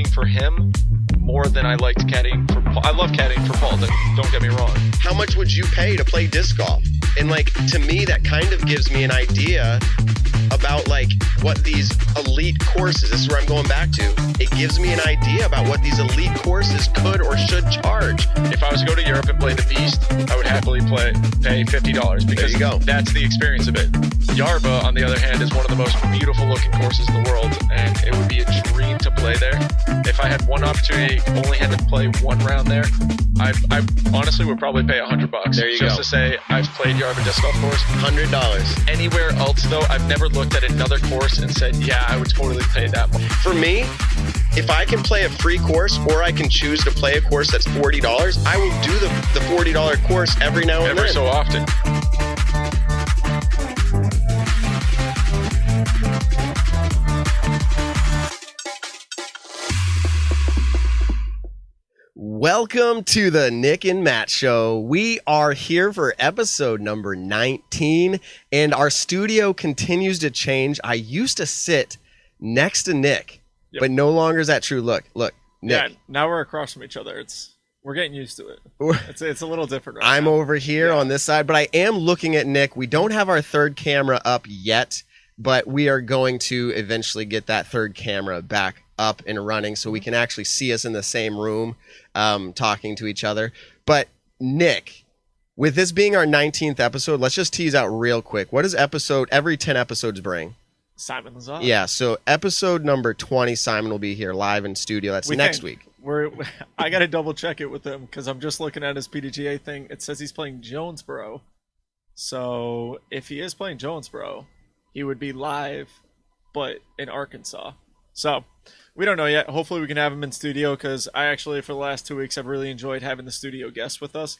caddying for him more than I liked caddying for Paul. I love caddying for Paul, don't get me wrong. How much would you pay to play disc golf? And like, to me, that kind of gives me an idea about like what these elite courses, this is where I'm going back to, it gives me an idea about what these elite courses could or should charge. If I was to go to Europe and play the Beast, I would happily pay $50 because that's the experience of it. Yarba, on the other hand, is one of the most beautiful looking courses in the world, and it would be a dream to play there. If I had one opportunity, only had to play one round there, I honestly would probably pay $100 just to say I've played Yarba disc golf course. $100. Anywhere else though, I've never looked at another course and said, yeah, I would totally pay that much. For me, if I can play a free course or I can choose to play a course that's $40, I will do the $40 course every now and then. Every so often. Welcome to the Nick and Matt Show. We are here for episode number 19, and our studio continues to change. I used to sit next to Nick, but no longer is that true. Look, Nick. Yeah, now we're across from each other. We're getting used to it. It's a little different I'm over here on this side, but I am looking at Nick. We don't have our third camera up yet, but we are going to eventually get that third camera back up and running so we can actually see us in the same room talking to each other. But Nick, with this being our 19th episode, let's just tease out real quick. What does every 10 episodes bring? Simon Lazar. Yeah, so episode number 20, Simon will be here live in studio. That's next week. I got to double check it with him because I'm just looking at his PDGA thing. It says he's playing JomezPro. So if he is playing JomezPro, he would be live, but in Arkansas. So we don't know yet. Hopefully we can have him in studio because I actually, for the last 2 weeks, I've really enjoyed having the studio guest with us.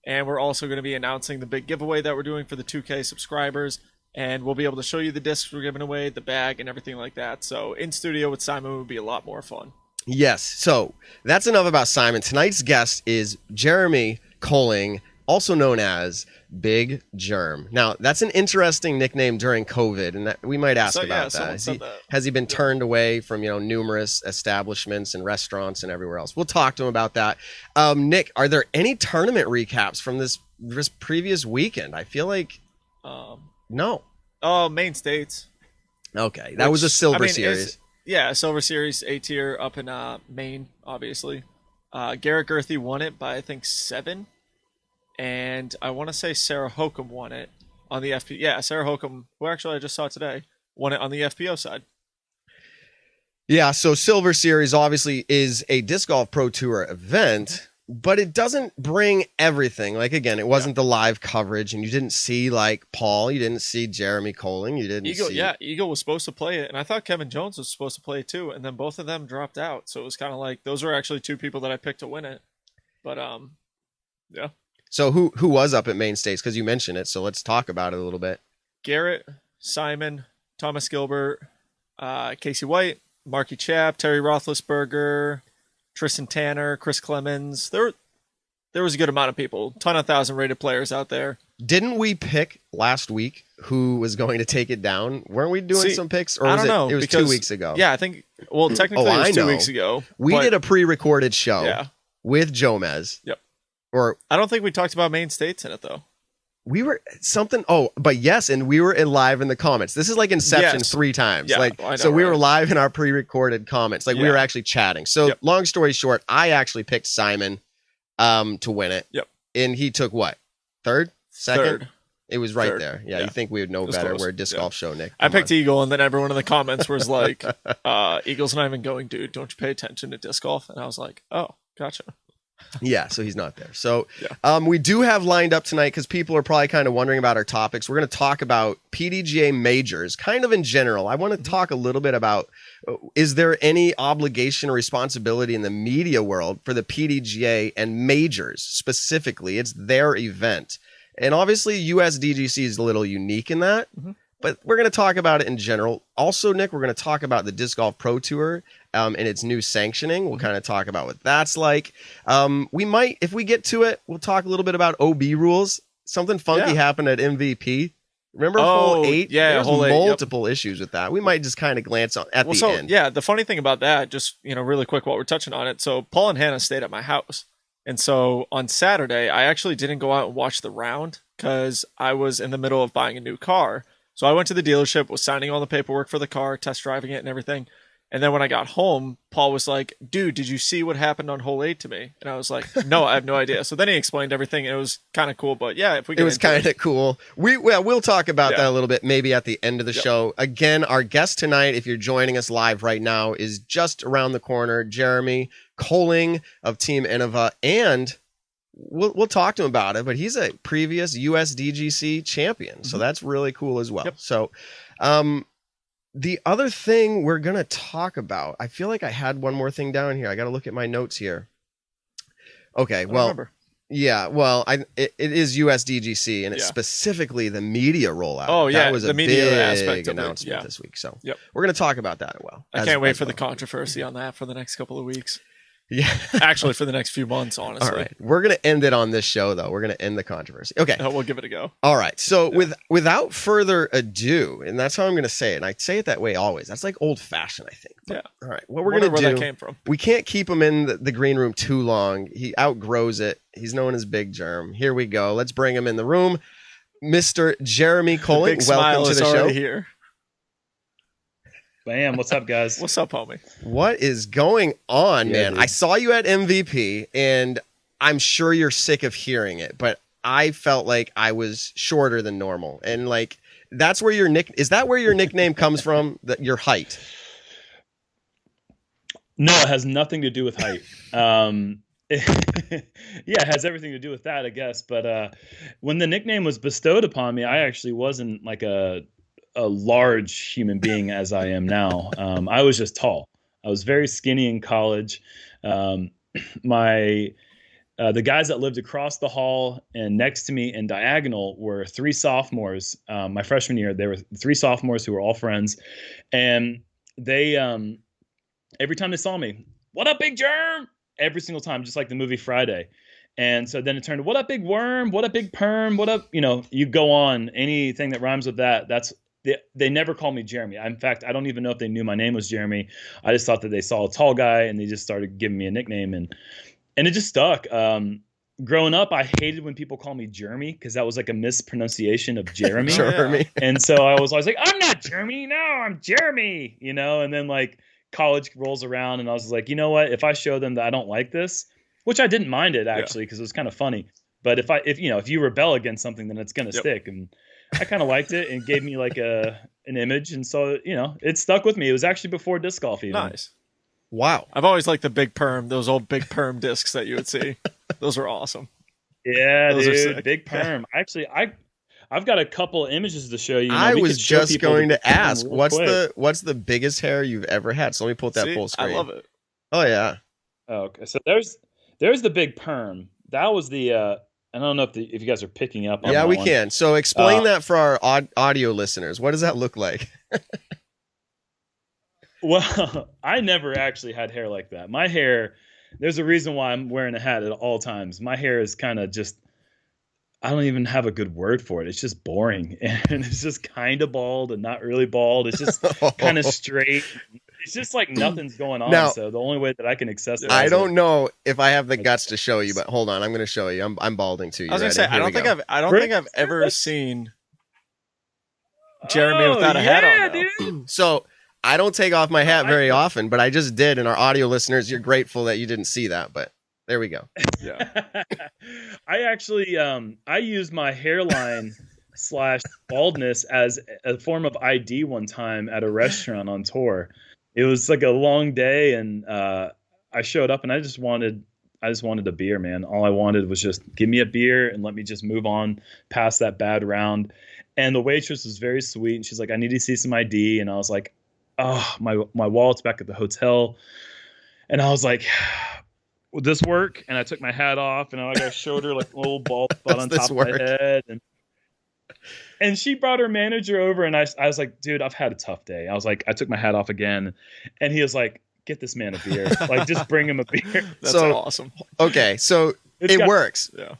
And we're also going to be announcing the big giveaway that we're doing for the 2K subscribers. And we'll be able to show you the discs we're giving away, the bag, and everything like that. So in studio with Simon would be a lot more fun. Yes. So that's enough about Simon. Tonight's guest is Jeremy Koling, also known as Big Germ. Now, that's an interesting nickname during COVID, and we might ask about that. Has he been turned away from, numerous establishments and restaurants and everywhere else? We'll talk to him about that. Nick, are there any tournament recaps from this previous weekend? I feel like no. Oh, Main States. Okay, that was a Silver Series. Silver Series A tier up in Maine, obviously. Garrett Gerthy won it by I think 7. And I want to say Sarah Hokum won it on the FPO. Yeah, Sarah Hokum, who actually I just saw today, won it on the FPO side. Yeah, so Silver Series obviously is a Disc Golf Pro Tour event, but it doesn't bring everything. Like, again, it wasn't the live coverage, and you didn't see, like, Paul. You didn't see Jeremy Koling. You didn't see... Yeah, Eagle was supposed to play it, and I thought Kevin Jones was supposed to play it too, and then both of them dropped out. So it was kind of like, those were actually two people that I picked to win it. But, yeah. So who was up at Main States? Because you mentioned it, so let's talk about it a little bit. Garrett, Simon, Thomas Gilbert, Casey White, Marky Chapp, Terry Roethlisberger, Tristan Tanner, Chris Clemens. There was a good amount of people. Ton of 1,000 rated players out there. Didn't we pick last week who was going to take it down? Weren't we doing some picks? Or I don't know. It was 2 weeks ago. Yeah, I think. Well, technically it was 2 weeks ago. We did a pre-recorded show with Jomez. Yep. Or I don't think we talked about Main States in it though. We were something. Oh, but yes, and we were live in the comments. This is like Inception 3 times. Yeah, like, know, we were live in our pre-recorded comments. Like we were actually chatting. So long story short, I actually picked Simon to win it. Yep. And he took what? Third? Second? Third. It was right there. Yeah, you think we would know better. Close. We're a disc golf show, Nick. I picked Eagle, and then everyone in the comments was like, Eagle's not even going, dude. Don't you pay attention to disc golf? And I was like, oh, gotcha. Yeah, so he's not there. So we do have lined up tonight because people are probably kind of wondering about our topics. We're going to talk about PDGA Majors, kind of in general. I want to talk a little bit about, is there any obligation or responsibility in the media world for the PDGA and Majors specifically? It's their event. And obviously USDGC is a little unique in that. But we're going to talk about it in general. Also, Nick, we're going to talk about the Disc Golf Pro Tour and its new sanctioning. We'll kind of talk about what that's like. We might, if we get to it, we'll talk a little bit about OB rules. Something funky happened at MVP. Remember hole 8? Yeah, there's hole 8, multiple issues with that. We might just kind of glance on at the end. Yeah, the funny thing about that, just really quick while we're touching on it. So Paul and Hannah stayed at my house, and so on Saturday I actually didn't go out and watch the round because I was in the middle of buying a new car. So I went to the dealership, was signing all the paperwork for the car, test driving it and everything. And then when I got home, Paul was like, dude, did you see what happened on hole 8 to me? And I was like, no, I have no idea. So then he explained everything. And it was kind of cool. But yeah, if we get it was kind of cool. We'll talk about that a little bit, maybe at the end of the show. Again, our guest tonight, if you're joining us live right now, is just around the corner, Jeremy Koling of Team Innova. And we'll talk to him about it, but he's a previous USDGC champion. So that's really cool as well. Yep. So, the other thing we're going to talk about, I feel like I had one more thing down here. I got to look at my notes here. Okay, it is USDGC, and it's specifically the media rollout. Oh, yeah, that was the a media big aspect announcement this week. So we're going to talk about that as well. I can't wait for the controversy on that for the next couple of weeks. Yeah. Actually, for the next few months, honestly. All right. We're going to end it on this show, though. We're going to end the controversy. Okay. We'll give it a go. All right. So without further ado, and that's how I'm going to say it, and I say it that way always. That's like old-fashioned, I think. But, all right. What we're going to do, that came from. We can't keep him in the green room too long. He outgrows it. He's known as Big Germ. Here we go. Let's bring him in the room. Mr. Jeremy Koling, welcome to the show. Here. Bam, what's up, guys? What's up, homie? What is going on, man? Dude. I saw you at MVP, and I'm sure you're sick of hearing it, but I felt like I was shorter than normal. And like, that's where is that where your nickname comes from? Your height? No, it has nothing to do with height. It has everything to do with that, I guess. But when the nickname was bestowed upon me, I actually wasn't like a large human being as I am now. I was just tall. I was very skinny in college. The guys that lived across the hall and next to me in diagonal were 3 sophomores. My freshman year, there were 3 sophomores who were all friends, and they every time they saw me, "What up, Big Germ?" Every single time, just like the movie Friday. And so then it turned to, "What up, Big Worm? What up, Big Perm? What up?" You go on, anything that rhymes with that. They never called me Jeremy. In fact, I don't even know if they knew my name was Jeremy. I just thought that they saw a tall guy and they just started giving me a nickname, and it just stuck. Growing up, I hated when people call me Jeremy because that was like a mispronunciation of Jeremy. Jeremy. And so I was always like, "I'm not Jeremy. No, I'm Jeremy." And then like college rolls around and I was like, you know what? If I show them that I don't like this, which I didn't mind it actually because it was kind of funny. But if you rebel against something, then it's going to stick. And I kind of liked it and gave me like an image. And so, it stuck with me. It was actually before disc golf even. Nice. Wow. I've always liked the big perm, those old big perm discs that you would see. Those are awesome. Yeah, those dude. Big perm. Yeah. Actually, I've got a couple images to show you. I was just going to ask, what's the biggest hair you've ever had? So let me pull that full screen. I love it. Oh yeah. Okay, so there's the big perm. That was the I don't know if you guys are picking up on that. Yeah, we can. So explain that for our audio listeners. What does that look like? Well, I never actually had hair like that. My hair, there's a reason why I'm wearing a hat at all times. My hair is kind of just, I don't even have a good word for it. It's just boring. And it's just kind of bald and not really bald. It's just kind of straight. It's just like nothing's going on. Now, so the only way that I can access it. I don't know if I have the guts to show you, but hold on. I'm going to show you. I'm balding too. I was going to say, I don't think I've ever seen Jeremy without a hat on. Dude. So I don't take off my hat very often, but I just did. And our audio listeners, you're grateful that you didn't see that, but there we go. Yeah. I actually, I used my hairline / baldness as a form of ID one time at a restaurant on tour. It was like a long day, and I showed up, and I just wanted a beer, man. All I wanted was just give me a beer and let me just move on past that bad round. And the waitress was very sweet, and she's like, "I need to see some ID," and I was like, "Oh, my wallet's back at the hotel," and I was like, "Would this work?" And I took my hat off, and I showed her like a little bald spot on top of my head, and she brought her manager over, and I was like, "Dude, I've had a tough day." I was like, I took my hat off again, and he was like, "Get this man a beer. Like, just bring him a beer." That's awesome. Okay, so it works. Yeah.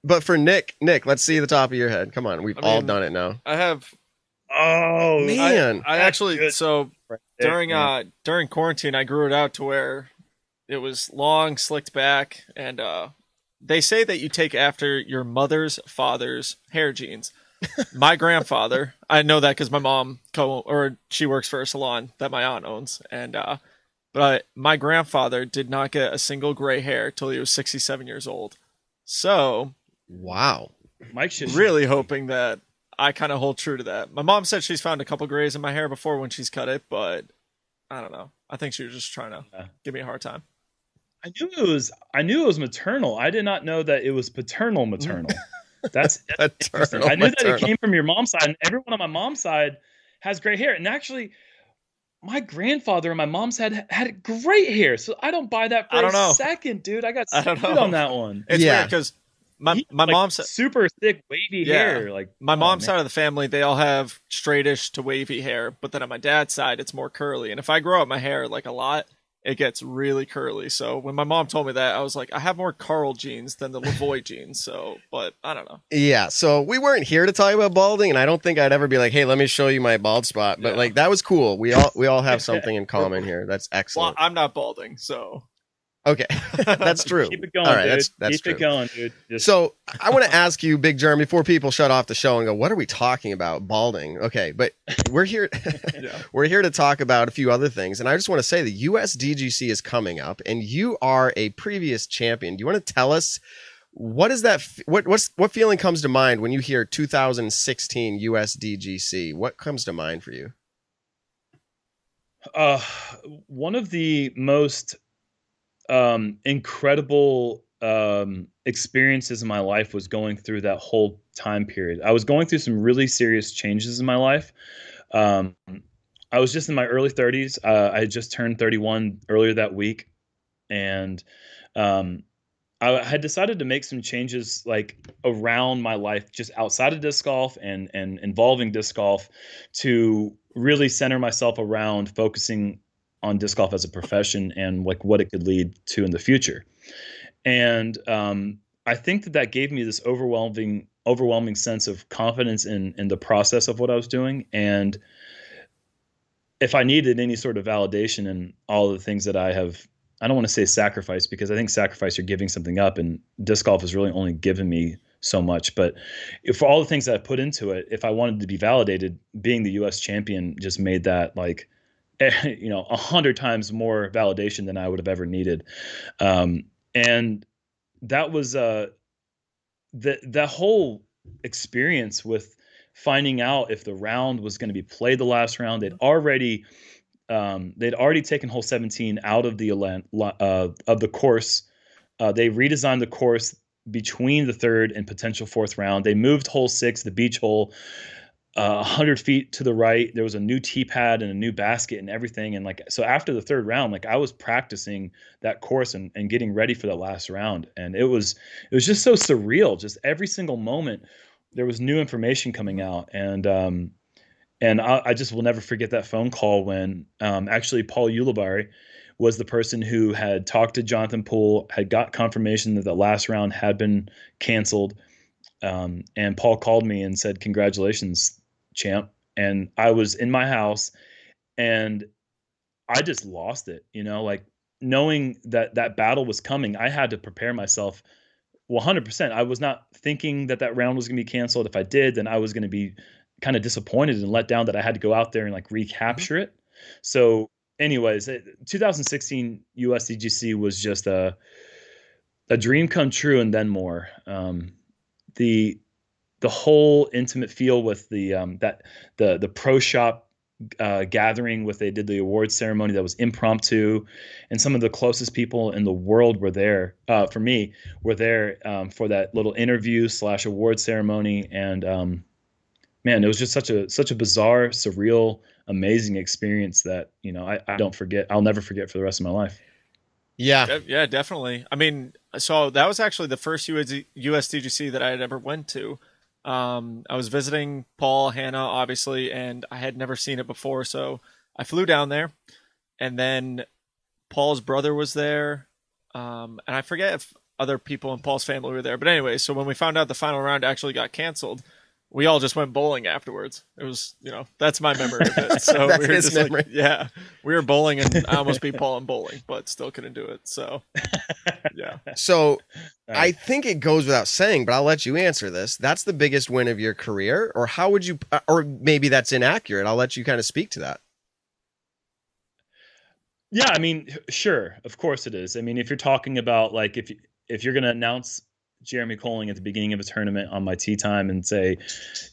But for Nick, let's see the top of your head. Come on, we've all done it now. I have. Oh man, I actually good. during quarantine I grew it out to where it was long, slicked back, and they say that you take after your mother's father's hair genes. My grandfather, I know that because my mom she works for a salon that my aunt owns, and but my grandfather did not get a single gray hair till he was 67 years old. So, wow, Mike's just really hoping that I kind of hold true to that. My mom said she's found a couple grays in my hair before when she's cut it, but I don't know. I think she was just trying to give me a hard time. I knew it was maternal. I did not know that it was paternal maternal. That's paternal, I knew that it came from your mom's side, and everyone on my mom's side has gray hair. And actually, my grandfather on my mom's side had great hair, so I don't buy that for a second, dude. I got screwed on that one. It's weird because my mom's super thick wavy hair. Like my mom's side of the family, they all have straightish to wavy hair, but then on my dad's side, it's more curly. And if I grow out my hair like a lot, it gets really curly. So when my mom told me that, I was like, I have more Carl genes than the Lavoie genes. So, but I don't know. Yeah. So we weren't here to talk about balding, and I don't think I'd ever be like, hey, let me show you my bald spot. But like, that was cool. We all have something in common here. That's excellent. Well, I'm not balding, so. Okay, that's true. Keep it going, all right, dude. That's Keep true. it going, dude. So I want to ask you, Big Germ, before people shut off the show and go, what are we talking about? Balding. Okay, but we're here. We're here to talk about a few other things, and I just want to say the USDGC is coming up, and you are a previous champion. Do you want to tell us what is that? What feeling comes to mind when you hear 2016 USDGC? What comes to mind for you? One of the most incredible experiences in my life was going through that whole time period. I was going through some really serious changes in my life. I was just in my early 30s. I had just turned 31 earlier that week, and I had decided to make some changes like around my life, just outside of disc golf and involving disc golf, to really center myself around focusing on disc golf as a profession and like what it could lead to in the future. And I think that gave me this overwhelming sense of confidence in the process of what I was doing. And if I needed any sort of validation in all of the things that I don't want to say sacrifice, because I think sacrifice, you're giving something up, and disc golf has really only given me so much. But for all the things that I put into it, if I wanted to be validated, being the US champion just made that like, 100 times more validation than I would have ever needed. And that was that whole experience with finding out if the round was going to be played the last round. They'd already taken hole 17 out of the course. They redesigned the course between the third and potential fourth round. They moved hole 6, the beach hole, 100 feet to the right. There was a new tee pad and a new basket and everything. And like, so after the third round, like I was practicing that course and getting ready for that last round. And it was just so surreal. Just every single moment there was new information coming out. And I just will never forget that phone call when actually Paul Ulibarri was the person who had talked to Jonathan Poole, had got confirmation that the last round had been canceled. And Paul called me and said, "Congratulations, champ." And I was in my house and I just lost it, like knowing that battle was coming. I had to prepare myself 100%. I was not thinking that round was going to be canceled. If I did, then I was going to be kind of disappointed and let down that I had to go out there and like recapture it. So anyways, 2016 USDGC was just a dream come true, and then more. The whole intimate feel with the pro shop gathering with, they did the awards ceremony that was impromptu, and some of the closest people in the world were there for me for that little interview / award ceremony. And man, it was just such a bizarre, surreal, amazing experience that I don't forget. I'll never forget for the rest of my life. Yeah, definitely. I mean, so that was actually the first USDGC that I had ever went to. I was visiting Paul, Hannah, obviously, and I had never seen it before. So I flew down there, and then Paul's brother was there. And I forget if other people in Paul's family were there. But anyway, so when we found out the final round actually got canceled, we all just went bowling afterwards. It was, that's my memory of it. So That's we were his just memory. we were bowling, and I almost beat Paul in bowling, but still couldn't do it. So, yeah. So I think it goes without saying, but I'll let you answer this. That's the biggest win of your career, or how would you, or maybe that's inaccurate. I'll let you kind of speak to that. Yeah, I mean, sure, of course it is. I mean, if you're talking about like if you're going to announce Jeremy Koling at the beginning of a tournament on my tee time and say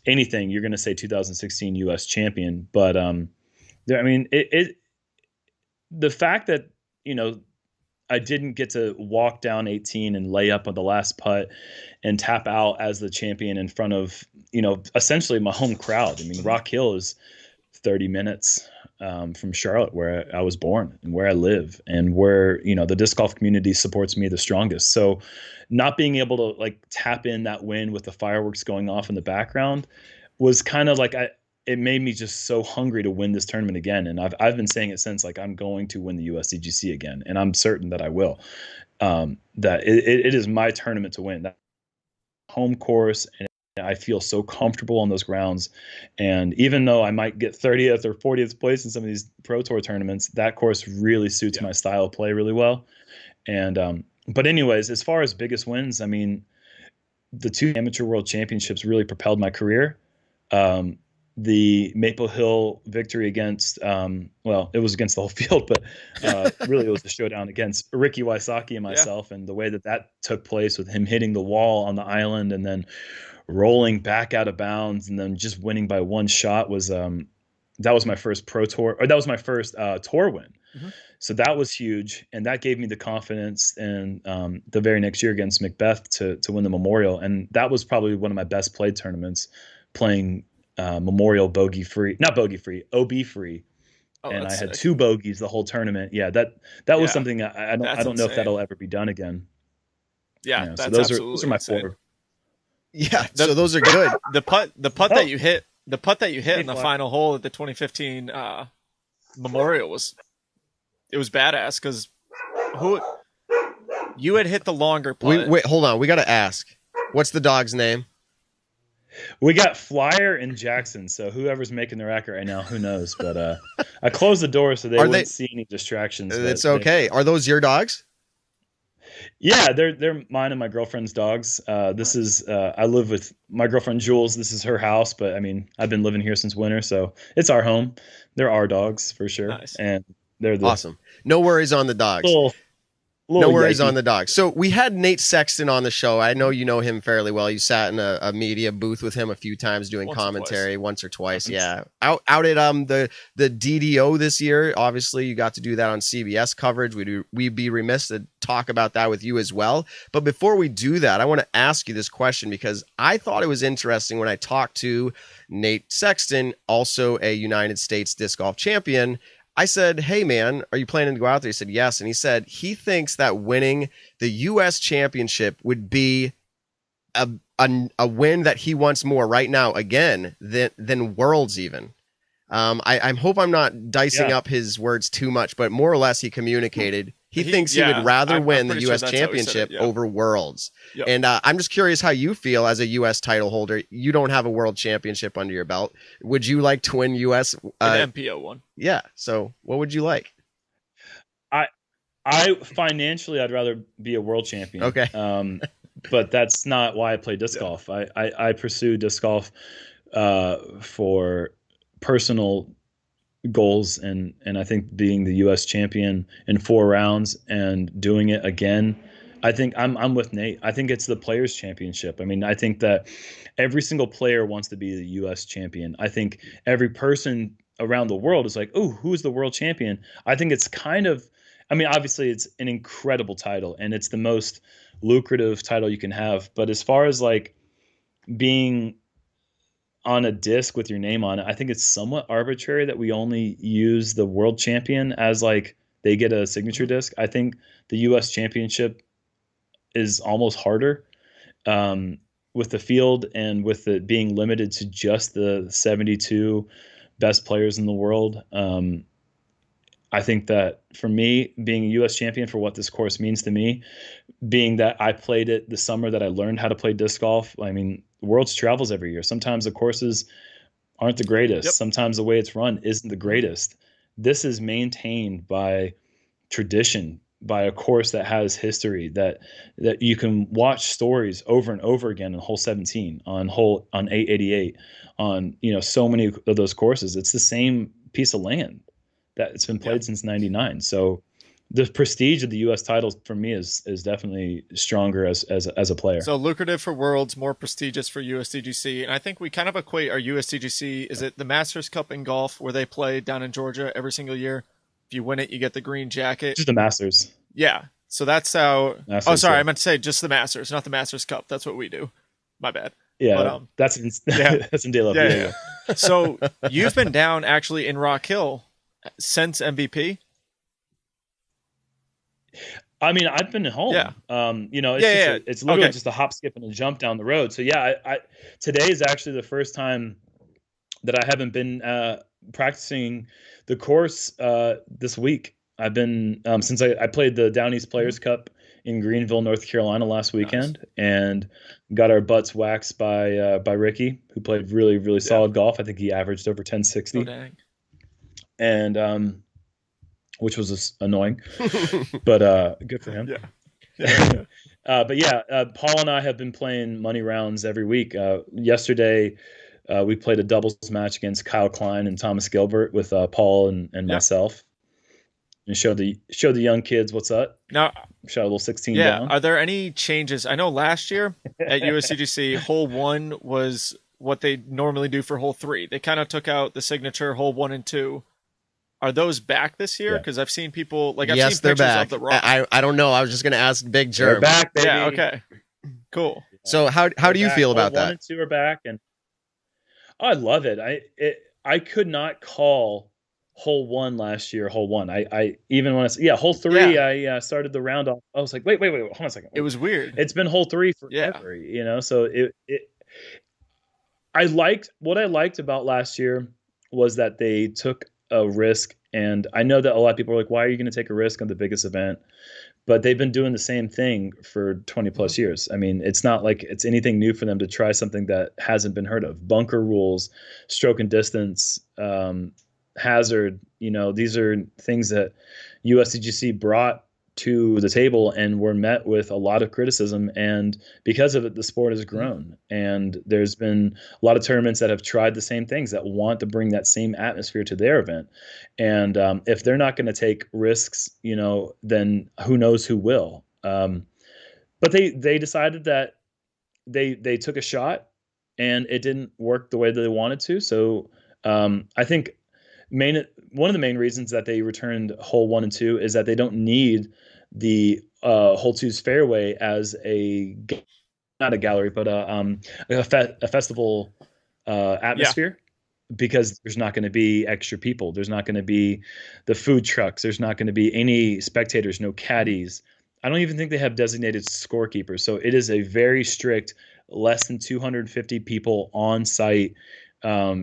anything, you're going to say 2016 U.S. champion. But I mean, the fact that I didn't get to walk down 18 and lay up on the last putt and tap out as the champion in front of essentially my home crowd. I mean, Rock Hill is 30 minutes from Charlotte, where I was born and where I live, and where the disc golf community supports me the strongest. So not being able to like tap in that win with the fireworks going off in the background was kind of like it made me just so hungry to win this tournament again. And I've been saying it since, like, I'm going to win the USDGC again, and I'm certain that I will. That it is my tournament to win. That home course, and I feel so comfortable on those grounds. And even though I might get 30th or 40th place in some of these Pro Tour tournaments, that course really suits my style of play really well. And but anyways, as far as biggest wins, I mean, the 2 amateur world championships really propelled my career. The Maple Hill victory against, well, it was against the whole field, but really it was a showdown against Ricky Wysocki and myself. And the way that took place with him hitting the wall on the island and then rolling back out of bounds and then just winning by one shot was, that was my first Pro Tour, or that was my first tour win. Mm-hmm. So that was huge. And that gave me the confidence in the very next year against McBeth to win the Memorial. And that was probably one of my best played tournaments, playing Memorial OB free. And I had 2 bogeys the whole tournament. Yeah, that was something I don't know if that'll ever be done again. Yeah, so those are my insane. 4. Yeah, so those are good. The putt that you hit in the final hole at the 2015 Memorial was badass, because you had hit the longer putt. Wait, hold on. We got to ask. What's the dog's name? We got Flyer and Jackson, so whoever's making the racket right now, who knows? But I closed the door so they wouldn't see any distractions. It's okay. Are those your dogs? Yeah, they're mine and my girlfriend's dogs. This is I live with my girlfriend Jules. This is her house, but I mean, I've been living here since winter, so it's our home. They're our dogs for sure. Nice. And they're awesome. No worries on the dogs. No worries on the dog. So we had Nate Sexton on the show. I know you know him fairly well. You sat in a media booth with him a few times doing commentary, once or twice. Yeah. Out at the DDO this year. Obviously, you got to do that on CBS coverage. We'd be remiss to talk about that with you as well. But before we do that, I want to ask you this question, because I thought it was interesting when I talked to Nate Sexton, also a United States disc golf champion. I said, hey, man, are you planning to go out there? He said, yes. And he said he thinks that winning the U.S. championship would be a win that he wants more right now, again, than Worlds even. I hope I'm not dicing up his words too much, but more or less he communicated he thinks he would rather win the U.S. championship over Worlds. Yep. And I'm just curious how you feel as a U.S. title holder. You don't have a world championship under your belt. Would you like to win U.S. An MPO one? Yeah. So what would you like? I financially, I'd rather be a world champion. Okay. But that's not why I play disc golf. I pursue disc golf for personal goals, and I think being the U.S. champion in 4 rounds and doing it again, I think I'm with Nate. I think it's the Players' Championship. I mean, I think that every single player wants to be the U.S. champion. I think every person around the world is like, oh, who's the world champion? I think it's kind of, I mean, obviously it's an incredible title and it's the most lucrative title you can have. But as far as like being on a disc with your name on it, I think it's somewhat arbitrary that we only use the world champion as like they get a signature disc. I think the U.S. championship is almost harder with the field and with it being limited to just the 72 best players in the world. I think that for me, being a U.S. champion for what this course means to me, being that I played it the summer that I learned how to play disc golf. I mean, Worlds travels every year. Sometimes the courses aren't the greatest. Yep. Sometimes the way it's run isn't the greatest. This is maintained by tradition, by a course that has history, that you can watch stories over and over again on hole 17, on 888, on so many of those courses. It's the same piece of land that it's been played since 99. So the prestige of the U.S. titles for me is definitely stronger as a player. So lucrative for Worlds, more prestigious for USDGC. And I think we kind of equate our USDGC, is it the Masters Cup in golf where they play down in Georgia every single year? If you win it, you get the green jacket. Just the Masters. Yeah. So that's how... Masters, oh, sorry. I meant to say just the Masters, not the Masters Cup. That's what we do. My bad. Yeah, but, that's in De La yeah. So you've been down actually in Rock Hill since MVP? I mean, I've been at home. Yeah. It's literally just a hop, skip, and a jump down the road. So yeah, I today is actually the first time that I haven't been practicing the course this week. I've been since I played the Down East Players Cup in Greenville, North Carolina last weekend, and got our butts waxed by Ricky, who played really, really solid golf. I think he averaged over 1060. Oh, dang. And which was annoying, but good for him. Yeah. But yeah, Paul and I have been playing money rounds every week. Yesterday, we played a doubles match against Kyle Klein and Thomas Gilbert with Paul and myself, and show the young kids what's up. Now, shot a little 16 yeah. down. Are there any changes? I know last year at USDGC, hole 1 was what they normally do for hole 3. They kind of took out the signature hole 1 and 2. Are those back this year? Because I've seen people I've yes, seen they're pictures back. of the rock. I don't know. I was just going to ask Big Germ. They're back, baby. Yeah. Okay. Cool. So how do you feel about hole that? 1 and 2 are back, and I love it. I could not call hole 1 last year hole 1. I even when hole 3 I started the round off. I was like, wait, hold on a second. It was weird. It's been hole 3 forever, So what I liked about last year was that they took a risk, and I know that a lot of people are like, why are you going to take a risk on the biggest event? But they've been doing the same thing for 20 plus years. I mean, it's not like it's anything new for them to try something that hasn't been heard of. Bunker rules, stroke and distance, hazard, these are things that USDGC brought to the table and were met with a lot of criticism. And because of it, the sport has grown. And there's been a lot of tournaments that have tried the same things, that want to bring that same atmosphere to their event. And if they're not going to take risks, then who knows who will. But they decided that they took a shot, and it didn't work the way that they wanted to. So I think one of the main reasons that they returned hole 1 and 2 is that they don't need the hole 2's fairway as not a gallery, but a festival atmosphere, because there's not going to be extra people. There's not going to be the food trucks. There's not going to be any spectators, no caddies. I don't even think they have designated scorekeepers. So it is a very strict, less than 250 people on site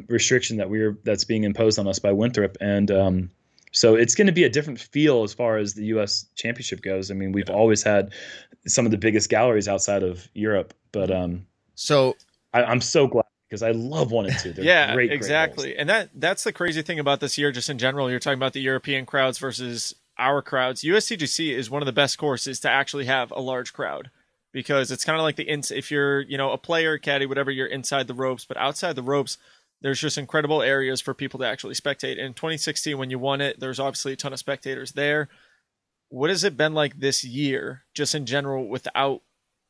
restriction that's being imposed on us by Winthrop. And so it's going to be a different feel as far as the U.S. Championship goes. I mean, we've always had some of the biggest galleries outside of Europe, but so I'm so glad, because I love 1 and 2. They're great, exactly. Great and that's the crazy thing about this year, just in general. You're talking about the European crowds versus our crowds. USDGC is one of the best courses to actually have a large crowd, because it's kind of like if you're, a player, caddy, whatever, you're inside the ropes, but outside the ropes, there's just incredible areas for people to actually spectate. In 2016, when you won it, there's obviously a ton of spectators there. What has it been like this year, just in general, without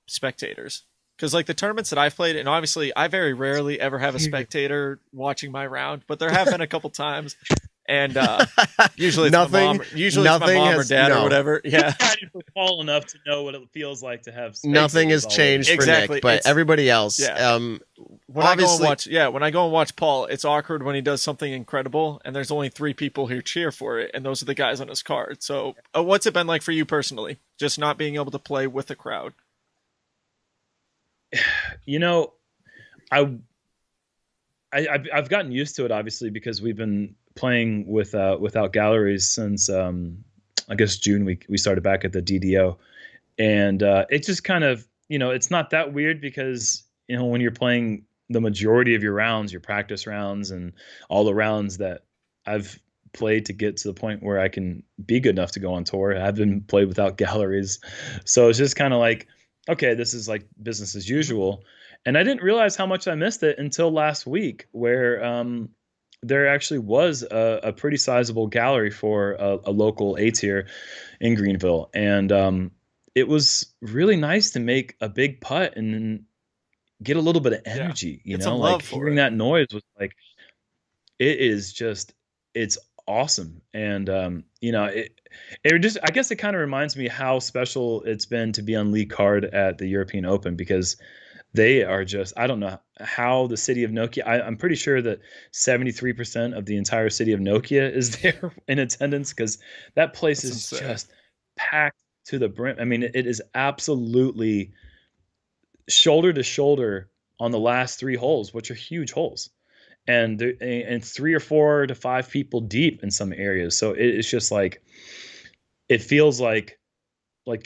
spectators? Because the tournaments that I've played, and obviously I very rarely ever have a spectator watching my round, but there have been a couple times. And usually it's my mom or dad or whatever. Yeah. For Paul enough to know what it feels like to have nothing has changed for Nick, but everybody else. When I go and watch Paul, it's awkward when he does something incredible and there's only 3 people who cheer for it, and those are the guys on his card. So what's it been like for you personally, just not being able to play with a crowd? I've gotten used to it, obviously, because we've been playing without galleries since I guess June. We started back at the DDO, and it just kind of, it's not that weird because when you're playing the majority of your rounds, your practice rounds, and all the rounds that I've played to get to the point where I can be good enough to go on tour, I've been played without galleries, so it's just kind of like, okay, this is like business as usual. And I didn't realize how much I missed it until last week, where there actually was a pretty sizable gallery for a local A tier in Greenville. And it was really nice to make a big putt and then get a little bit of energy, like hearing that noise was like, it's awesome. And, it just, I guess it kind of reminds me how special it's been to be on lead card at the European Open, because they are just, I don't know how the city of Nokia, I'm pretty sure that 73% of the entire city of Nokia is there in attendance, because that place is just packed to the brim. I mean, it is absolutely shoulder to shoulder on the last 3 holes, which are huge holes. And 3 or 4 to 5 people deep in some areas. So it's just like, it feels like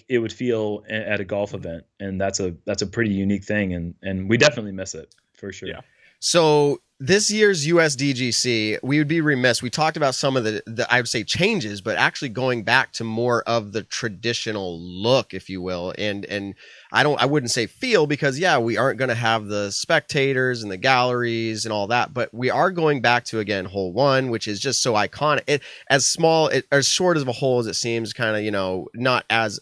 it would feel at a golf event, and that's a pretty unique thing, and we definitely miss it for sure. Yeah. So this year's USDGC, we would be remiss. We talked about some of the I would say changes, but actually going back to more of the traditional look, if you will. And I wouldn't say feel, because we aren't going to have the spectators and the galleries and all that, but we are going back to, again, hole 1, which is just so iconic. As short of a hole as it seems, kind of, not as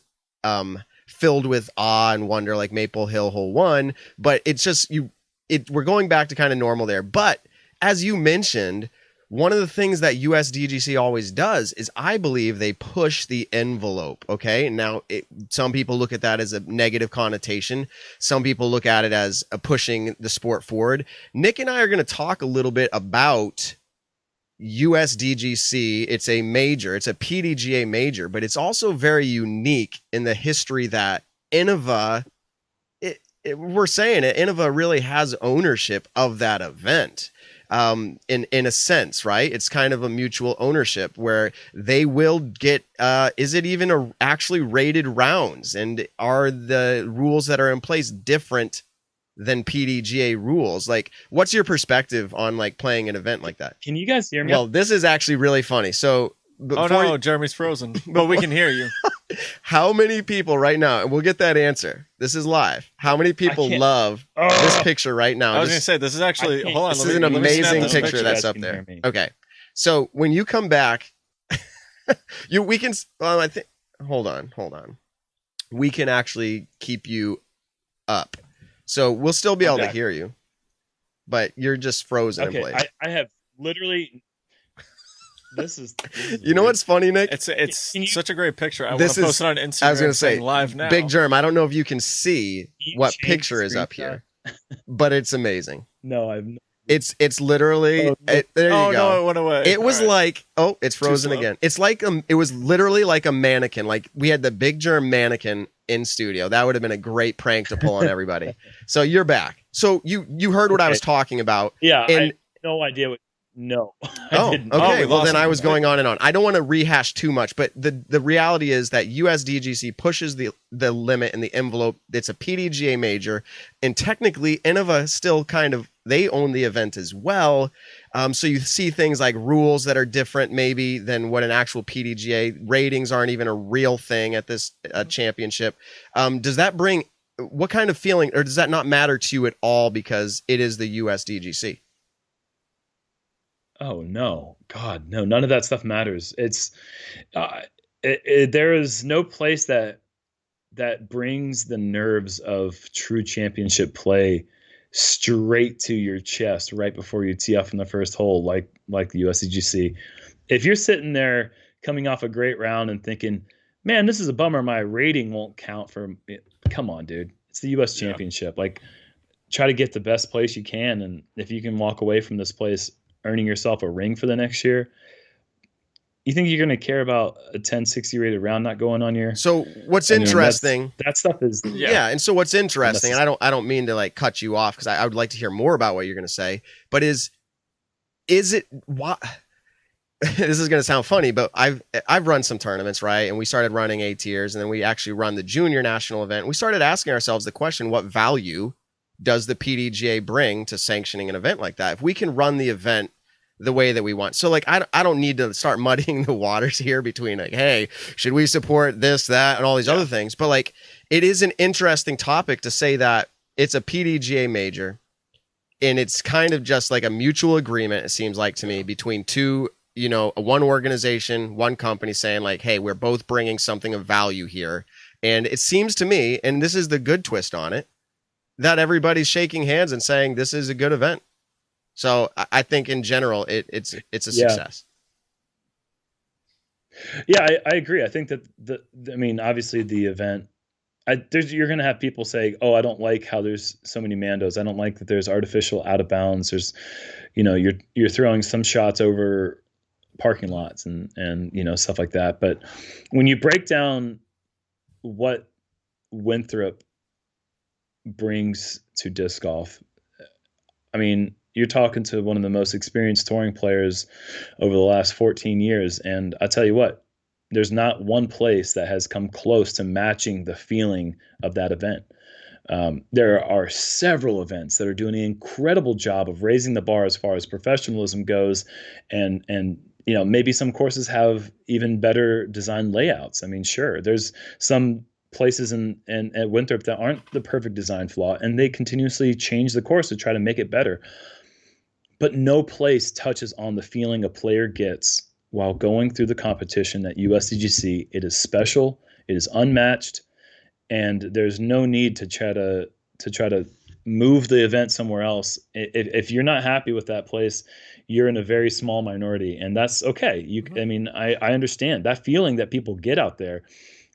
filled with awe and wonder like Maple Hill hole 1, but it's just we're going back to kind of normal there. But as you mentioned, one of the things that USDGC always does is, I believe, they push the envelope. Okay. Now, some people look at that as a negative connotation. Some people look at it as pushing the sport forward. Nick and I are going to talk a little bit about USDGC. It's a major, it's a PDGA major, but it's also very unique in the history that Innova, we're saying it, Innova really has ownership of that event. In a sense, right? It's kind of a mutual ownership where they will get, is it even actually rated rounds? And are the rules that are in place different than PDGA rules? Like, what's your perspective on like playing an event like that? Can you guys hear me? Well, this is actually really funny. So, Jeremy's frozen, but we can hear you. How many people right now, and we'll get that answer, this is live, how many people love this picture right now? I was going to say, this is actually, hold on. This is an amazing picture that's up there. Okay. So when you come back, we can, I think, hold on. We can actually keep you up. So we'll still be able to hear you, but you're just frozen in place. I have literally... This is you know what's funny, Nick? It's such a great picture. I want to post it on Instagram. I was going to say live now. Big Germ. I don't know if you can see what picture is up here, but it's amazing. No, I've. It's literally there. You go. No, it went away. It was like it's frozen again. It's like it was literally like a mannequin. Like we had the Big Germ mannequin in studio. That would have been a great prank to pull on everybody. So you're back. So you heard what I was talking about. Yeah, I had no idea what. No. Okay. Well, then I was going on and on. I don't want to rehash too much, but the reality is that USDGC pushes the limit and the envelope. It's a PDGA major, and technically Innova still kind of, they own the event as well. So you see things like rules that are different maybe than what an actual PDGA. Ratings aren't even a real thing at this championship. Does that bring, what kind of feeling, or does that not matter to you at all because it is the USDGC? Oh no, God, no! None of that stuff matters. It's there is no place that brings the nerves of true championship play straight to your chest right before you tee off in the first hole, like the USDGC. If you're sitting there coming off a great round and thinking, "Man, this is a bummer. My rating won't count for." Come on, dude! It's the U.S. Championship. Like, try to get the best place you can, and if you can walk away from this place earning yourself a ring for the next year, you think you're going to care about a 1060 rated round not going on your... So what's interesting... That stuff is... Yeah, and so what's interesting, and I don't mean to like cut you off because I would like to hear more about what you're going to say, but is it... Why, this is going to sound funny, but I've run some tournaments, right? And we started running A tiers, and then we actually run the junior national event. We started asking ourselves the question, what value does the PDGA bring to sanctioning an event like that? If we can run the event the way that we want. So like, I don't need to start muddying the waters here between like, hey, should we support this, that, and all these other things? But like, it is an interesting topic to say that it's a PDGA major, and it's kind of just like a mutual agreement, it seems like to me, between two, one organization, one company saying like, hey, we're both bringing something of value here. And it seems to me, and this is the good twist on it, that everybody's shaking hands and saying this is a good event. So I think in general, it's a success. Yeah, I agree. I think that obviously the event, you're going to have people say, oh, I don't like how there's so many Mandos. I don't like that there's artificial out of bounds. There's, you're throwing some shots over parking lots and stuff like that. But when you break down what Winthrop brings to disc golf, I mean, you're talking to one of the most experienced touring players over the last 14 years. And I tell you what, there's not one place that has come close to matching the feeling of that event. There are several events that are doing an incredible job of raising the bar as far as professionalism goes. And maybe some courses have even better design layouts. I mean, sure, there's some places at Winthrop that aren't the perfect design flaw, and they continuously change the course to try to make it better. But no place touches on the feeling a player gets while going through the competition at USDGC. It is special, it is unmatched, and there's no need to try to move the event somewhere else. If you're not happy with that place, you're in a very small minority, and that's okay. I understand that feeling that people get out there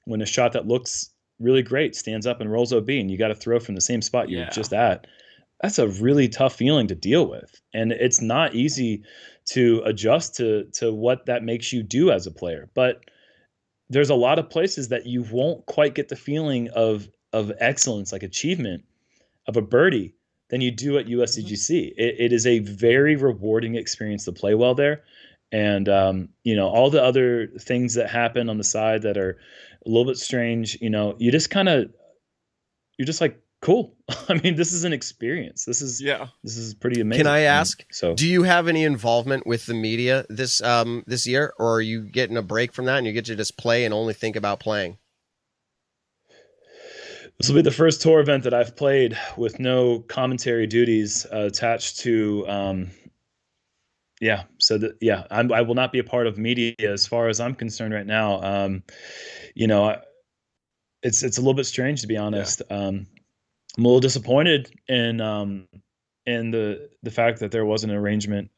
when a shot that looks really great stands up and rolls OB, and you got to throw from the same spot you're just at. That's a really tough feeling to deal with. And it's not easy to adjust to what that makes you do as a player. But there's a lot of places that you won't quite get the feeling of excellence, like achievement of a birdie, than you do at USDGC. It is a very rewarding experience to play well there. And, all the other things that happen on the side that are a little bit strange, you're just like, cool. I mean, this is an experience. This is pretty amazing. Can I ask, do you have any involvement with the media this year, or are you getting a break from that and you get to just play and only think about playing? This will be the first tour event that I've played with no commentary duties attached to. I will not be a part of media as far as I'm concerned right now. It's a little bit strange, to be honest. I'm a little disappointed in the fact that there wasn't an arrangement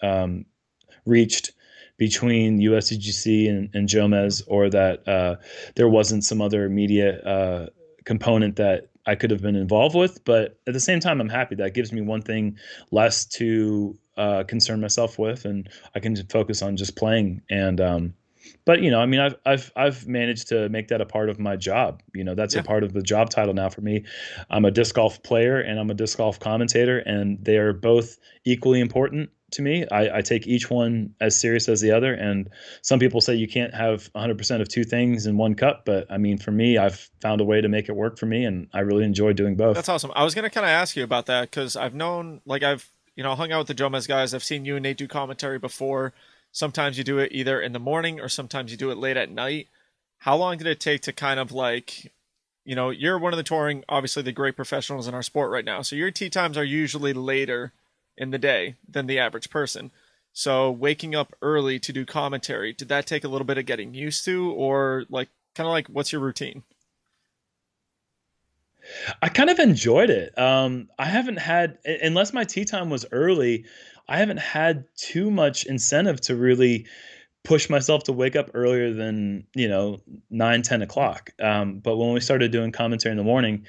reached between USDGC and Jomez, or that there wasn't some other media component that I could have been involved with. But at the same time, I'm happy. That gives me one thing less to concern myself with, and I can focus on just playing. And but I've managed to make that a part of my job. That's a part of the job title now for me. I'm a disc golf player and I'm a disc golf commentator, and they are both equally important to me. I take each one as serious as the other. And some people say you can't have 100% of two things in one cup, but I mean, for me, I've found a way to make it work for me, and I really enjoy doing both. That's awesome. I was going to kind of ask you about that, because I've known, like, I've hung out with the Jomez guys. I've seen you and Nate do commentary before. Sometimes you do it either in the morning or sometimes you do it late at night. How long did it take to kind of like, you're one of the touring, obviously the great professionals in our sport right now. So your tee times are usually later in the day than the average person. So waking up early to do commentary, did that take a little bit of getting used to, or like, kind of like, what's your routine? I kind of enjoyed it. I haven't had, unless my tee time was early, I haven't had too much incentive to really push myself to wake up earlier than, 9, 10 o'clock. But when we started doing commentary in the morning,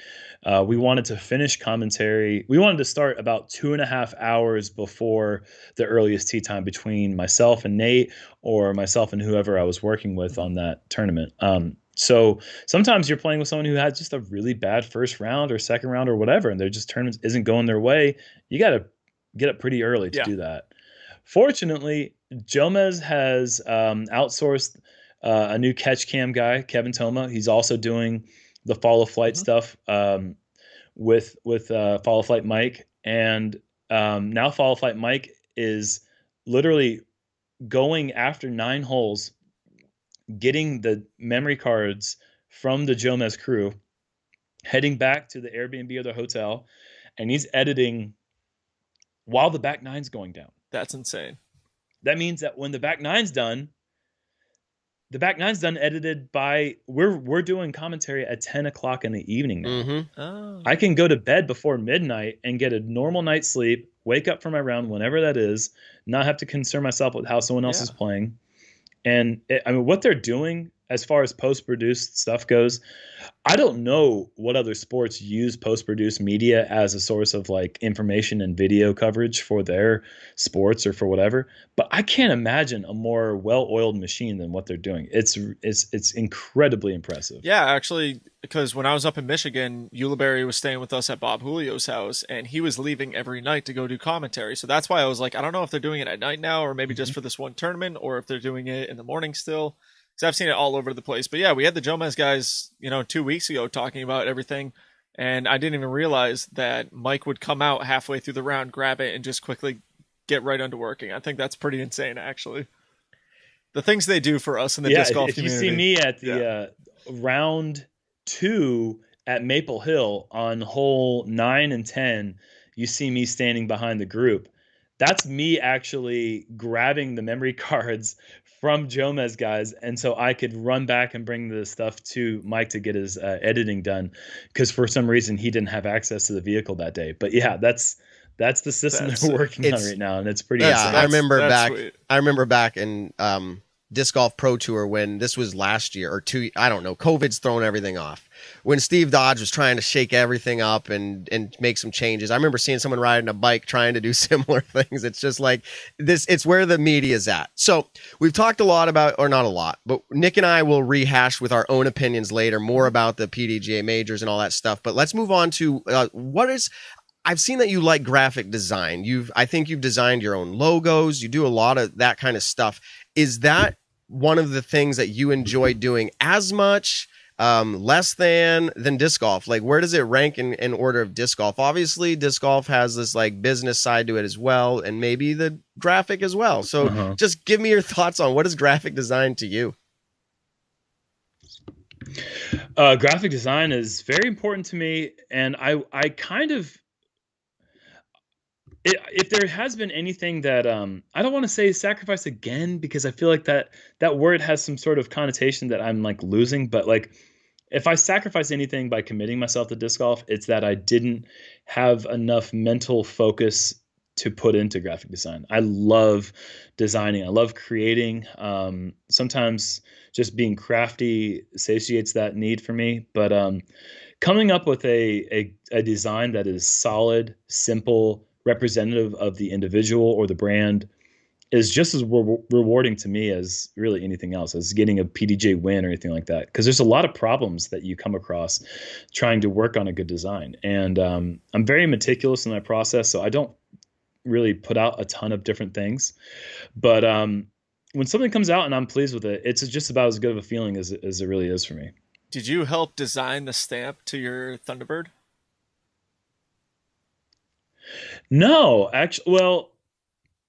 we wanted to finish commentary. We wanted to start about 2.5 hours before the earliest tee time between myself and Nate, or myself and whoever I was working with on that tournament. So sometimes you're playing with someone who had just a really bad first round or second round or whatever, and their just tournament isn't going their way. You got to get up pretty early to do that. Fortunately, Jomez has outsourced a new catch cam guy, Kevin Toma. He's also doing the follow flight stuff with follow flight Mike, and now follow flight Mike is literally going after 9 holes, getting the memory cards from the Jomez crew, heading back to the Airbnb or the hotel, and he's editing while the back nine's going down. That's insane. That means that when the back nine's done, edited by, we're doing commentary at 10 o'clock in the evening now. Oh. I can go to bed before midnight and get a normal night's sleep, wake up from my round whenever that is, not have to concern myself with how someone else is playing. And I mean, what they're doing as far as post-produced stuff goes, I don't know what other sports use post-produced media as a source of like information and video coverage for their sports or for whatever, but I can't imagine a more well-oiled machine than what they're doing. It's incredibly impressive. Yeah, actually, because when I was up in Michigan, Ulibarri was staying with us at Bob Julio's house, and he was leaving every night to go do commentary. So that's why I was like, I don't know if they're doing it at night now, or maybe just for this one tournament, or if they're doing it in the morning still. Because I've seen it all over the place. But yeah, we had the Jomez guys, 2 weeks ago talking about everything, and I didn't even realize that Mike would come out halfway through the round, grab it, and just quickly get right under working. I think that's pretty insane, actually. The things they do for us in the disc golf community. If you see me at the round 2 at Maple Hill on hole 9 and 10, you see me standing behind the group. That's me actually grabbing the memory cards from Jomez guys, and so I could run back and bring the stuff to Mike to get his editing done, because for some reason he didn't have access to the vehicle that day. But yeah, that's the system they're working on right now, and it's pretty. Yeah, I remember back in Disc Golf Pro Tour when this was last year or 2. I don't know. COVID's thrown everything off. When Steve Dodge was trying to shake everything up and make some changes, I remember seeing someone riding a bike trying to do similar things. It's just like this. It's where the media's at. So we've talked a lot about, or not a lot, but Nick and I will rehash with our own opinions later, more about the PDGA majors and all that stuff. But let's move on to I've seen that you like graphic design. I think you've designed your own logos. You do a lot of that kind of stuff. Is that one of the things that you enjoy doing as much, less than disc golf? Like, where does it rank in order of disc golf? Obviously, disc golf has this like business side to it as well, and maybe the graphic as well. So just give me your thoughts on what is graphic design to you. Graphic design is very important to me, and I kind of, if there has been anything that I don't want to say sacrifice again, because I feel like that word has some sort of connotation that I'm like losing, but like if I sacrifice anything by committing myself to disc golf, it's that I didn't have enough mental focus to put into graphic design. I love designing. I love creating. Sometimes just being crafty satiates that need for me, but coming up with a design that is solid, simple, representative of the individual or the brand is just as rewarding to me as really anything else, as getting a PDGA win or anything like that. Because there's a lot of problems that you come across trying to work on a good design. And I'm very meticulous in that process, so I don't really put out a ton of different things. But when something comes out and I'm pleased with it, it's just about as good of a feeling as it really is for me. Did you help design the stamp to your Thunderbird? No, actually, well,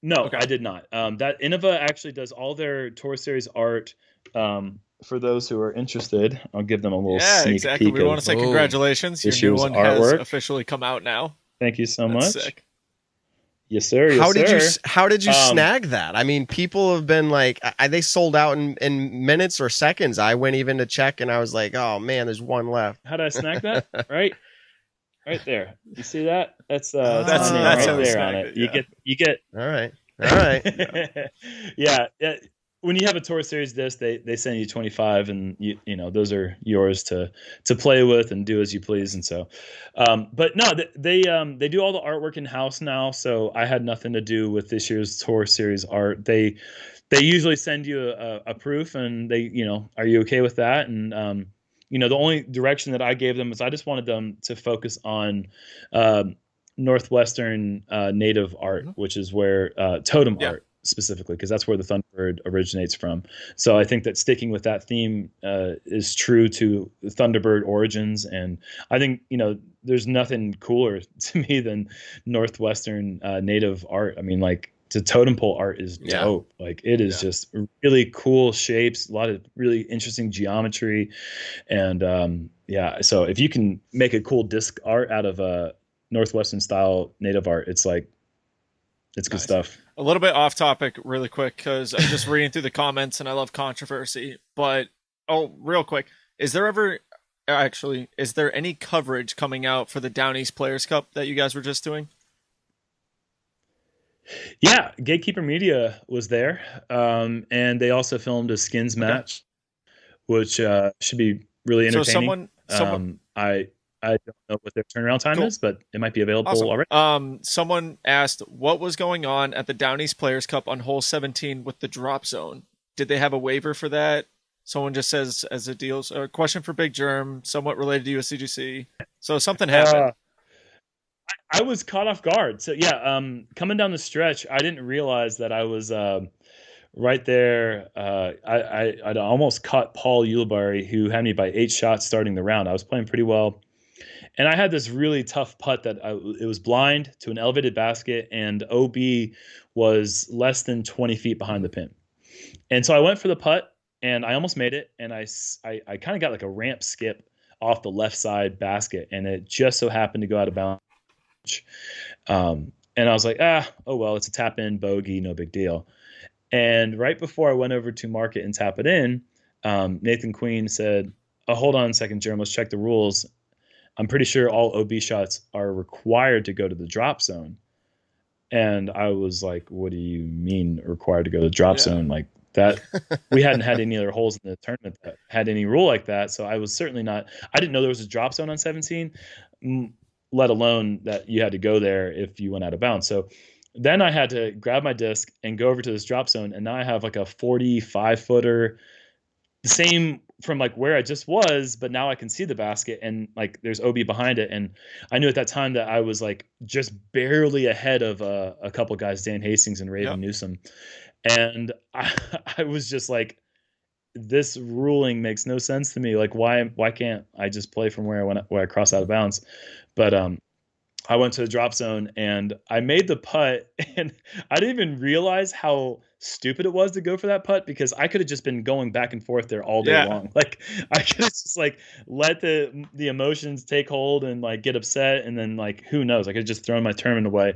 no, Okay. I did not. That Innova actually does all their Tour Series art. For those who are interested, I'll give them a little sneak exactly. peek. We want to say congratulations. Your new one artwork has officially come out now. Thank you so That's much. Sick. Yes, sir. Yes, How did you snag that? I mean, people have been like, they sold out in minutes or seconds. I went even to check, and I was like, oh man, there's one left. How did I snag that? Right there. You see that? That's that's right there on it. Yeah. You get. All right. Yeah. When you have a Tour Series disc, they send you 25, and you know those are yours to play with and do as you please. And so, but no, they do all the artwork in house now. So I had nothing to do with this year's Tour Series art. They usually send you a proof, and they are you okay with that? And the only direction that I gave them was I just wanted them to focus on Northwestern native art, which is where totem art. specifically, because that's where the Thunderbird originates from. So I think that sticking with that theme is true to Thunderbird origins. And I think, there's nothing cooler to me than Northwestern native art. I mean, like, the totem pole art is dope. Like, it is just really cool shapes, a lot of really interesting geometry. And so if you can make a cool disc art out of a Northwestern style native art, it's good stuff. A little bit off topic really quick, because I'm just reading through the comments and I love controversy, but real quick, is there any coverage coming out for the Down East Players Cup that you guys were just doing? Yeah, Gatekeeper Media was there, and they also filmed a skins match, which should be really entertaining. So someone I don't know what their turnaround time is, but it might be available already. Someone asked what was going on at the Down East Players Cup on hole 17 with the drop zone. Did they have a waiver for that? Someone just says as a deal. A question for Big Germ, somewhat related to USDGC. So something happened. I was caught off guard. So coming down the stretch, I didn't realize that I was right there. I'd almost caught Paul Ulibarri, who had me by 8 shots starting the round. I was playing pretty well. And I had this really tough putt that it was blind to an elevated basket, and OB was less than 20 feet behind the pin. And so I went for the putt, and I almost made it. And I kind of got like a ramp skip off the left side basket, and it just so happened to go out of bounds. And I was like, oh well, it's a tap in bogey, no big deal. And right before I went over to mark it and tap it in, Nathan Queen said, hold on a second, Jerm, let's check the rules. I'm pretty sure all OB shots are required to go to the drop zone. And I was like, what do you mean required to go to the drop zone? Like that, we hadn't had any other holes in the tournament that had any rule like that. So I was certainly not, I didn't know there was a drop zone on 17, let alone that you had to go there if you went out of bounds. So then I had to grab my disc and go over to this drop zone. And now I have like a 45 footer, the same from like where I just was, but now I can see the basket and like there's OB behind it. And I knew at that time that I was like just barely ahead of a couple guys, Dan Hastings and Raven Newsom. And I was just like, this ruling makes no sense to me. Like, why can't I just play from where I cross out of bounds? But I went to the drop zone and I made the putt, and I didn't even realize how stupid it was to go for that putt, because I could have just been going back and forth there all day long. Like I could have just like let the emotions take hold and like get upset, and then like who knows, I could have just thrown my tournament away.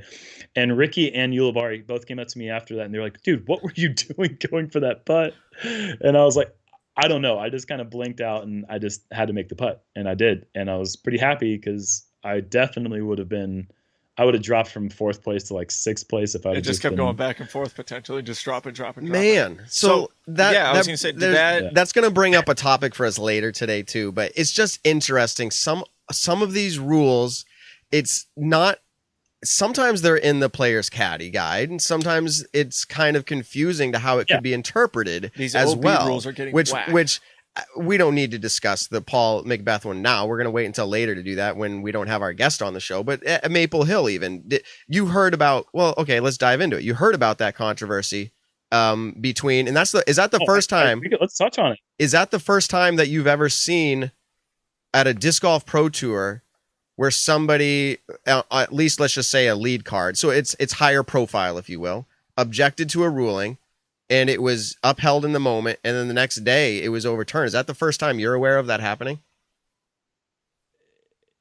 And Ricky and Ulibarri both came up to me after that and they're like, dude, what were you doing going for that putt? And I was like, I don't know. I just kind of blinked out and I just had to make the putt, and I did. And I was pretty happy because I definitely would have dropped from 4th place to like 6th place if I just kept going back and forth, potentially just dropping. Man, so I was going to say that's going to bring up a topic for us later today too. But it's just interesting. Some of these rules, it's not. Sometimes they're in the player's caddy guide, and sometimes it's kind of confusing to how it could be interpreted. These as OB well. Rules are getting which we don't need to discuss the Paul McBeth one now. We're going to wait until later to do that when we don't have our guest on the show. But at Maple Hill, even you heard about? Well, okay, let's dive into it. You heard about that controversy between, and is that the first time? Let's touch on it. Is that the first time that you've ever seen at a disc golf pro tour where somebody, at least let's just say a lead card, so it's higher profile, if you will, objected to a ruling, and it was upheld in the moment, and then the next day it was overturned? Is that the first time you're aware of that happening?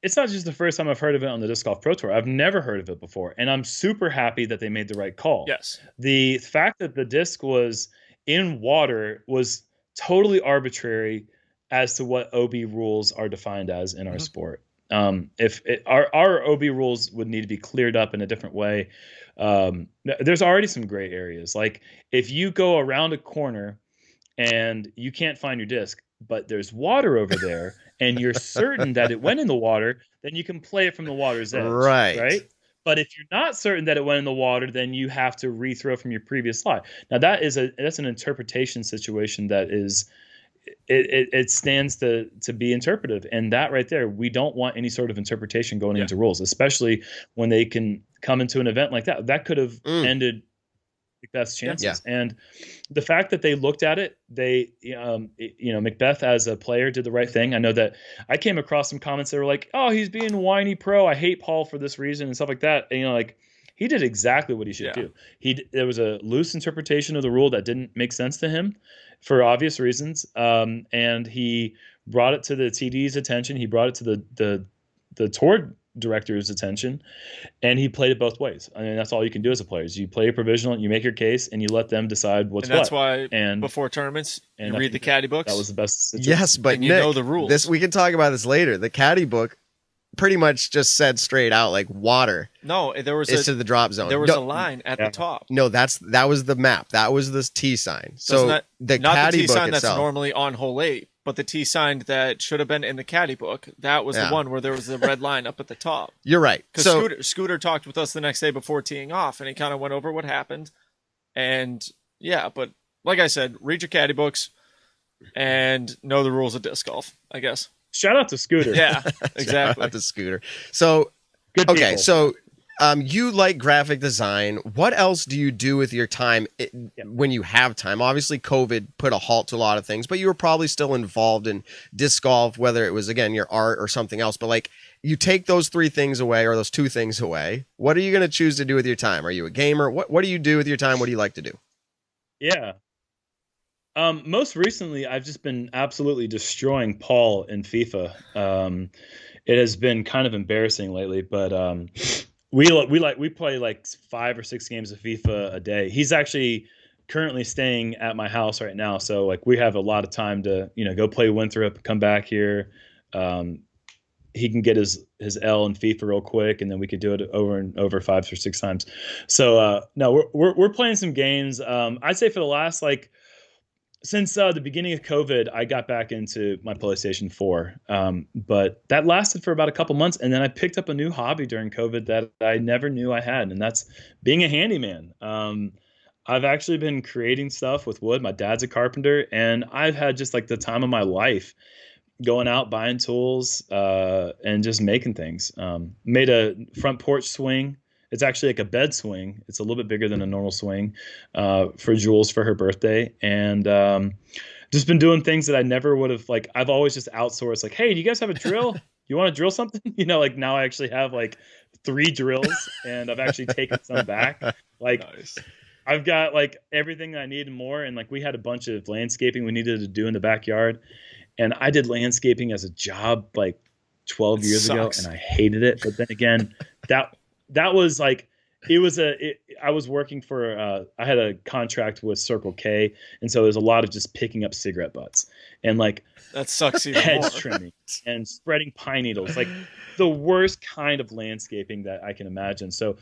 It's not just the first time I've heard of it on the Disc Golf Pro Tour. I've never heard of it before, and I'm super happy that they made the right call. Yes. The fact that the disc was in water was totally arbitrary as to what OB rules are defined as in our sport. Our OB rules would need to be cleared up in a different way. There's already some gray areas. Like if you go around a corner and you can't find your disc, but there's water over there and you're certain that it went in the water, then you can play it from the water's edge. Right. But if you're not certain that it went in the water, then you have to rethrow from your previous slide. Now that's an interpretation situation that is, it stands to be interpretive. And that right there, we don't want any sort of interpretation going into rules, especially when they can come into an event like that. That could have ended McBeth's chances. And the fact that they looked at it, they, McBeth as a player did the right thing. I know that I came across some comments that were like, oh, he's being whiny pro. I hate Paul for this reason and stuff like that. And, he did exactly what he should do. There was a loose interpretation of the rule that didn't make sense to him for obvious reasons. And he brought it to the TD's attention. He brought it to the tour director's attention, and he played it both ways. I mean, that's all you can do as a player is you play a provisional, you make your case, and you let them decide what's what. And that's what. why before tournaments, you read the caddy books. That was the best situation. Yes, but you know the rules. We can talk about this later. The caddy book pretty much just said straight out like water. No, there was to the drop zone. There was a line at the top. No, that was the map. That was the T sign. So the not caddy the T book sign itself, that's normally on hole 8. But the T sign that should have been in the caddy book, that was the one where there was the red line up at the top. You're right. Because Scooter talked with us the next day before teeing off, and he kind of went over what happened. And, but like I said, read your caddy books and know the rules of disc golf, I guess. Shout out to Scooter. Yeah, exactly. Shout out to Scooter. So, good people. Okay, so you like graphic design. What else do you do with your time when you have time? Obviously, COVID put a halt to a lot of things, but you were probably still involved in disc golf, whether it was, again, your art or something else. But you take those 3 things away or those 2 things away. What are you going to choose to do with your time? Are you a gamer? What do you do with your time? What do you like to do? Yeah. Most recently, I've just been absolutely destroying Paul in FIFA. It has been kind of embarrassing lately, but we play like 5 or 6 games of FIFA a day. He's actually currently staying at my house right now, so we have a lot of time to go play Winthrop, come back here. He can get his L in FIFA real quick, and then we could do it over and over 5 or 6 times. So no, we're playing some games. I'd say for the last since the beginning of COVID, I got back into my PlayStation 4, but that lasted for about a couple months, and then I picked up a new hobby during COVID that I never knew I had, and that's being a handyman. I've actually been creating stuff with wood. My dad's a carpenter, and I've had just the time of my life going out, buying tools, and just making things. Made a front porch swing. It's actually like a bed swing. It's a little bit bigger than a normal swing for Jules for her birthday. And just been doing things that I never would have, I've always just outsourced, hey, do you guys have a drill? You want to drill something? Now I actually have 3 drills, and I've actually taken some back. Nice. I've got everything I need and more. And we had a bunch of landscaping we needed to do in the backyard. And I did landscaping as a job 12 years ago, and I hated it. But then again, that was I was working for I had a contract with Circle K, and so there's a lot of just picking up cigarette butts and that sucks even hedge more. trimming and spreading pine needles, the worst kind of landscaping that I can imagine. So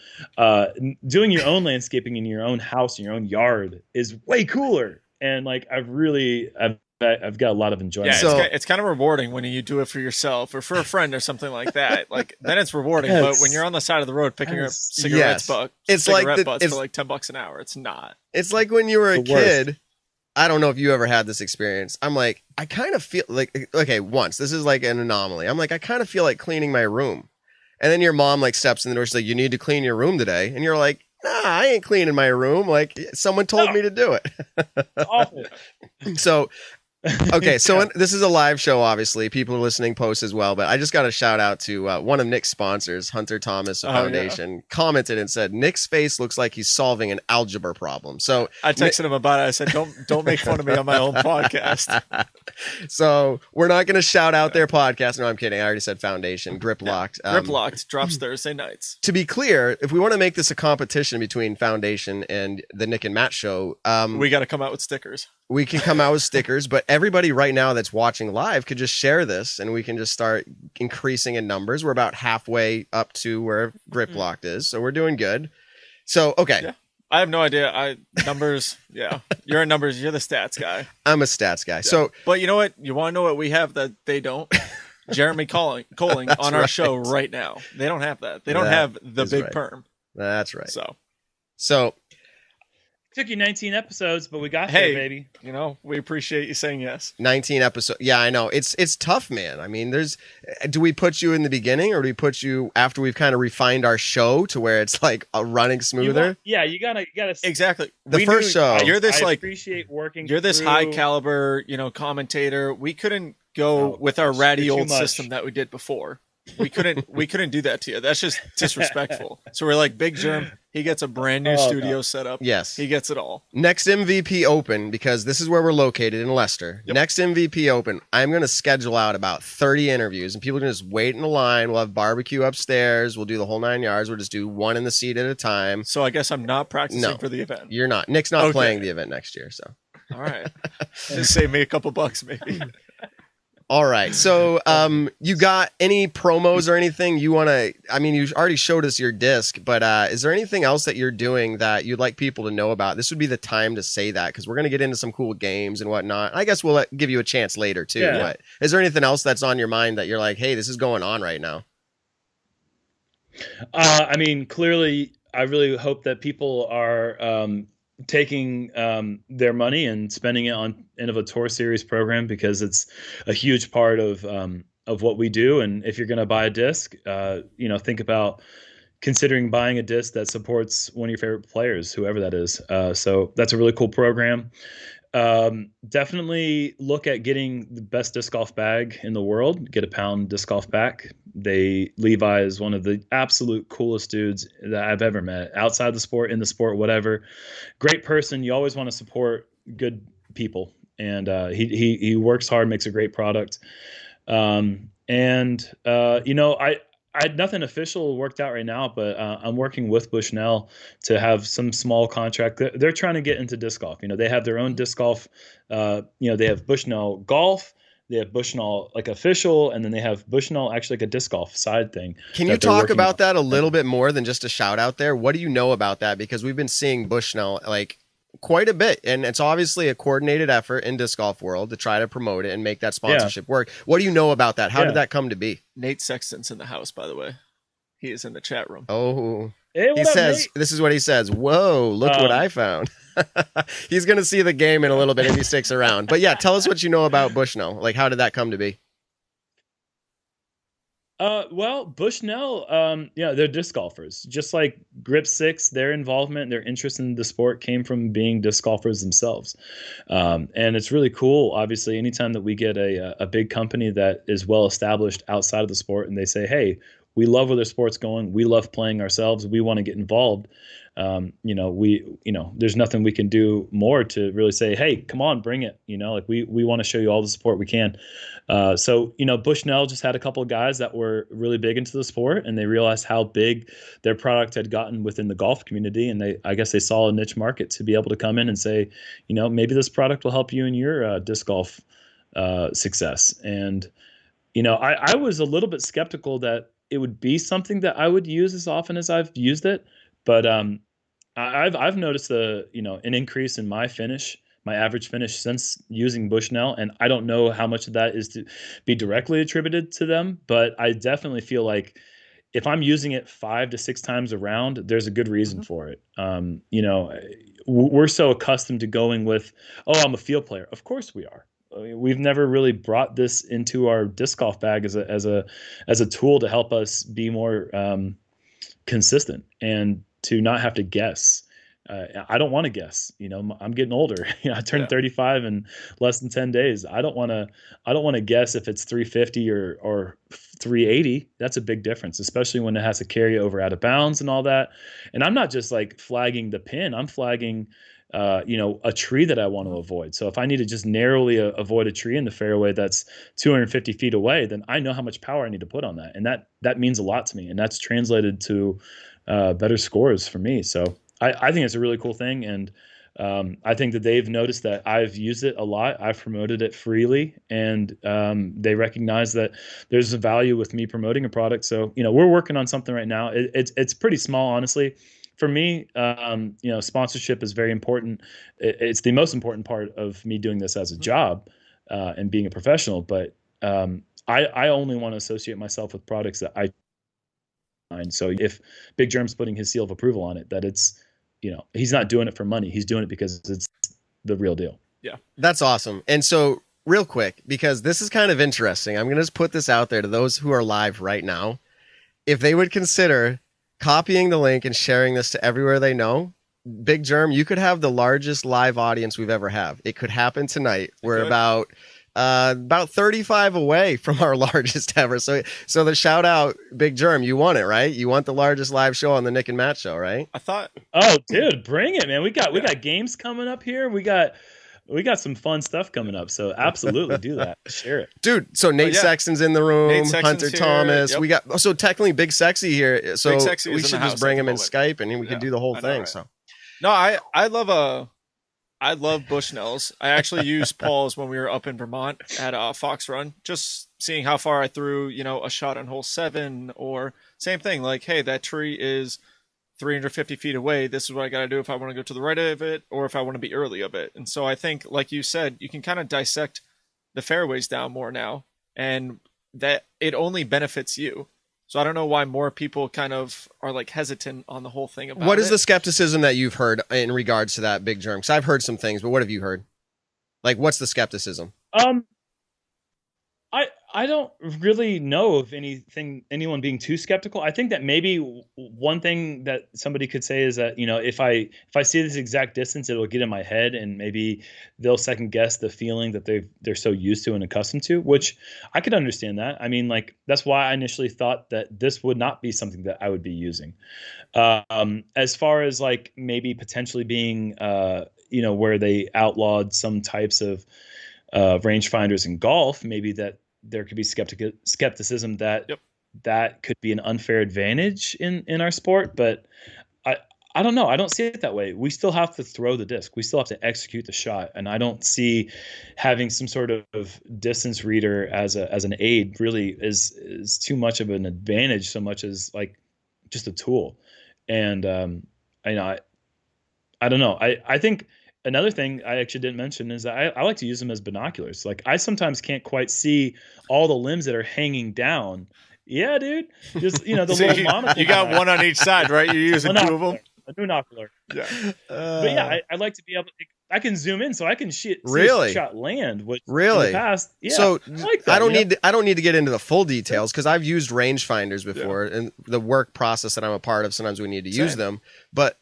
doing your own landscaping in your own house, in your own yard is way cooler. And I've got a lot of enjoyment. Yeah, it's kind of rewarding when you do it for yourself or for a friend or something like that. Then it's rewarding. But when you're on the side of the road picking up cigarette butts for $10 an hour, it's not. It's like when you were a kid. I don't know if you ever had this experience. I'm I kind of feel once, this is an anomaly. I'm I kind of feel like cleaning my room. And then your mom steps in the door. She's you need to clean your room today. And you're nah, I ain't cleaning my room. Someone told me to do it. Awful. So, okay, so this is a live show, obviously. People are listening post as well, but I just got a shout out to one of Nick's sponsors, Hunter Thomas Foundation, commented and said, Nick's face looks like he's solving an algebra problem. So I texted him about it. I said, don't make fun of me on my own podcast. So we're not going to shout out their podcast. No, I'm kidding. I already said Foundation. Grip Locked. Grip Locked drops Thursday nights. To be clear, if we want to make this a competition between Foundation and the Nick and Matt show, we got to come out with stickers. We can come out with stickers, but everybody right now that's watching live could just share this, and we can just start increasing in numbers. We're about halfway up to where Grip Locked is, so we're doing good. So, okay. Yeah. I have no idea. Numbers, yeah. You're in numbers. You're the stats guy. I'm a stats guy. Yeah. So, but you know what? You want to know what we have that they don't? Jeremy Koling on our show right now. They don't have that. They don't have the big perm. That's right. So Took you 19 episodes, but we got Hey, there, baby. you know, we appreciate you saying yes. 19 episodes. Yeah, I know. It's tough, man. I mean, do we put you in the beginning or do we put you after we've kind of refined our show to where it's like running smoother? You gotta Exactly. The first show. You're this I like appreciate working. You're this through, high caliber, you know, commentator. We couldn't go with our ratty old system that we did before. We couldn't do that to you. That's just disrespectful. So we're like, Big Germ, he gets a brand new studio set up. Yes. He gets it all. Next MVP Open, because this is where we're located in Leicester. Yep. Next MVP Open, I'm going to schedule out about 30 interviews, and people can just wait in the line. We'll have barbecue upstairs. We'll do the whole 9 yards. We'll just do one in the seat at a time. So I guess I'm not practicing for the event. You're not. Nick's not playing the event next year, so. All right. Just save me a couple bucks, maybe. All right. So, you got any promos or anything you want to? I mean, you already showed us your disc, but is there anything else that you're doing that you'd like people to know about? This would be the time to say that because we're going to get into some cool games and whatnot. I guess we'll give you a chance later too. Yeah. But is there anything else that's on your mind that you're like, hey, this is going on right now? I mean, clearly, I really hope that people are taking their money and spending it on Innovator Series program because it's a huge part of what we do. And if you're going to buy a disc, think about considering buying a disc that supports one of your favorite players, whoever that is. So that's a really cool program. Definitely look at getting the best disc golf bag in the world. Get a pound disc golf bag. Levi is one of the absolute coolest dudes that I've ever met outside the sport, in the sport, whatever. Great person. You always want to support good people. And he works hard, makes a great product. I had nothing official worked out right now, but I'm working with Busnell to have some small contract. They're trying to get into disc golf. You know, they have their own disc golf. They have Busnell Golf. They have Busnell like official, and then they have Busnell actually like a disc golf side thing. Can you talk about that a little bit more than just a shout out there? What do you know about that? Because we've been seeing Busnell like quite a bit, and it's obviously a coordinated effort in disc golf world to try to promote it and make that sponsorship work. What do you know about that? How did that come to be? Nate Sexton's in the house, by the way. He is in the chat room. Oh, hey, he says, Nate? This is what he says. Whoa, look what I found. He's going to see the game in a little bit if he sticks around. But yeah, tell us what you know about Busnell. Like, how did that come to be? Well, Busnell, they're disc golfers. Just like Grip 6, their involvement, their interest in the sport came from being disc golfers themselves. And it's really cool, obviously, anytime that we get a big company that is well established outside of the sport and they say, hey, we love where the sport's going. We love playing ourselves. We want to get involved. There's nothing we can do more to really say, hey, come on, bring it. We want to show you all the support we can. Bushnell just had a couple of guys that were really big into the sport, and they realized how big their product had gotten within the golf community. And I guess they saw a niche market to be able to come in and say, maybe this product will help you in your disc golf success. And, I was a little bit skeptical that it would be something that I would use as often as I've used it. But I've noticed an increase in my average finish since using Bushnell, and I don't know how much of that is to be directly attributed to them, but I definitely feel like if I'm using it 5 to 6 times around, there's a good reason for it. We're so accustomed to going with, oh, I'm a field player. Of course we are. We've never really brought this into our disc golf bag as a tool to help us be more consistent and to not have to guess. I don't want to guess. I'm getting older. I turned 35 in less than 10 days. I don't want to guess if it's 350 or 380. That's a big difference, especially when it has to carry over out of bounds and all that. And I'm not just like flagging the pin. I'm flagging a tree that I want to avoid. So if I need to just narrowly avoid a tree in the fairway that's 250 feet away, then I know how much power I need to put on that. And that means a lot to me. And that's translated to better scores for me. So I think it's a really cool thing. And I think that they've noticed that I've used it a lot. I've promoted it freely, and they recognize that there's a value with me promoting a product. So, we're working on something right now. It's pretty small, honestly. For me, sponsorship is very important. It's the most important part of me doing this as a job and being a professional. But I only want to associate myself with products that I find. So if Big Germ's putting his seal of approval on it, that it's he's not doing it for money. He's doing it because it's the real deal. Yeah. That's awesome. And so real quick, because this is kind of interesting, I'm going to just put this out there to those who are live right now. If they would consider copying the link and sharing this to everywhere they know, Big Germ, you could have the largest live audience we've ever had. It could happen tonight. We're about 35 away from our largest ever. So the shout out, Big Germ, you want it, right? You want the largest live show on the Nick and Matt show, right? I thought. Oh, dude, bring it, man. We got games coming up here. We got some fun stuff coming up. So absolutely do that. Share it, dude. So Nate Sexton's in the room. Hunter here. Thomas. Yep. We got so technically Big Sexy here. So Sexy we should just bring him in Skype and we can do the whole thing. Right? So no, I love Bushnells. I actually used Paul's when we were up in Vermont at Fox Run, just seeing how far I threw, a shot on hole 7, or same thing, like, hey, that tree is 350 feet away. This is what I got to do if I want to go to the right of it or if I want to be early of it. And so I think, like you said, you can kind of dissect the fairways down more now, and that it only benefits you. So I don't know why more people kind of are like hesitant on the whole thing about What is the skepticism that you've heard in regards to that, Big Germ? Because I've heard some things, but what have you heard? Like, what's the skepticism? I don't really know of anyone being too skeptical. I think that maybe one thing that somebody could say is that, if I see this exact distance, it'll get in my head, and maybe they'll second guess the feeling that they're so used to and accustomed to, which I could understand that. I mean, like, that's why I initially thought that this would not be something that I would be using. As far as like maybe potentially being, where they outlawed some types of rangefinders in golf, maybe that there could be skepticism that that could be an unfair advantage in our sport. But I don't know. I don't see it that way. We still have to throw the disc. We still have to execute the shot. And I don't see having some sort of distance reader as an aid really is too much of an advantage, so much as like just a tool. And I don't know. I think another thing I actually didn't mention is that I like to use them as binoculars. Like, I sometimes can't quite see all the limbs that are hanging down. Yeah, dude. Just, the little monocle. You got one on each side, right? You're using two of them? A binocular. Yeah. But yeah, I like to be able to, I can zoom in so I can see really? a shot land. Which really? In the past, yeah. So I like that, I don't need to get into the full details because I've used rangefinders before, and the work process that I'm a part of, sometimes we need to use them. But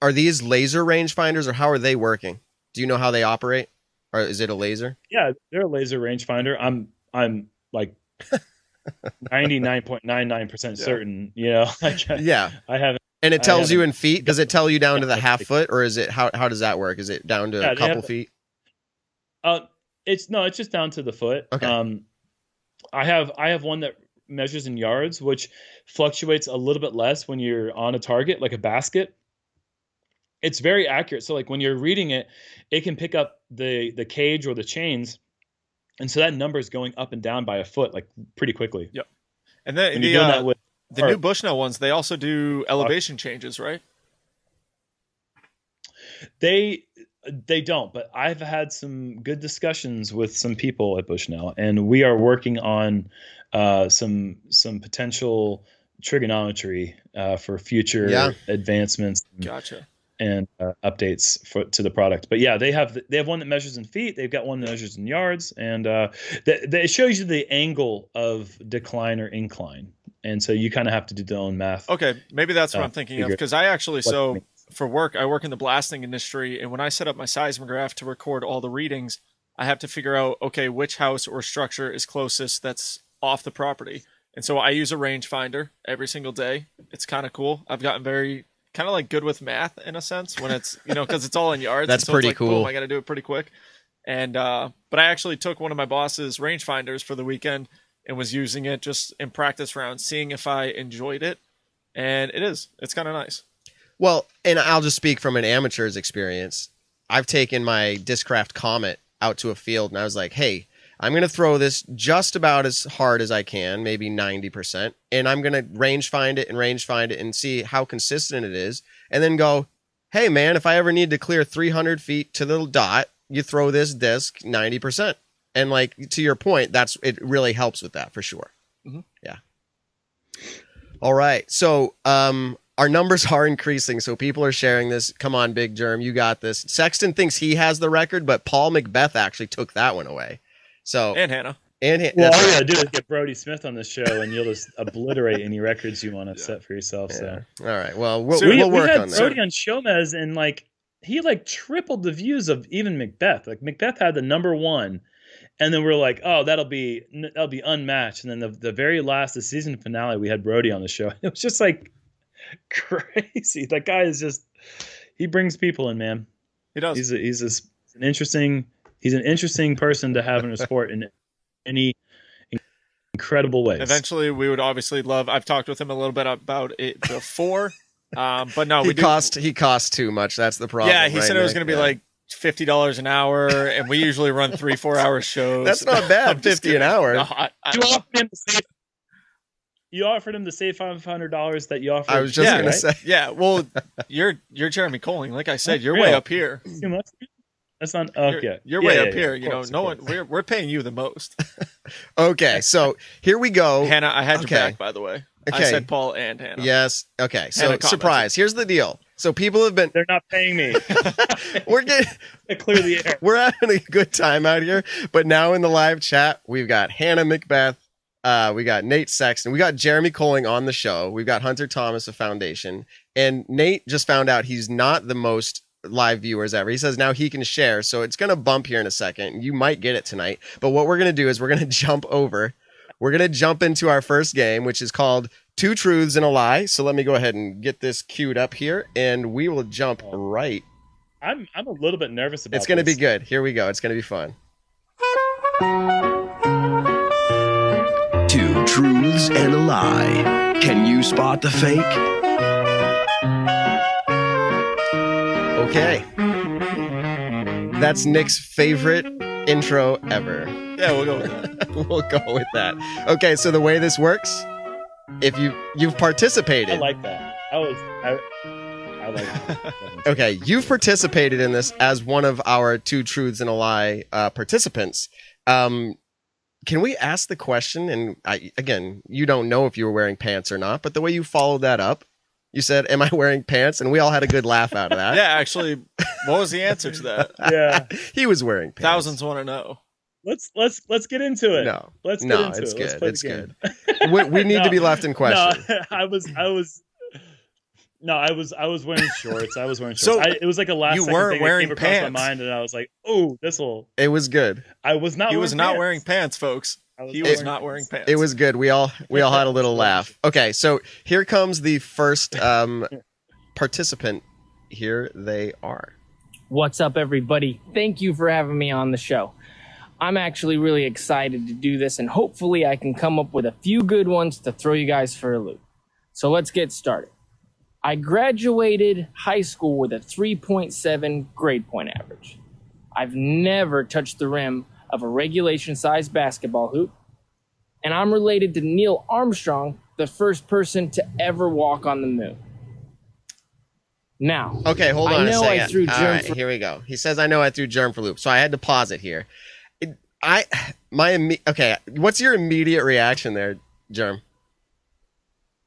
are these laser rangefinders, or how are they working? Do you know how they operate? Or is it a laser? Yeah, they're a laser rangefinder. I'm like 99.99% certain. Yeah. I haven't. And it tells you in feet. Does it tell you down to the half foot, or is it how does that work? Is it down to a couple feet? It's just down to the foot. Okay. I have one that measures in yards, which fluctuates a little bit less when you're on a target, like a basket. It's very accurate. So like when you're reading it, it can pick up the cage or the chains. And so that number is going up and down by a foot, like pretty quickly. Yep. And then the new Bushnell ones, they also do elevation changes, right? They don't, but I've had some good discussions with some people at Bushnell, and we are working on some potential trigonometry for future advancement. Gotcha. And updates to the product. But yeah, they have one that measures in feet. They've got one that measures in yards, and it shows you the angle of decline or incline. And so you kind of have to do your own math. Okay, maybe that's what I'm thinking of, because I actually, for work, I work in the blasting industry, and when I set up my seismograph to record all the readings, I have to figure out, okay, which house or structure is closest that's off the property. And so I use a rangefinder every single day. It's kind of cool. I've gotten very kind of like good with math in a sense when it's, because it's all in yards. That's so pretty it's like, cool. Boom, I got to do it pretty quick. And, but I actually took one of my boss's rangefinders for the weekend and was using it just in practice rounds, seeing if I enjoyed it. And it's kind of nice. Well, and I'll just speak from an amateur's experience. I've taken my Discraft Comet out to a field, and I was like, hey, I'm going to throw this just about as hard as I can, maybe 90%, and I'm going to range find it and see how consistent it is, and then go, hey, man, if I ever need to clear 300 feet to the dot, you throw this disc 90%. And like, to your point, it really helps with that for sure. Mm-hmm. Yeah. All right. So, our numbers are increasing, so people are sharing this. Come on, Big Germ, you got this. Sexton thinks he has the record, but Paul McBeth actually took that one away. So and Hannah. Well, all you gotta do is get Brody Smith on the show, and you'll just obliterate any records you want to set for yourself. So, all right. Well, we'll we work had on that. Brody on Shomez, and he tripled the views of even McBeth. Like McBeth had the number one, and then we're like, oh, that'll be unmatched. And then the very last, the season finale, we had Brody on the show. It was just like crazy. That guy is just, he brings people in, man. He does. He's an interesting person to have in a sport in any incredible ways. Eventually, we would obviously love. I've talked with him a little bit about it before, but no, he costs too much. That's the problem. Yeah, he said it was going to be like $50 an hour, and we usually run 3-4 hour shows. That's not bad. $50 an hour. No, you offered him the same $500 that you offered. I was just going to say. Yeah, well, you're Jeremy Koling. Like I said, you're way up here. Too much. That's not okay. You're way up here. You know, no one. We're paying you the most. Okay, so here we go. Hannah, I had your back, by the way. Okay. I said Paul and Hannah. Yes. Okay. So surprise. Here's the deal. So people have been. They're not paying me. We're getting clear the air. We're having a good time out here. But now in the live chat, we've got Hannah McBeth. We got Nate Sexton. We got Jeremy Koling on the show. We've got Hunter Thomas of Foundation. And Nate just found out he's not the most live viewers ever. He says now he can share. So it's going to bump here in a second. You might get it tonight. But what we're going to do is we're going to jump over. We're going to jump into our first game, which is called Two Truths and a Lie. So let me go ahead and get this queued up here, and we will jump right. I'm a little bit nervous about It's going to be good. Here we go. It's going to be fun. Two truths and a lie. Can you spot the fake? Okay. That's Nick's favorite intro ever. Yeah, we'll go with that. We'll go with that. Okay, so the way this works, if you've participated. I like that. I like that. Okay, you've participated in this as one of our Two Truths and a Lie participants. Can we ask the question? And again, you don't know if you were wearing pants or not, but the way you followed that up, you said, "Am I wearing pants?" And we all had a good laugh out of that. Yeah, actually, what was the answer to that? Yeah, he was wearing pants. Thousands want to know. Let's get into it. Let's get into it. Good. Let's play the game. We need to be left in question. No, I was wearing shorts. So it was like a last second weren't thing wearing that came across pants. my mind, and I was like, "Oh, this will." It was good. I was not. He was not pants. wearing pants, folks. He was not wearing pants. It was good. We all had a little laugh. Okay, so here comes the first participant. Here they are. What's up, everybody? Thank you for having me on the show. I'm actually really excited to do this, and hopefully I can come up with a few good ones to throw you guys for a loop. So let's get started. I graduated high school with a 3.7 grade point average. I've never touched the rim of a regulation-sized basketball hoop, and I'm related to Neil Armstrong, the first person to ever walk on the moon. Now, okay, hold on a second. I threw Germ all right, here we go. He says, "I know I threw Germ for loop," so I had to pause it here. Okay, what's your immediate reaction there, Germ?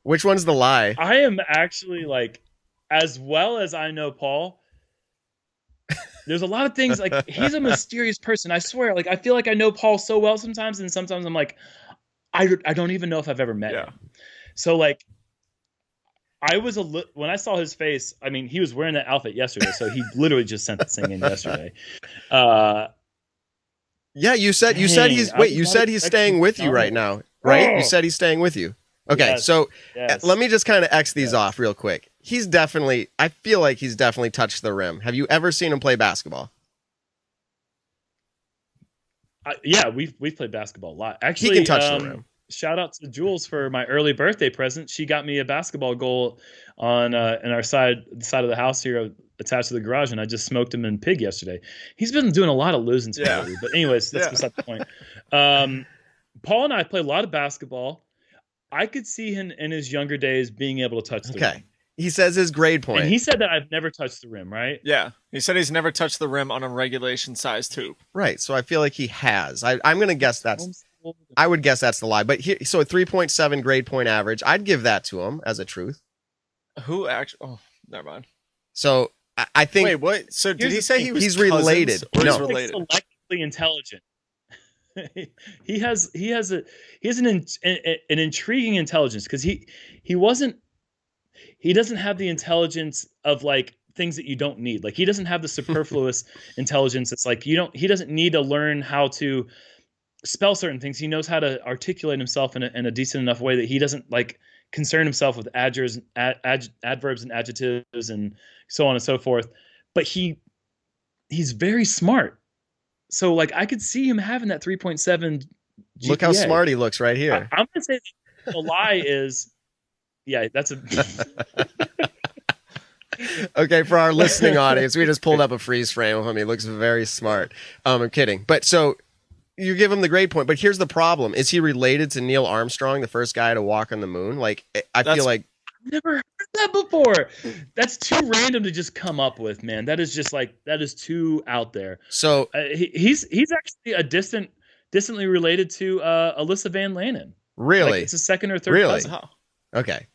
Which one's the lie? I am actually like, as well as I know Paul, there's a lot of things, like, he's a mysterious person. I swear, like, I feel like I know Paul so well sometimes, and sometimes I'm like, I don't even know if I've ever met him. So, like, I was when I saw his face, I mean, he was wearing that outfit yesterday, so he literally just sent this thing in yesterday. Yeah, you said he's staying with you right now, right? You said he's staying with you. Okay, yes, so yes. Let me just kind of X these off real quick. I feel like he's definitely touched the rim. Have you ever seen him play basketball? Yeah, we've played basketball a lot. Actually, he can touch the rim. Shout out to Jules for my early birthday present. She got me a basketball goal on in our side of the house here, attached to the garage, and I just smoked him in pig yesterday. He's been doing a lot of losing to me, but anyways, that's beside the point. Paul and I play a lot of basketball. I could see him in his younger days being able to touch the rim. He says his grade point. And he said that I've never touched the rim, right? Yeah. He said he's never touched the rim on a regulation-sized hoop. Right. So I feel like he has. I'm going to guess I would guess that's the lie. But here, so a 3.7 grade point average, I'd give that to him as a truth. Who actually? Oh, never mind. So I think. Wait, what? So did he Here's say the he was He's related. Or No. he's related? Like selectively intelligent. he has an intriguing intelligence because he doesn't have the intelligence of like things that you don't need. Like he doesn't have the superfluous intelligence. It's like he doesn't need to learn how to spell certain things. He knows how to articulate himself in a decent enough way that he doesn't like concern himself with adverbs and adjectives and so on and so forth. But he's very smart. So like I could see him having that 3.7 GPA. Look how smart he looks right here. I'm gonna say the lie is, yeah, that's a. Okay, for our listening audience, we just pulled up a freeze frame of him. He looks very smart. I'm kidding. But so you give him the grade point, but here's the problem. Is he related to Neil Armstrong, the first guy to walk on the moon? Like, I feel like... I've never heard that before. That's too random to just come up with, man. That is just like, that is too out there. So he's actually distantly related to Alyssa Van Lannen. Really? Like it's a second or third cousin. Oh. Okay.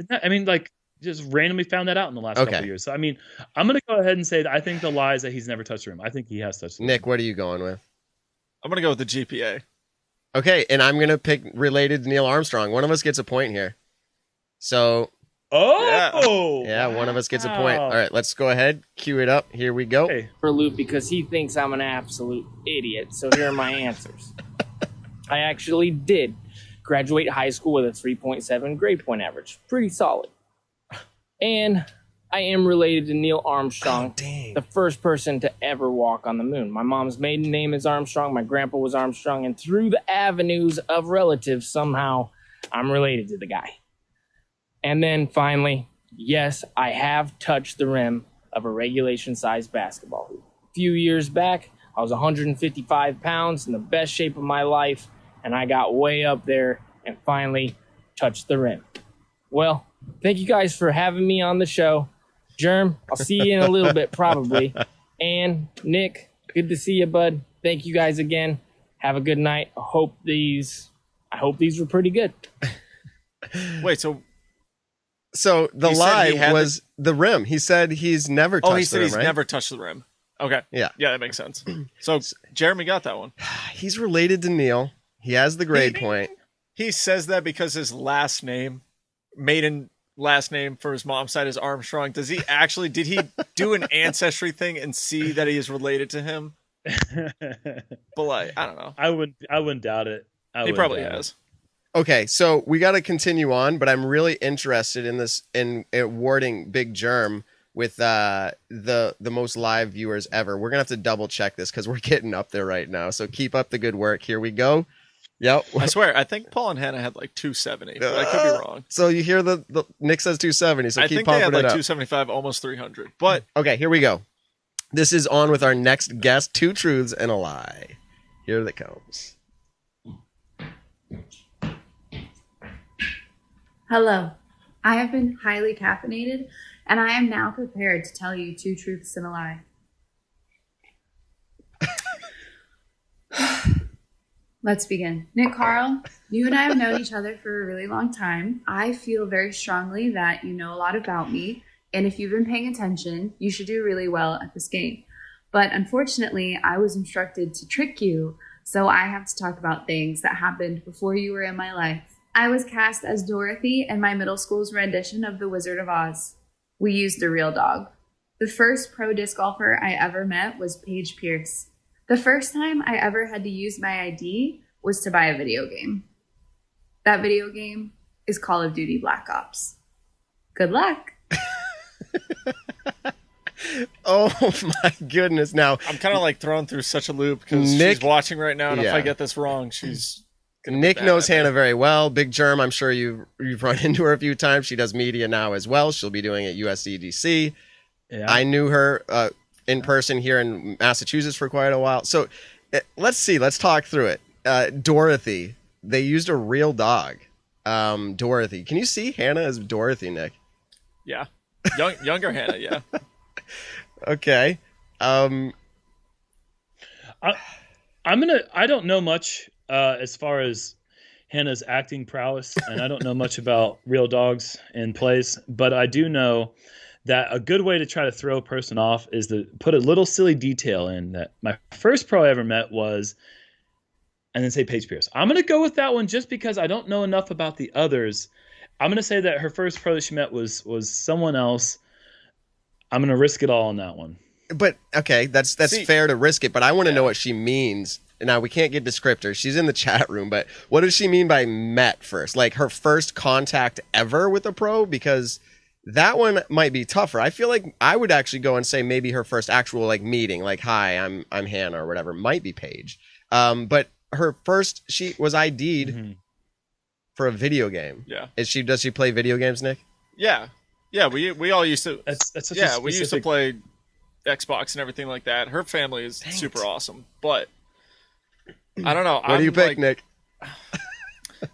I mean, like, just randomly found that out in the last couple of years. So, I mean, I'm going to go ahead and say that I think the lie is that he's never touched the rim. I think he has touched the rim. Nick, what are you going with? I'm going to go with the GPA. Okay, and I'm going to pick related to Neil Armstrong. One of us gets a point here. So... Oh! Yeah, one of us gets a point. All right, let's go ahead. Cue it up. Here we go. Okay. For Luke because he thinks I'm an absolute idiot. So here are my answers. I actually did graduate high school with a 3.7 grade point average. Pretty solid. And I am related to Neil Armstrong, the first person to ever walk on the moon. My mom's maiden name is Armstrong. My grandpa was Armstrong. And through the avenues of relatives, somehow I'm related to the guy. And then finally, yes, I have touched the rim of a regulation-sized basketball hoop. A few years back, I was 155 pounds in the best shape of my life, and I got way up there and finally touched the rim. Well, thank you guys for having me on the show. Jerm, I'll see you in a little bit probably. And Nick, good to see you, bud. Thank you guys again. Have a good night. I hope these were pretty good. Wait, So the lie was the rim. He said he's never touched the rim, he said he's right? never touched the rim. Okay. Yeah. Yeah, that makes sense. So Jeremy got that one. He's related to Neil. He has the grade point. He says that because his last name, maiden last name for his mom's side is Armstrong. Did he do an ancestry thing and see that he is related to him? But like, I don't know. I wouldn't doubt it. He probably has. Okay, so we got to continue on, but I'm really interested in this in awarding Big Germ with the most live viewers ever. We're gonna have to double check this because we're getting up there right now. So keep up the good work. Here we go. Yep. I swear, I think Paul and Hannah had like 270, but I could be wrong. So you hear the Nick says 270, so I keep think they pumping had like it up. 275, almost 300. But okay, here we go. This is on with our next guest, 2 truths and a lie. Here that comes. Hello, I have been highly caffeinated, and I am now prepared to tell you 2 truths and a lie. Let's begin. Nick Carl, you and I have known each other for a really long time. I feel very strongly that you know a lot about me, and if you've been paying attention, you should do really well at this game. But unfortunately, I was instructed to trick you, so I have to talk about things that happened before you were in my life. I was cast as Dorothy in my middle school's rendition of The Wizard of Oz. We used a real dog. The first pro disc golfer I ever met was Paige Pierce. The first time I ever had to use my ID was to buy a video game. That video game is Call of Duty Black Ops. Good luck. Oh my goodness. Now, I'm kind of like thrown through such a loop because Nick, she's watching right now, and if I get this wrong, Nick knows Hannah very well. Big Germ, I'm sure you've run into her a few times. She does media now as well. She'll be doing it at USDGC. Yeah. I knew her in person here in Massachusetts for quite a while. So let's see. Let's talk through it. Dorothy. They used a real dog. Dorothy. Can you see Hannah as Dorothy, Nick? Yeah. Younger Hannah, yeah. Okay. I don't know much as far as Hannah's acting prowess, and I don't know much about real dogs in plays, but I do know that a good way to try to throw a person off is to put a little silly detail in that my first pro I ever met was, and then say Paige Pierce. I'm going to go with that one just because I don't know enough about the others. I'm going to say that her first pro that she met was someone else. I'm going to risk it all on that one. But okay, that's fair to risk it, but I want to know what she means. Now, we can't get descriptors. She's in the chat room, but what does she mean by met first? Like her first contact ever with a pro? Because that one might be tougher. I feel like I would actually go and say maybe her first actual like meeting, like, hi, I'm Hannah or whatever, might be Paige. But her first, she was ID'd for a video game. Yeah. Does she play video games, Nick? Yeah. Yeah, we all used to. That's such yeah, a we used to play Xbox and everything like that. Her family is super awesome, but I don't know. What do you pick, Nick?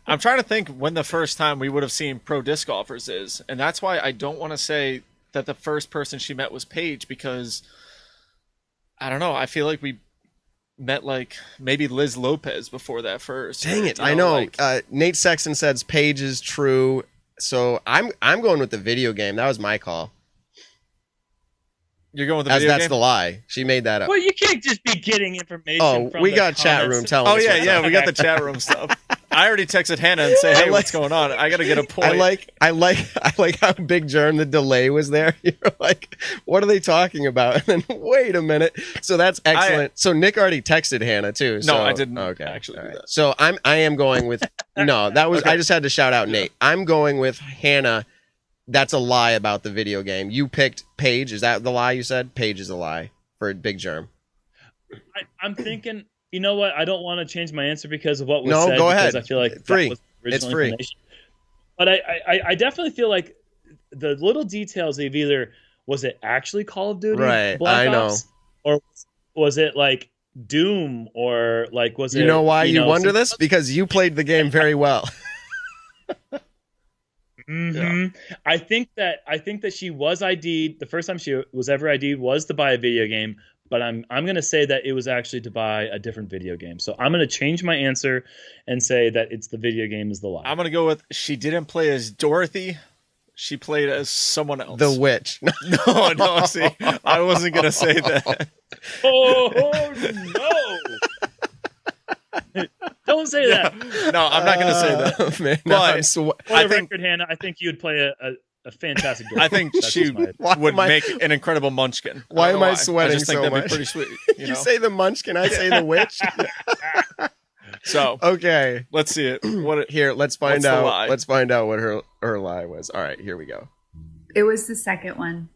I'm trying to think when the first time we would have seen pro disc golfers is, and that's why I don't want to say that the first person she met was Paige, because I don't know. I feel like we met like maybe Liz Lopez before that first. Dang it! I know. Nate Sexton says Paige is true, so I'm going with the video game. That was my call. You're going with the video game? That's the lie. She made that up. Well, you can't just be getting information. Oh, from we the got comments. chat room telling us. Oh yeah, what's yeah, up. we got the chat room stuff. I already texted Hannah and say, hey, what's going on? I got to get a point. I like how Big Germ, the delay was there. You're like, what are they talking about? And then wait a minute. So that's excellent. So Nick already texted Hannah too. So, no, I didn't actually do that. So I am going with no. That was I just had to shout out Nate. I'm going with Hannah. That's a lie about the video game. You picked Paige. Is that the lie you said? Paige is a lie for Big Germ. I'm thinking, you know what? I don't want to change my answer because of what was No, said. go ahead. I feel like free. That was the original It's free. information. But I definitely feel like the little details of either was it actually Call of Duty, right? Black I know. Ops, or was it like Doom, or like was it? You know why you wonder this? Because you played the game very well. Yeah. I think that she was ID'd. The first time she was ever ID'd was to buy a video game, but I'm going to say that it was actually to buy a different video game. So I'm going to change my answer and say that it's the video game is the lie. I'm going to go with she didn't play as Dorothy. She played as someone else. The witch. No, see, I wasn't going to say that. Oh no. Don't say that. No, I'm not going to say that. Man, But For the record, Hannah, I think you would play a fantastic Dorothy. I think That's she just my- would make an incredible munchkin. Why I don't am know I sweating I just think so that'd much? be pretty sweet. You say the munchkin, I say the witch. So okay, let's see it. Let's find what's the out. lie? Let's find out what her lie was. All right, here we go. It was the second one.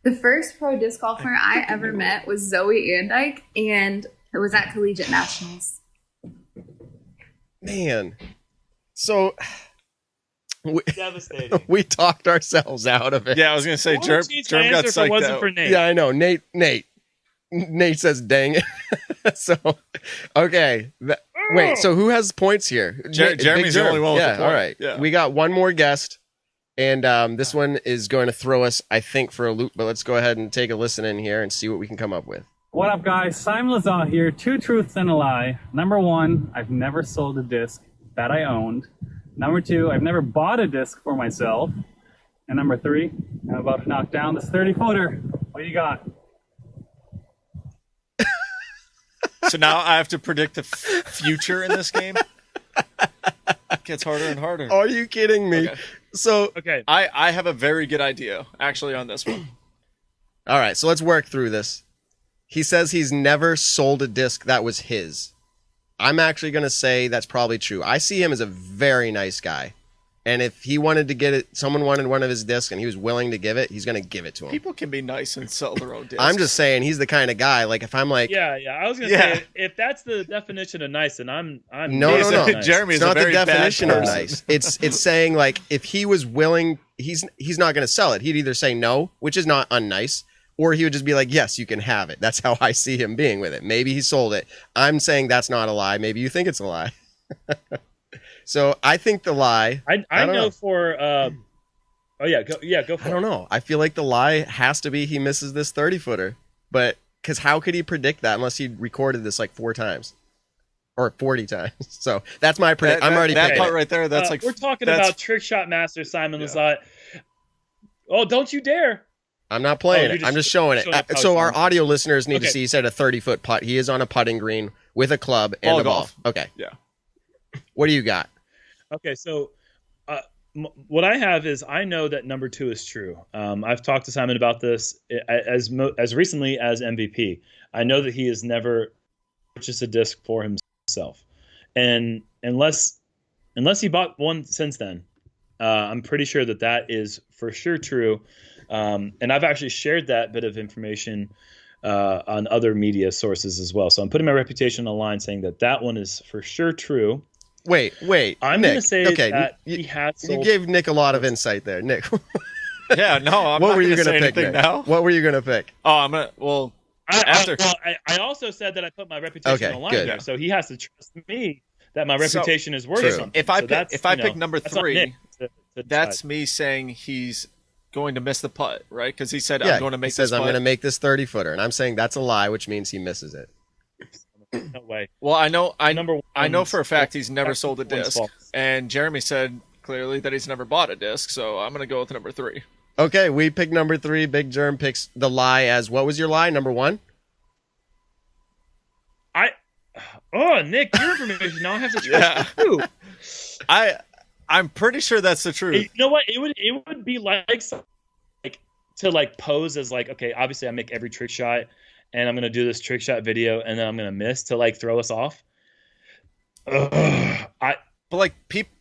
The first pro disc golfer I ever met was Zoe Andike, and it was at Collegiate Nationals. Man, so Devastating. we talked ourselves out of it. Yeah, I was gonna say Jerm got psyched wasn't out. for Nate. Yeah, I know. Nate says, "Dang it." So, okay. Wait. So who has points here? Jeremy's the only one with yeah. the point. All right. Yeah. We got one more guest, and this one is going to throw us, I think, for a loop. But let's go ahead and take a listen in here and see what we can come up with. What up, guys? Simon Lazar here. 2 truths and a lie. Number 1, I've never sold a disc that I owned. Number 2, I've never bought a disc for myself. And number 3, I'm about to knock down this 30-footer. What do you got? So now I have to predict the future in this game. It gets harder and harder. Are you kidding me? Okay. So, Okay. I have a very good idea actually on this one. all right. So let's work through this. He says he's never sold a disc that was his. I'm actually going to say that's probably true. I see him as a very nice guy. And if he wanted to get it, someone wanted one of his discs and he was willing to give it, he's going to give it to him. People can be nice and sell their own discs. I'm just saying he's the kind of guy, like if I'm like, Yeah. I was gonna say if that's the definition of nice, then I'm no. nice. Jeremy is It's a not the very bad definition of person. nice. It's saying like if he was willing, he's not going to sell it. He'd either say no, which is not unnice, or he would just be like, yes, you can have it. That's how I see him being with it. Maybe he sold it. I'm saying that's not a lie. Maybe you think it's a lie. So I think the lie. I don't know know. for go for I don't it. know. I feel like the lie has to be he misses this 30-footer. But because how could he predict that unless he recorded this like 4 times? or 40 times. So that's my prediction. I'm already that picking part it. right there. That's like we're talking about trick shot master Simon Lizotte. Oh, don't you dare! I'm not playing it. I'm just showing it. So our audio listeners need to see. He said a 30-foot putt. He is on a putting green with a club and a ball. Okay. Yeah. What do you got? Okay, so what I have is I know that number 2 is true. I've talked to Simon about this as recently as MVP. I know that he has never purchased a disc for himself, and unless he bought one since then, I'm pretty sure that is for sure true. And I've actually shared that bit of information on other media sources as well. So I'm putting my reputation on the line saying that one is for sure true. Wait. I'm going to say that he had sold. You gave Nick a lot of insight there, Nick. Yeah, no, I'm not going to say anything now. What were you going to pick? Oh, I'm going to, well, I also said that I put my reputation on the line there, so he has to trust me that my reputation is worth something. If I pick number 3, that's me saying he's going to miss the putt, right? Because he said, I'm going to make this putt. I'm going to make this 30-footer, and I'm saying that's a lie, which means he misses it. No way. Well, I know for a fact he's never sold a disc, and Jeremy said clearly that he's never bought a disc, so I'm going to go with number 3. Okay, we picked number 3. Big Germ picks the lie as, what was your lie? Number 1? Nick, your information now I have to trust you. I'm pretty sure that's the truth. You know what? It would be like to pose as okay, obviously I make every trick shot and I'm gonna do this trick shot video and then I'm gonna miss to throw us off. People.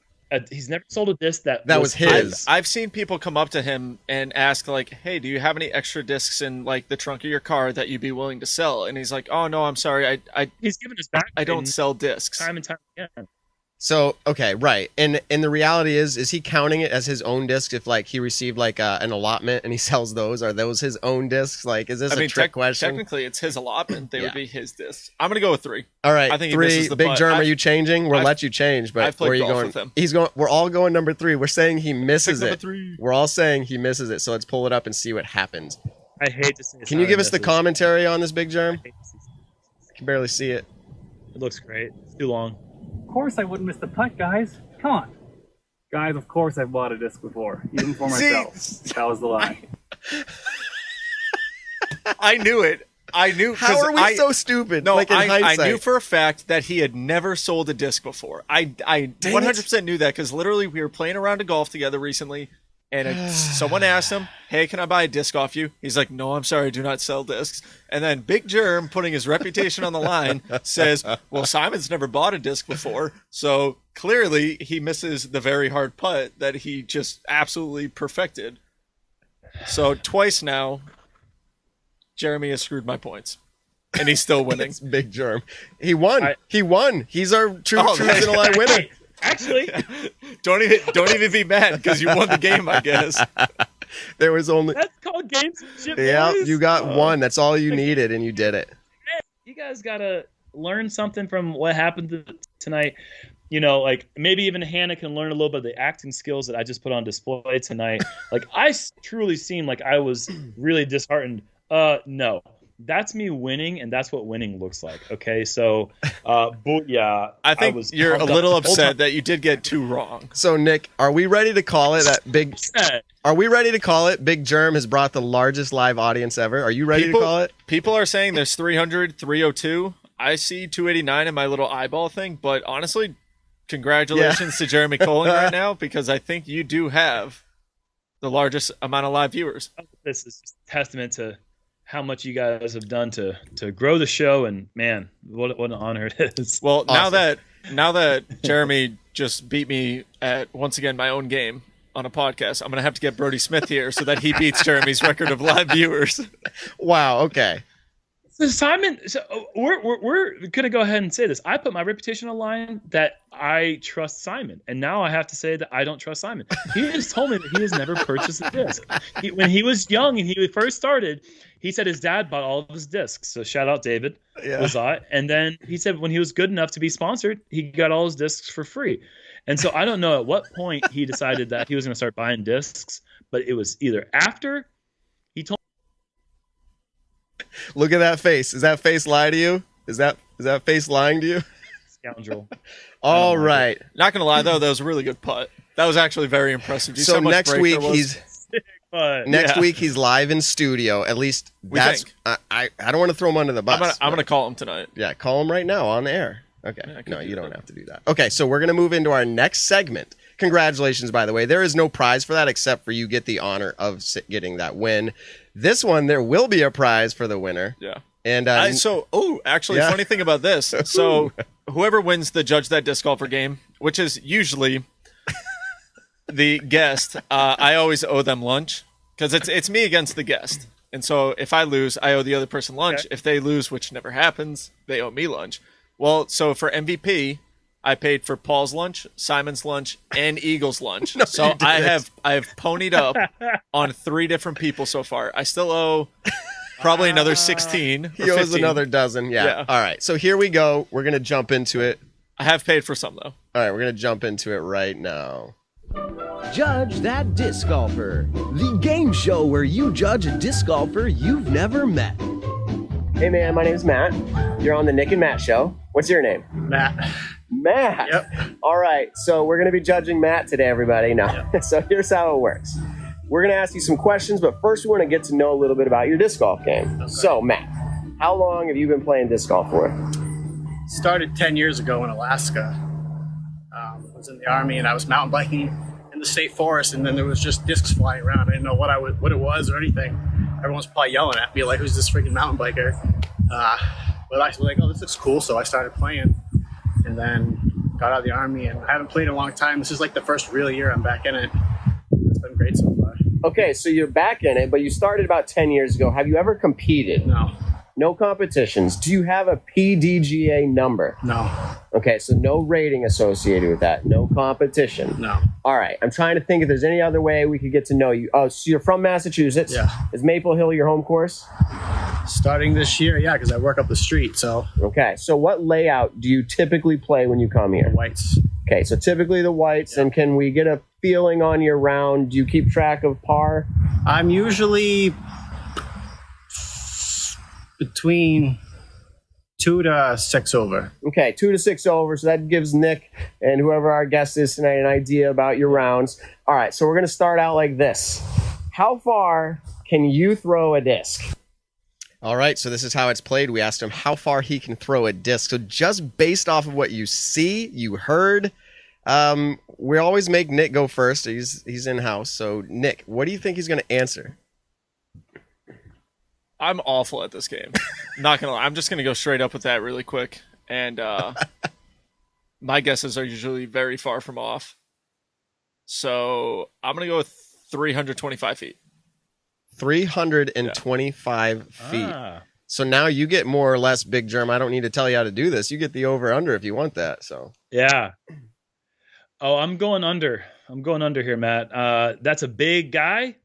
He's never sold a disc that was his. I've seen people come up to him and ask hey, do you have any extra discs in the trunk of your car that you'd be willing to sell? And he's like, oh no, I'm sorry, he's given us back. I don't sell discs time and time again. So, okay, right. And the reality is he counting it as his own disc if he received an allotment and he sells those? Are those his own discs? Is this a trick question? Technically it's his allotment. They would be his discs. I'm going to go with 3. All right. I think 3. he misses the Big putt. Germ, are you changing? We'll let you change, but I've played golf with him. We're all going number 3. We're saying he misses Pick it. Number 3. We're all saying he misses it. So let's pull it up and see what happens. I hate to say it. Can you give us the commentary on this, Big Germ? I can barely see it. It looks great. It's too long. Of course I wouldn't miss the putt, guys. Come on. Guys, of course I've bought a disc before, even for myself. That was the lie. I knew it. I knew. How are we so stupid? No, in hindsight. I knew for a fact that he had never sold a disc before. I 100% knew that because literally we were playing around a golf together recently, and someone asked him, "Hey, can I buy a disc off you?" He's like, "No, I'm sorry, I do not sell discs." And then Big Germ, putting his reputation on the line, says, "Well, Simon's never bought a disc before, so clearly he misses the very hard putt that he just absolutely perfected." So twice now, Jeremy has screwed my points, and he's still winning. It's Big Germ. He won. He won. He's our truth and a lie winner. Actually, don't even be mad because you won the game, I guess. There was only that's called gamesmanship. Yeah, boys. you got one. That's all you needed, and you did it. You guys gotta learn something from what happened tonight. Maybe even Hannah can learn a little bit of the acting skills that I just put on display tonight. I truly seemed like I was really disheartened. No. That's me winning, and that's what winning looks like. Okay, so, yeah. I think you're a little upset that you did get 2 wrong. So, Nick, are we ready to call it that Big? Are we ready to call it? Big Germ has brought the largest live audience ever. Are you ready to call it? People are saying there's 300, 302. I see 289 in my little eyeball thing, but honestly, congratulations to Jeremy Koling right now because I think you do have the largest amount of live viewers. This is just a testament to how much you guys have done to grow the show, and man, what an honor it is. Well, awesome. now that Jeremy just beat me at once again my own game on a podcast, I'm gonna have to get Brody Smith here so that he beats Jeremy's record of live viewers. Wow. Okay. So Simon, we're gonna go ahead and say this. I put my reputation on the line that I trust Simon, and now I have to say that I don't trust Simon. He just told me that he has never purchased a disc. When he was young and he first started, he said his dad bought all of his discs. So shout out David Lizotte. And then he said when he was good enough to be sponsored, he got all his discs for free. And so I don't know at what point he decided that he was going to start buying discs, but it was either after he told. Look at that face. Is that face lie to you? Is that face lying to you? Scoundrel. All right. Not gonna lie though, that was a really good putt. That was actually very impressive. Do you see So how much next break week there was? he's But next Yeah. week he's live in studio. At least We that's think. I don't want to throw him under the bus. I'm gonna call him tonight. Yeah, call him right now on the air. Okay. Yeah, I can No, do you don't that. have to do that. Okay, so we're going to move into our next segment. Congratulations, by the way. There is no prize for that except for you get the honor of getting that win. This one, there will be a prize for the winner. Yeah. And Actually, Yeah. funny thing about this. So, whoever wins the Judge That Disc Golfer game, which is usually the guest, I always owe them lunch because it's me against the guest. And so, if I lose, I owe the other person lunch. Okay. If they lose, which never happens, they owe me lunch. Well, so for MVP, I paid for Paul's lunch, Simon's lunch, and Eagle's lunch. No, so you I didn't. have ponied up on 3 different people so far. I still owe probably another 16. he owes 15. another dozen. Yeah. Yeah. All right, so here we go. We're going to jump into it. I have paid for some though. All right, we're going to jump into it right now. Judge That Disc Golfer, the game show where you judge a disc golfer you've never met. Hey, man, my name's Matt. You're on the Nick and Matt show. What's your name? Matt. Matt. Yep. All right, so we're going to be judging Matt today, everybody. No. So here's how it works. We're going to ask you some questions, but first we want to get to know a little bit about your disc golf game. Okay. So, Matt, how long have you been playing disc golf for? Started 10 years ago in Alaska. I was in the Army and I was mountain biking in the state forest, and then there was just discs flying around. I didn't know what it was or anything. Everyone was probably yelling at me like, who's this freaking mountain biker? But I was like, oh, this looks cool. So I started playing and then got out of the Army, and I haven't played in a long time. This is like the first real year I'm back in it. It's been great so far. Okay, so you're back in it, but you started about 10 years ago. Have you ever competed? No. No competitions. Do you have a PDGA number? No. Okay, so no rating associated with that. No competition. No. All right, I'm trying to think if there's any other way we could get to know you. Oh, so you're from Massachusetts? Yeah. Is Maple Hill your home course? Starting this year, yeah, because I work up the street, so Okay, so what layout do you typically play when you come here? whites. Okay, so typically the whites, and can we get a feeling on your round? Do you keep track of par? I'm usually between 2 to 6 over. Okay, 2 to 6 over, so that gives Nick and whoever our guest is tonight an idea about your rounds. All right, so we're going to start out like this. How far can you throw a disc? All right, so this is how it's played. We asked him how far he can throw a disc. So just based off of what you see, you heard, we always make Nick go first. He's in-house. So, Nick, what do you think he's going to answer? I'm awful at this game. Not gonna lie. I'm just gonna go straight up with that really quick. And my guesses are usually very far from off. So I'm gonna go with 325 feet. 325 feet. So now you get more or less Big Germ. I don't need to tell you how to do this. You get the over-under if you want that. So Yeah. Oh, I'm going under. I'm going under here, Matt. That's a big guy.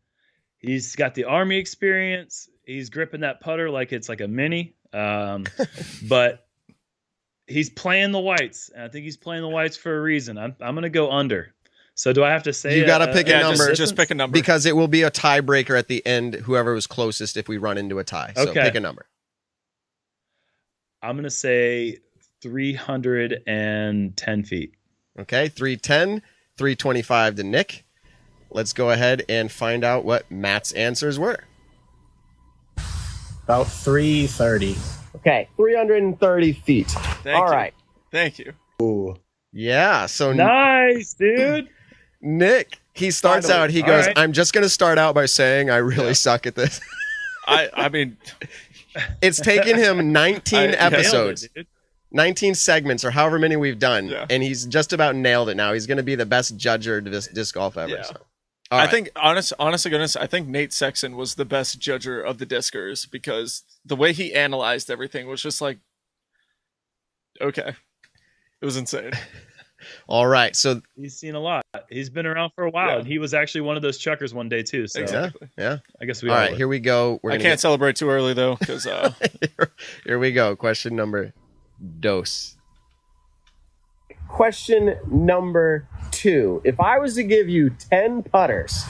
He's got the Army experience. He's gripping that putter like it's like a mini. But he's playing the whites. And I think he's playing the whites for a reason. I'm going to go under. So do I have to say you got to pick a number? Just pick a number. Because it will be a tiebreaker at the end, whoever was closest if we run into a tie. So Okay. pick a number. I'm going to say 310 feet. Okay, 310, 325 to Nick. Let's go ahead and find out what Matt's answers were. About 330. Okay, 330 feet. All right. Thank you. Ooh. Yeah, so Nice, dude. Nick, he starts Finally. out, he All goes, right. I'm just going to start out by saying I really suck at this. I mean, It's taken him 19 Nailed it, episodes, dude. 19 segments, or however many we've done, Yeah. and he's just about nailed it now. He's going to be the best judger of disc golf ever. Yeah. So. I think, honest to goodness, I think Nate Sexton was the best judger of the discers because the way he analyzed everything was just like, okay. It was insane. All right, so He's seen a lot. He's been around for a while. Yeah. And he was actually one of those chuckers one day, too. So Exactly. yeah. I guess we All all right, would. here we go. I can't celebrate too early, though, because Here we go. Question number dos. Question number 2. If I was to give you 10 putters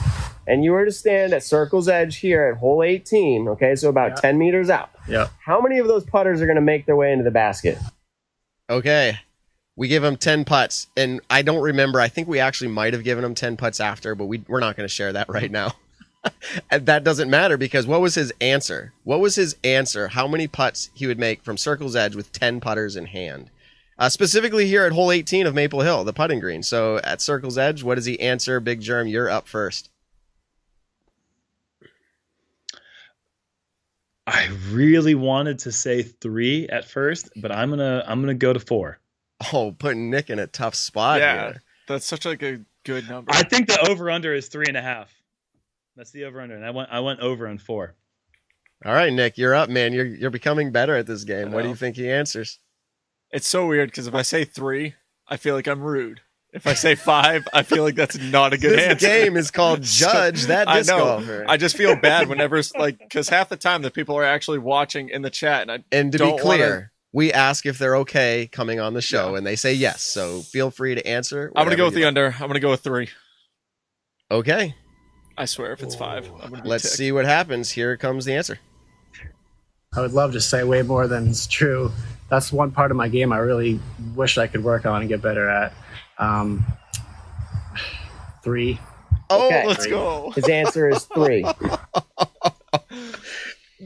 and you were to stand at Circle's Edge here at hole 18, okay, so about 10 meters out, Yeah. how many of those putters are going to make their way into the basket? Okay. We give him 10 putts, and I don't remember. I think we actually might have given him 10 putts after, but we're not going to share that right now. And that doesn't matter because what was his answer? What was his answer? How many putts he would make from Circle's Edge with 10 putters in hand? Specifically here at hole 18 of Maple Hill, the putting green. So at Circle's Edge, what does he answer? Big Germ, you're up first. I really wanted to say 3 at first, but I'm gonna go to 4. Oh, putting Nick in a tough spot here. That's such like a good number. I think the over/under is 3.5. That's the over/under, and I went over on 4. All right, Nick, you're up, man. You're becoming better at this game. What do you think he answers? It's so weird because if I say 3, I feel like I'm rude. If I say 5, I feel like that's not a good answer. This game is called Judge That Disc Golfer. I just feel bad whenever, like, because half the time the people are actually watching in the chat, and to be clear, we ask if they're okay coming on the show, and they say yes. So feel free to answer. I'm gonna go with the under. I'm gonna go with 3. Okay. I swear, if it's 5, I'm gonna be Let's see what happens. Here comes the answer. I would love to say way more than is true. That's one part of my game I really wish I could work on and get better at. 3. Oh, Okay. let's go. His answer is 3.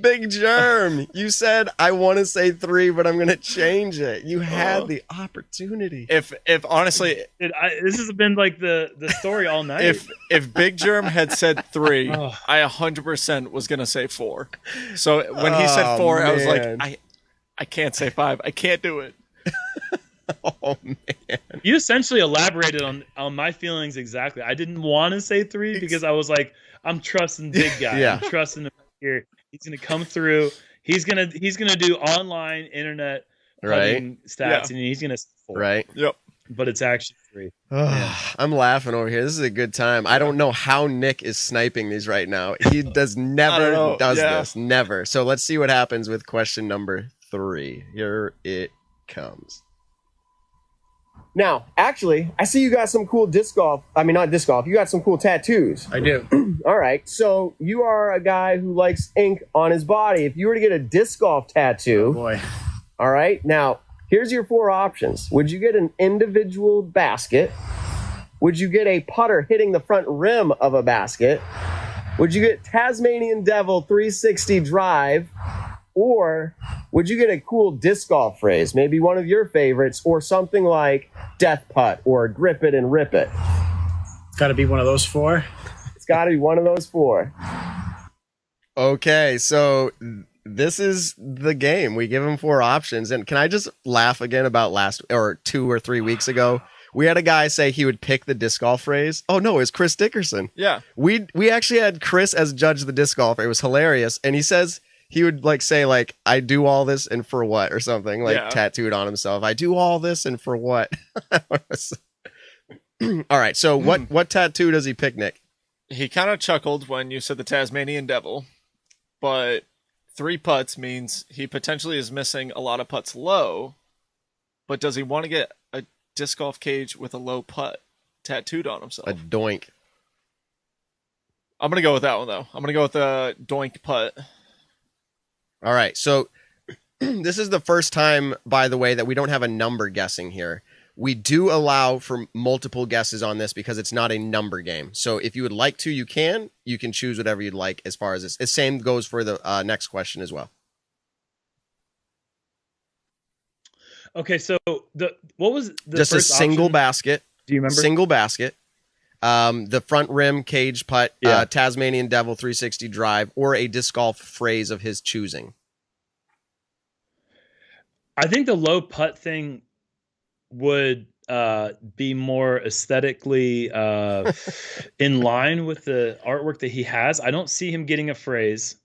Big Germ, you said I want to say 3, but I'm going to change it. You had the opportunity. If honestly, this has been like the story all night. If Big Germ had said 3, I 100% was going to say 4. So when he said 4, I was like, I can't say 5. I can't do it. Oh man! You essentially elaborated on my feelings exactly. I didn't want to say 3 because I was like, I'm trusting Big Guy. Yeah. I'm trusting him here. He's gonna come through. He's gonna do online internet putting stats, and he's gonna say 4. Right. Yep. But it's actually 3. I'm laughing over here. This is a good time. I don't know how Nick is sniping these right now. He never does this. Never. So let's see what happens with question number 3. Here it comes. Now, actually, I see you got some cool disc golf. I mean, not disc golf. You got some cool tattoos. I do. All right. So you are a guy who likes ink on his body. If you were to get a disc golf tattoo, Oh boy. all right. Now, here's your 4 options. Would you get an individual basket? Would you get a putter hitting the front rim of a basket? Would you get Tasmanian Devil 360 drive? Or would you get a cool disc golf phrase, maybe one of your favorites, or something like death putt or grip it and rip it? It's got to be one of those 4. It's got to be one of those 4. Okay, so this is the game. We give him 4 options. And can I just laugh again about 2 or 3 weeks ago? We had a guy say he would pick the disc golf phrase. Oh no, it was Chris Dickerson. Yeah. We actually had Chris as judge of the disc golf. It was hilarious. And he says he would say I do all this and for what or something, tattooed on himself. I do all this and for what? All right. So what tattoo does he pick, Nick? He kind of chuckled when you said the Tasmanian Devil, but 3 putts means he potentially is missing a lot of putts low, but does he want to get a disc golf cage with a low putt tattooed on himself? A doink. I'm going to go with that one, though. I'm going to go with the doink putt. All right. So this is the first time, by the way, that we don't have a number guessing here. We do allow for multiple guesses on this because it's not a number game. So if you would like to, you can choose whatever you'd like as far as this. The same goes for the next question as well. Okay, so what was the just first a single option? basket? Do you remember? Single basket. The front rim cage putt, Tasmanian Devil 360 drive, or a disc golf phrase of his choosing. I think the low putt thing would be more aesthetically in line with the artwork that he has. I don't see him getting a phrase.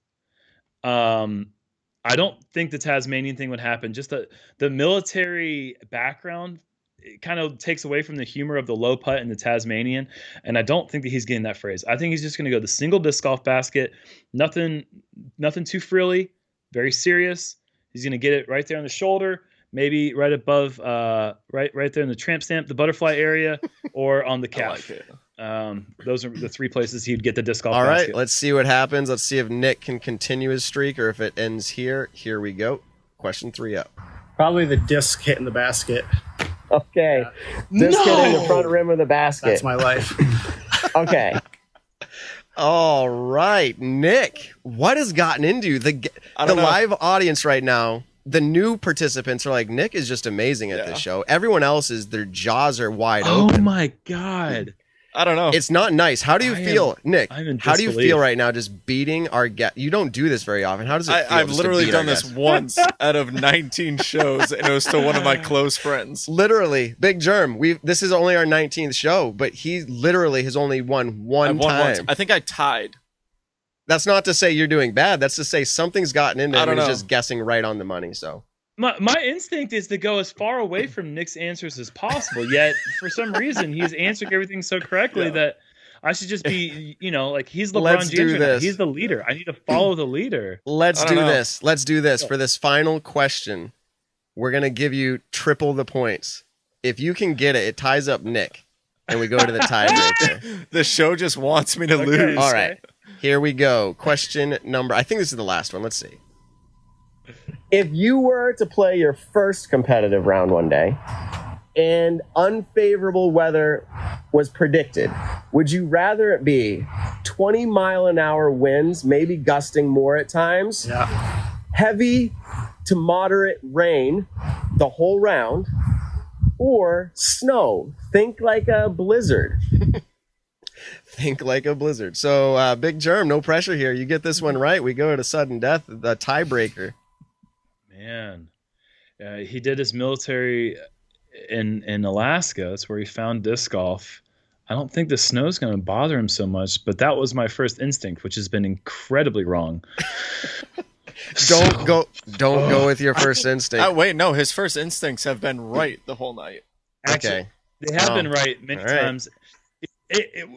I don't think the Tasmanian thing would happen. Just the military background, it kind of takes away from the humor of the low putt and the Tasmanian. And I don't think that he's getting that phrase. I think he's just going to go the single disc golf basket. Nothing too frilly, very serious. He's going to get it right there on the shoulder, maybe right above, right there in the tramp stamp, the butterfly area, or on the calf. Those are the 3 places he'd get the disc golf basket. All right, let's see what happens. Let's see if Nick can continue his streak or if it ends here. Here we go. Question 3 up. Probably the disc hitting the basket. Okay. Disc hitting the front rim of the basket. That's my life. Okay. All right, Nick, what has gotten into you? The live audience right now? The new participants are like, Nick is just amazing at this show. Everyone else is, their jaws are wide open. Oh my God. I don't know. It's not nice. How do you feel, Nick? How do you feel right now just beating our guest? You don't do this very often. How does it feel? I've literally done this once out of 19 shows, and it was to one of my close friends. Literally, Big Germ. This is only our 19th show, but he literally has only won one time. Once. I think I tied. That's not to say you're doing bad. That's to say something's gotten into him and he's just guessing right on the money. So my instinct is to go as far away from Nick's answers as possible. Yet for some reason he's answering everything so correctly that I should just be, like he's LeBron James. Right, he's the leader. I need to follow the leader. Let's do this. Let's do this for this final question. We're gonna give you triple the points. If you can get it, it ties up Nick, and we go to the tiebreaker. The show just wants me to lose. All right. Here we go. Question number, I think this is the last one. Let's see. If you were to play your first competitive round one day and unfavorable weather was predicted, would you rather it be 20-mile-an-hour winds, maybe gusting more at times, heavy to moderate rain the whole round, or snow? Think like a blizzard. Think like a blizzard. So, Big Germ, no pressure here. You get this one right, we go to sudden death, the tiebreaker. Man, he did his military in Alaska. That's where he found disc golf. I don't think the snow's going to bother him so much, but that was my first instinct, which has been incredibly wrong. Don't go with your first instinct. Wait, no, his first instincts have been right the whole night. Actually, they have been right many times.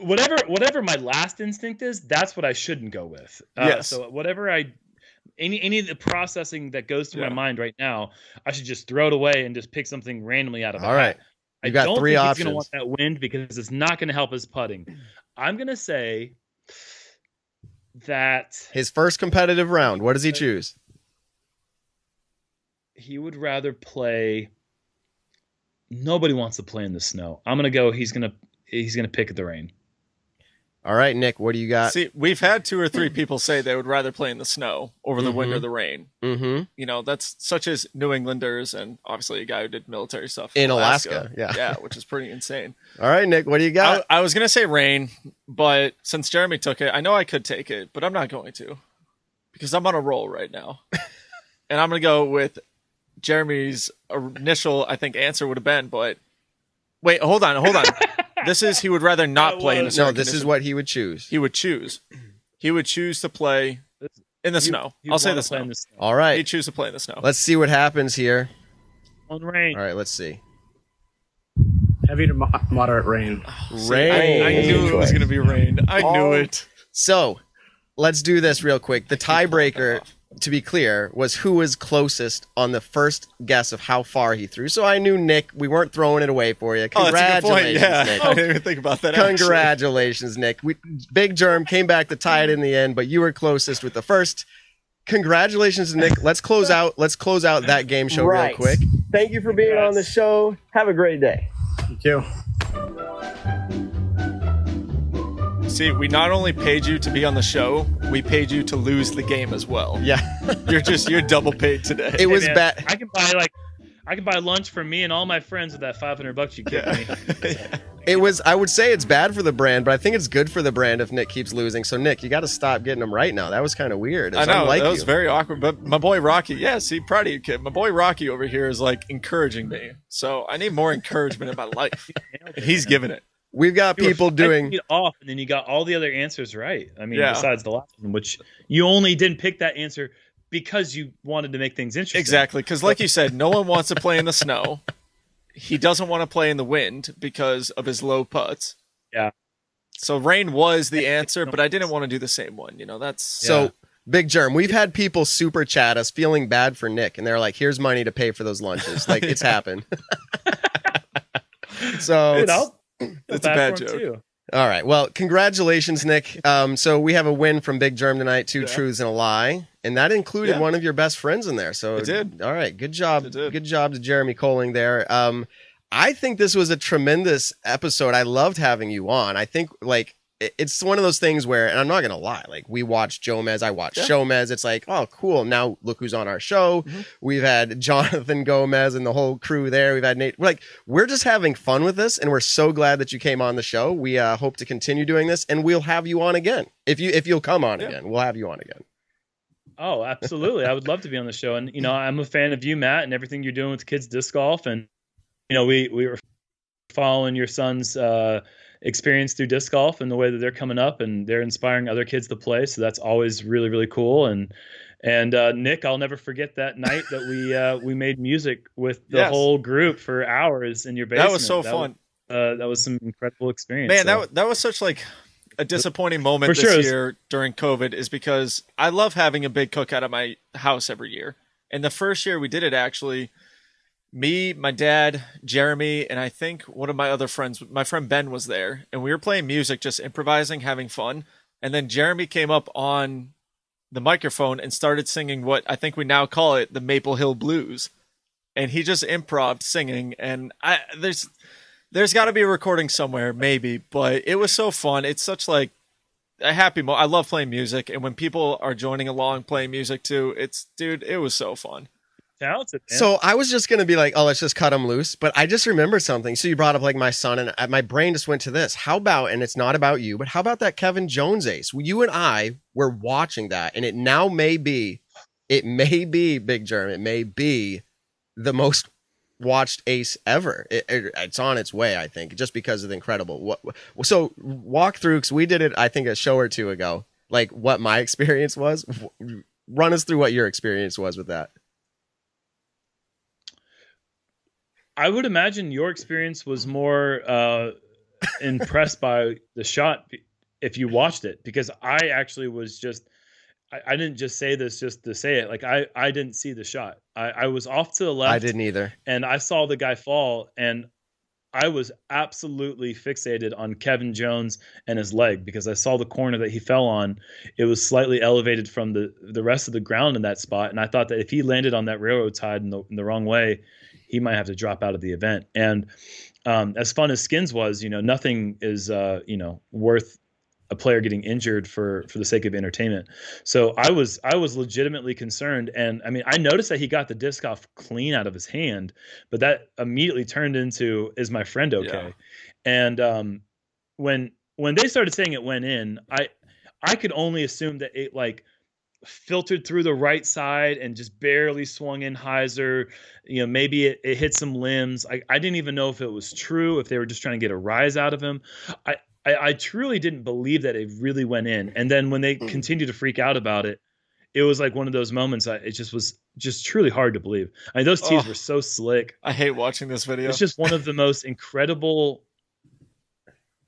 Whatever my last instinct is, that's what I shouldn't go with. So whatever any of the processing that goes through my mind right now, I should just throw it away and just pick something randomly out of the hat. All right. You got three options. He's going to want that wind because it's not going to help his putting. I'm going to say that his first competitive round, what does he choose? He would rather play. Nobody wants to play in the snow. I'm going to go. He's going to pick the rain. All right, Nick, what do you got? See, we've had 2 or 3 people say they would rather play in the snow over the wind or the rain. Mm-hmm. That's such as New Englanders and obviously a guy who did military stuff in Alaska. Yeah, which is pretty insane. All right, Nick, what do you got? I was going to say rain, but since Jeremy took it, I know I could take it, but I'm not going to because I'm on a roll right now. And I'm going to go with Jeremy's initial, I think, answer would have been, but wait, hold on. This is he would rather not play in the snow. No, this is what he would choose. He would choose to play in the snow. I'll say the snow. All right. He'd choose to play in the snow. Let's see what happens here. On rain. All right, let's see. Heavy to moderate rain. Rain. I knew it was going to be rain. I knew it. So, let's do this real quick. The tiebreaker, to be clear, was who was closest on the first guess of how far he threw. So I knew Nick. We weren't throwing it away for you. Congratulations, Nick. I didn't even think about that. Congratulations, Nick. Big Germ came back to tie it in the end, but you were closest with the first. Congratulations, Nick. Let's close out that game show real quick. Thank you for being on the show. Have a great day. Thank you. See, we not only paid you to be on the show, we paid you to lose the game as well. Yeah. You're double paid today. It was bad. I can buy lunch for me and all my friends with that $500 you gave me. It was. I would say it's bad for the brand, but I think it's good for the brand if Nick keeps losing. So Nick, you got to stop getting them right now. That was kind of weird. I know that was very awkward. But my boy Rocky, proud of you, kid. My boy Rocky over here is like encouraging me. So I need more encouragement in my life. And he's giving it. We've got people doing off, and then you got all the other answers right. I mean, besides the last one, which you only didn't pick that answer because you wanted to make things interesting. Exactly, because like you said, no one wants to play in the snow. He doesn't want to play in the wind because of his low putts. Yeah. So rain was the answer, but I didn't want to do the same one. That's so. Big Germ, we've had people super chat us feeling bad for Nick, and they're like, "Here's money to pay for those lunches." Like it's happened. So. It's a bad joke. Too. All right. Well, congratulations, Nick. So we have a win from Big Germ tonight, 2 truths and a lie. And that included one of your best friends in there. So it did. All right. Good job. It did. Good job to Jeremy Koling there. I think this was a tremendous episode. I loved having you on. I think like it's one of those things where, and I'm not gonna lie, like we watched Jomez, I watched Shomez. It's like, oh, cool. Now look who's on our show. We've had Jonathan Gomez and the whole crew there. We've had Nate. We're just having fun with this, and we're so glad that you came on the show. We hope to continue doing this, and we'll have you on again if you'll come on again. We'll have you on again. Oh, absolutely. I would love to be on the show. And, you know, I'm a fan of you, Matt, and everything you're doing with kids disc golf. And, you know, we were following your son's experience through disc golf and the way that they're coming up, and they're inspiring other kids to play. So that's always really, really cool. And Nick, I'll never forget that night that we made music with the whole group for hours in your basement. That was so fun. That was some incredible experience. Man, that was such like a disappointing moment this year during COVID, is because I love having a big cookout at my house every year. And the first year we did it, actually, me, my dad, Jeremy, and I think one of my other friends, my friend Ben, was there, and we were playing music, just improvising, having fun. And then Jeremy came up on the microphone and started singing what I think we now call it the Maple Hill Blues. And he just improv singing, and there's got to be a recording somewhere, maybe, but it was so fun. It's such like a happy moment. I love playing music, and when people are joining along playing music too, it was so fun. Talented, man. So I was just going to be like, oh, let's just cut them loose. But I just remembered something. So you brought up like my son, and my brain just went to this. How about, and it's not about you, but how about that Kevin Jones ace? You and I were watching that, and it may be Big Germ. It may be the most watched ace ever. It's on its way, I think, just because of the incredible. So walk through, because we did it, I think, a show or two ago, like what my experience was. Run us through what your experience was with that. I would imagine your experience was more impressed by the shot if you watched it, because I actually was just, I didn't just say this just to say it. Like I didn't see the shot. I was off to the left. I didn't either. And I saw the guy fall, and I was absolutely fixated on Kevin Jones and his leg, because I saw the corner that he fell on. It was slightly elevated from the rest of the ground in that spot. And I thought that if he landed on that railroad side in the wrong way, he might have to drop out of the event. And as fun as Skins was, nothing is, worth a player getting injured for the sake of entertainment. So I was legitimately concerned. And I mean, I noticed that he got the disc off clean out of his hand, but that immediately turned into, is my friend okay? Yeah. And when they started saying it went in, I could only assume that it like filtered through the right side and just barely swung in hyzer. Maybe it hit some limbs. I didn't even know if it was true, if they were just trying to get a rise out of him. I truly didn't believe that it really went in. And then when they continued to freak out about it, it was like one of those moments. It just was just truly hard to believe. I mean, those tees were so slick. I hate watching this video. It's just one of the most incredible.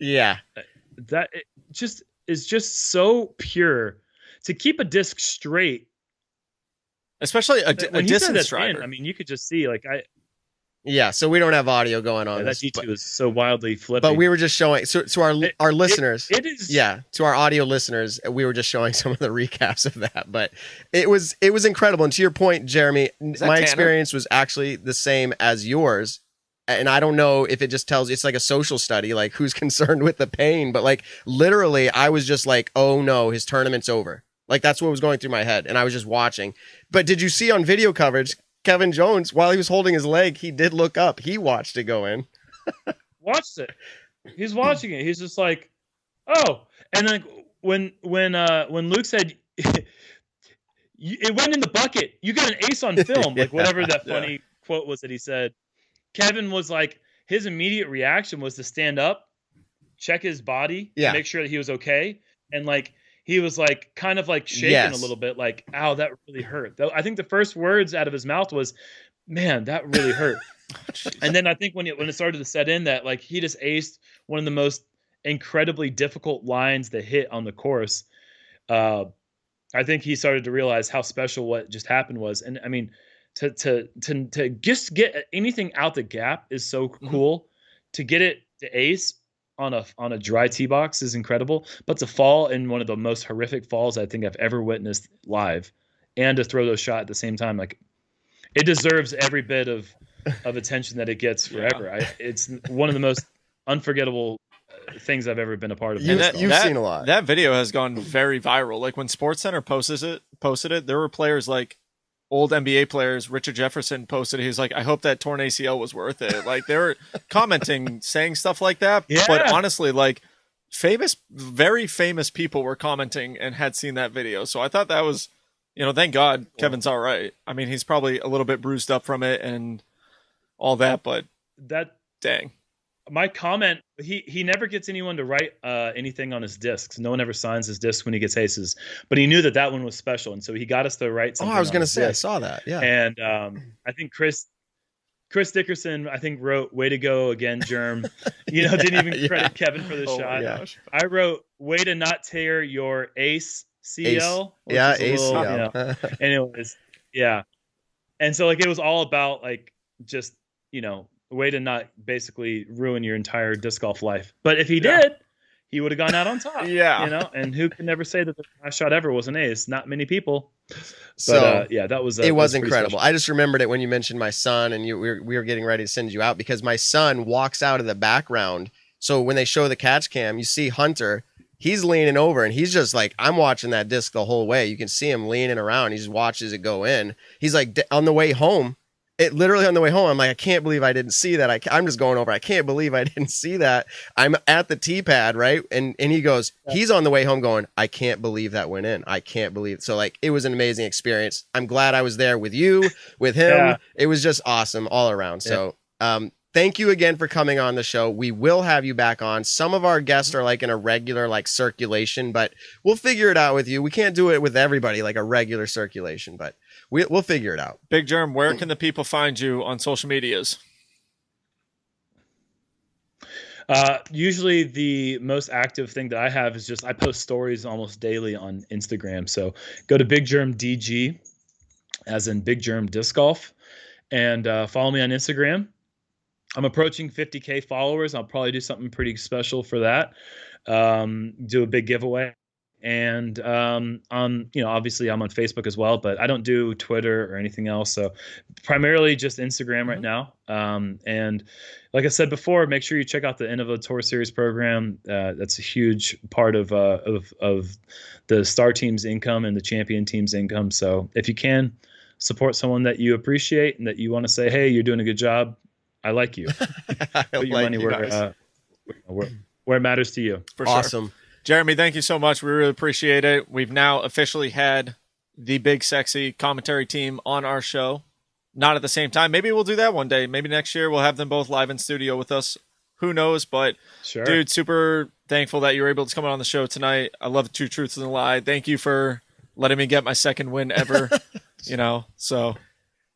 Yeah. That it just is just so pure to keep a disc straight. Especially a distance driver. I mean, you could just see Yeah, so we don't have audio going on. That G2 is so wildly flipping. But we were just showing, so to our listeners, it is. Yeah, to our audio listeners, we were just showing some of the recaps of that. But it was incredible. And to your point, Jeremy, my experience was actually the same as yours. And I don't know if it just tells, it's like a social study, like who's concerned with the pain. But like literally, I was just like, oh no, his tournament's over. Like that's what was going through my head. And I was just watching. But did you see on video coverage, Kevin Jones, while he was holding his leg, he did look up. He watched it go in. Watched it. He's watching it. He's just like, oh. And then when Luke said it went in the bucket, you got an ace on film, like whatever that funny quote was that he said. Kevin was like, his immediate reaction was to stand up, check his body, make sure that he was okay, and like. He was like kind of like shaking a little bit, like, ow, that really hurt. I think the first words out of his mouth was, man, that really hurt. And then I think when it started to set in that like he just aced one of the most incredibly difficult lines to hit on the course. I think he started to realize how special what just happened was. And I mean, to just get anything out the gap is so cool. To get it to ace on a dry tee box is incredible, but to fall in one of the most horrific falls I think I've ever witnessed live, and to throw those shot at the same time, like it deserves every bit of of attention that it gets forever. It's one of the most unforgettable things I've ever been a part of. You've seen a lot. That video has gone very viral. Like when SportsCenter posted it, there were players like old NBA players. Richard Jefferson posted it. He's like, I hope that torn ACL was worth it. Like they were commenting, saying stuff like that. Yeah. But honestly, like very famous people were commenting and had seen that video. So I thought that was, thank God Kevin's all right. I mean, he's probably a little bit bruised up from it and all that, but dang. My comment, he never gets anyone to write anything on his discs. No one ever signs his disc when he gets aces, but he knew that one was special, and so he got us to write something. I was going to say, disc. I saw that, yeah. And I think Chris Dickerson, wrote "Way to go again, Jerm." Didn't even credit Kevin for the shot. Gosh. I wrote "Way to not tear your ace CL." Yeah, ACL. Anyways, yeah, and so it was all about just way to not basically ruin your entire disc golf life. But if he did, he would have gone out on top. Yeah. And who can never say that the last shot ever was an ace? Not many people. So But that was it was incredible. special. I just remembered it when you mentioned my son, and we were getting ready to send you out because my son walks out of the background. So when they show the catch cam, you see Hunter. He's leaning over, and he's just like, I'm watching that disc the whole way. You can see him leaning around. He just watches it go in. He's like, on the way home. I'm like, I can't believe I didn't see that. I'm just going over. I can't believe I didn't see that. I'm at the tee pad, right? And he goes, he's on the way home going, I can't believe that went in. I can't believe it. So it was an amazing experience. I'm glad I was there with you, with him. Yeah. It was just awesome all around. So, thank you again for coming on the show. We will have you back on. Some of our guests are in a regular circulation, but we'll figure it out with you. We can't do it with everybody a regular circulation, but we'll figure it out. Big Germ, where can the people find you on social medias? Usually the most active thing that I have is I post stories almost daily on Instagram. So go to Big Germ DG, as in Big Germ Disc Golf, and follow me on Instagram. I'm approaching 50K followers. I'll probably do something pretty special for that. Do a big giveaway. And obviously I'm on Facebook as well, but I don't do Twitter or anything else. So primarily just Instagram right now. And like I said before, make sure you check out the Innova Tour Series program. That's a huge part of the star team's income and the champion team's income. So if you can support someone that you appreciate and that you want to say, hey, you're doing a good job, I like you. Put your money where it matters to you. For sure. Awesome. Jeremy, thank you so much. We really appreciate it. We've now officially had the big, sexy commentary team on our show. Not at the same time. Maybe we'll do that one day. Maybe next year we'll have them both live in studio with us. Who knows? But, sure. Dude, super thankful that you were able to come on the show tonight. I love Two Truths and a Lie. Thank you for letting me get my second win ever. So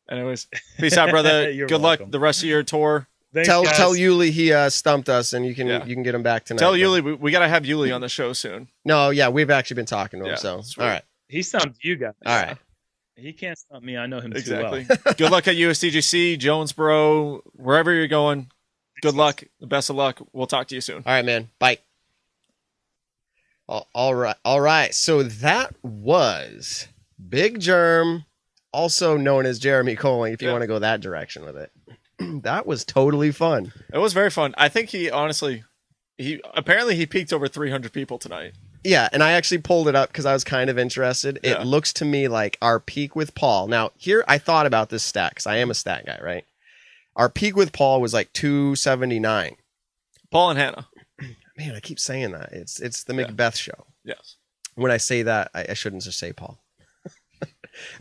anyways, peace out, brother. Good luck the rest of your tour. Thanks, tell guys. Yuli he stumped us, and you can get him back tonight. Tell Yuli we got to have Yuli on the show soon. No, yeah, we've actually been talking to him. So sweet. all right, he stumped you guys. All right, he can't stump me. I know him exactly. too well. Good luck at USDGC, JomezPro, wherever you're going. Good luck. The best of luck. We'll talk to you soon. All right, man. Bye. All right. So that was Big Germ, also known as Jeremy Koling, if you want to go that direction with it. That was totally fun. It was very fun. I think he peaked over 300 people tonight. Yeah, and I actually pulled it up because I was kind of interested. Yeah. It looks to me like our peak with Paul. Now, here I thought about this stat because I am a stat guy, right? Our peak with Paul was 279. Paul and Hannah. Man, I keep saying that. It's the McBeth show. Yes. When I say that, I shouldn't just say Paul.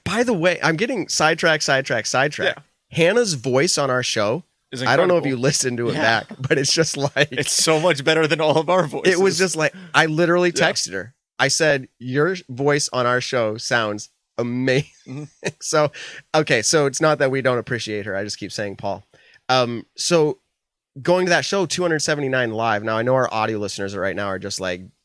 By the way, I'm getting sidetracked. Yeah. Hannah's voice on our show, I don't know if you listened to it back, but it's just it's so much better than all of our voices. It was just I literally texted her. I said, your voice on our show sounds amazing. Mm-hmm. So it's not that we don't appreciate her. I just keep saying Paul. So going to that show, 279 live. Now I know our audio listeners right now are just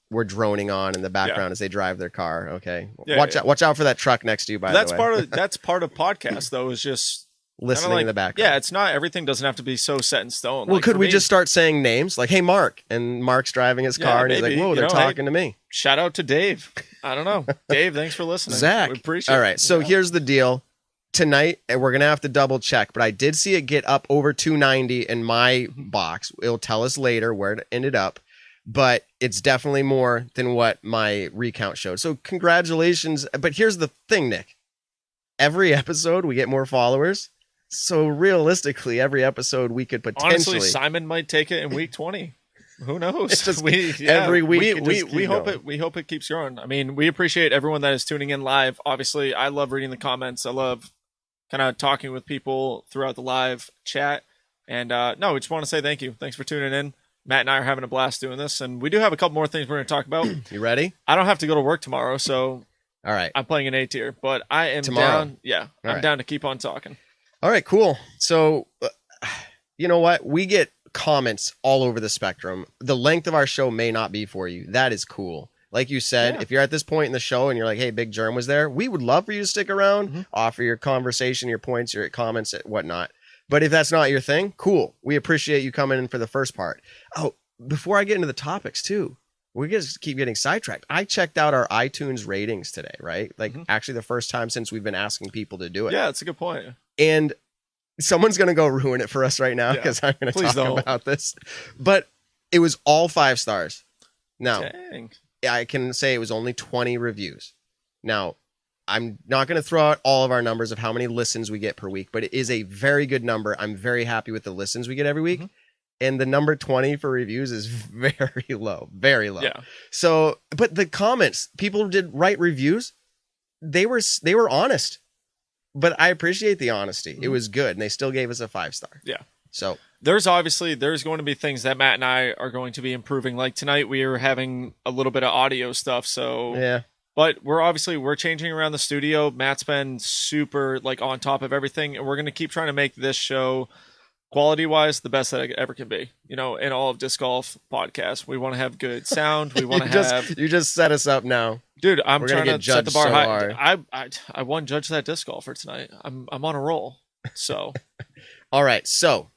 we're droning on in the background as they drive their car. Okay. Watch out for that truck next to you, that's part of podcast though, is just listening in the background. Yeah, it's not, everything doesn't have to be so set in stone. Well, could we just start saying names? Hey, Mark. And Mark's driving his car, and he's like, whoa, they're talking to me. Shout out to Dave. I don't know. Dave, thanks for listening. Zach. We appreciate it. All right, so here's the deal. tonight, and we're gonna have to double check, but I did see it get up over 290 in my box. It'll tell us later where it ended up, but it's definitely more than what my recount showed. So congratulations. But here's the thing, Nick. Every episode we get more followers. So realistically, every episode we could potentially. Honestly, Simon might take it in week 20. Who knows? It's just every week. We hope it keeps growing. I mean, we appreciate everyone that is tuning in live. Obviously, I love reading the comments. I love kind of talking with people throughout the live chat. And no, we just want to say thank you. Thanks for tuning in. Matt and I are having a blast doing this, and we do have a couple more things we're going to talk about. You ready? I don't have to go to work tomorrow, so all right. I'm playing an A tier, but I am tomorrow. Down. Yeah, I'm down to keep on talking. All right, cool. So, you know what? We get comments all over the spectrum. The length of our show may not be for you. That is cool. Like you said, if you're at this point in the show and you're like, hey, Big Germ was there, we would love for you to stick around, offer your conversation, your points, your comments, whatnot. But if that's not your thing, cool. We appreciate you coming in for the first part. Oh, before I get into the topics too, we just keep getting sidetracked. I checked out our iTunes ratings today, right? Like actually the first time since we've been asking people to do it. Yeah, that's a good point. And someone's going to go ruin it for us right now because I'm going to talk about this. But it was all 5 stars. Now, dang. I can say it was only 20 reviews. Now, I'm not going to throw out all of our numbers of how many listens we get per week, but it is a very good number. I'm very happy with the listens we get every week. And the number 20 for reviews is very low, very low. Yeah. So, but the comments, people did write reviews. They were honest, but I appreciate the honesty. It was good. And they still gave us a 5-star. Yeah. So there's going to be things that Matt and I are going to be improving. Like tonight we are having a little bit of audio stuff. So yeah. But we're changing around the studio. Matt's been super like on top of everything, and we're going to keep trying to make this show quality wise the best that it ever can be. You know, in all of disc golf podcasts, we want to have good sound. We want to have. You just set us up now, dude. I'm trying to set the bar so high. I won Judge That Disc Golfer tonight. I'm on a roll. So, all right. So,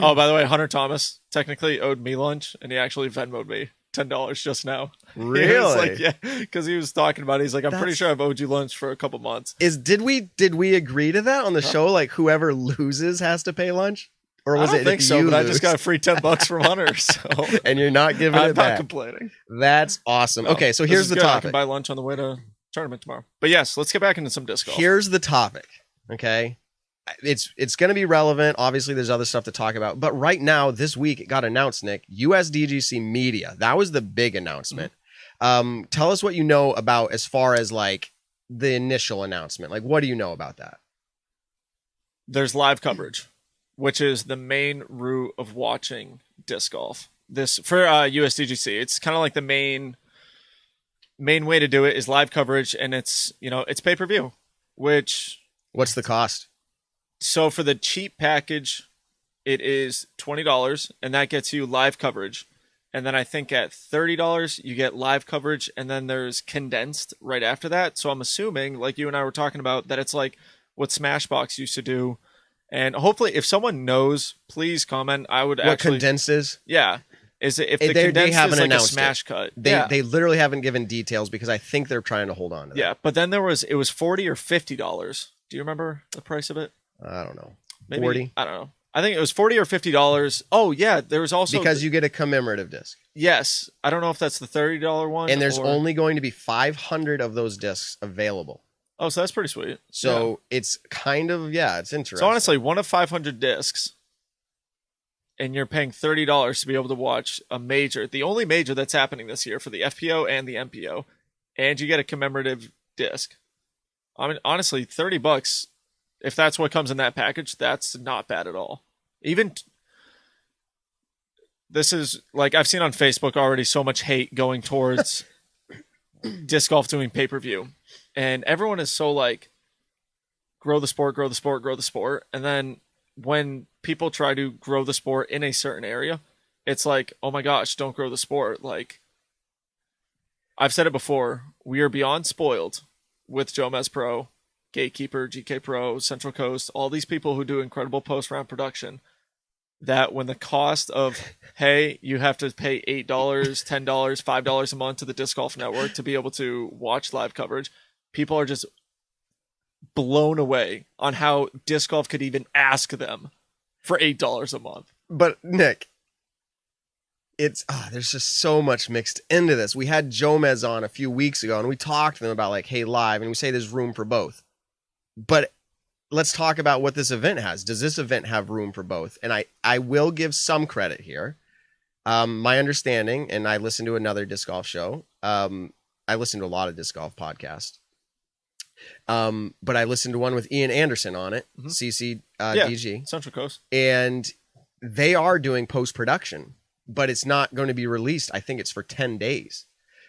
oh, by the way, Hunter Thomas technically owed me lunch, and he actually Venmoed me $10 just now. Really? Like, yeah, because he was talking about it. He's like, I'm pretty sure I've owed you lunch for a couple months. Did we agree to that on the show? Like whoever loses has to pay lunch, or was I don't it? Think so, but I just got a free $10 from Hunter. So and you're not giving it back. I'm not complaining. That's awesome. Okay, so here's the topic. I can buy lunch on the way to tournament tomorrow. But yes, let's get back into some disc golf. Here's the topic. Okay. It's going to be relevant. Obviously, there's other stuff to talk about. But right now, this week, it got announced, Nick, USDGC Media. That was the big announcement. Tell us what you know about as far as like the initial announcement. Like, what do you know about that? There's live coverage, which is the main route of watching disc golf. This for USDGC. It's kind of like the main way to do it is live coverage, and it's pay-per-view. What's the cost? So for the cheap package, it is $20, and that gets you live coverage. And then I think at $30, you get live coverage, and then there's condensed right after that. So I'm assuming, like you and I were talking about, that it's like what Smashbox used to do. And hopefully, if someone knows, please comment. I would what condensed is? Yeah. Is it if the condensed is like a smash cut? They literally haven't given details because I think they're trying to hold on to that. Yeah, but then it was $40 or $50. Do you remember the price of it? I don't know. Maybe 40? I don't know. I think it was $40 or $50. Oh yeah, there was also because you get a commemorative disc. Yes, I don't know if that's the $30 one. And there's only going to be 500 of those discs available. Oh, so that's pretty sweet. So it's kind of it's interesting. So honestly, one of 500 discs, and you're paying $30 to be able to watch a major, the only major that's happening this year for the FPO and the MPO, and you get a commemorative disc. I mean, honestly, $30. If that's what comes in that package, that's not bad at all. Even this is like I've seen on Facebook already so much hate going towards disc golf doing pay-per-view. And everyone is so like, grow the sport, grow the sport, grow the sport. And then when people try to grow the sport in a certain area, it's like, oh my gosh, don't grow the sport. Like I've said it before, we are beyond spoiled with JomezPro, Gatekeeper, GK Pro, Central Coast, all these people who do incredible post-round production, that when the cost of, hey, you have to pay $8, $10, $5 a month to the Disc Golf Network to be able to watch live coverage, people are just blown away on how disc golf could even ask them for $8 a month. But Nick, it's there's just so much mixed into this. We had Jomez on a few weeks ago, and we talked to them about like, hey, live, and we say there's room for both. But let's talk about what this event has. Does this event have room for both? And I will give some credit here. My understanding, and I listened to another disc golf show. I listened to a lot of disc golf podcasts. But I listened to one with Ian Anderson on it, DG, Central Coast. And they are doing post-production, but it's not going to be released. I think it's for 10 days.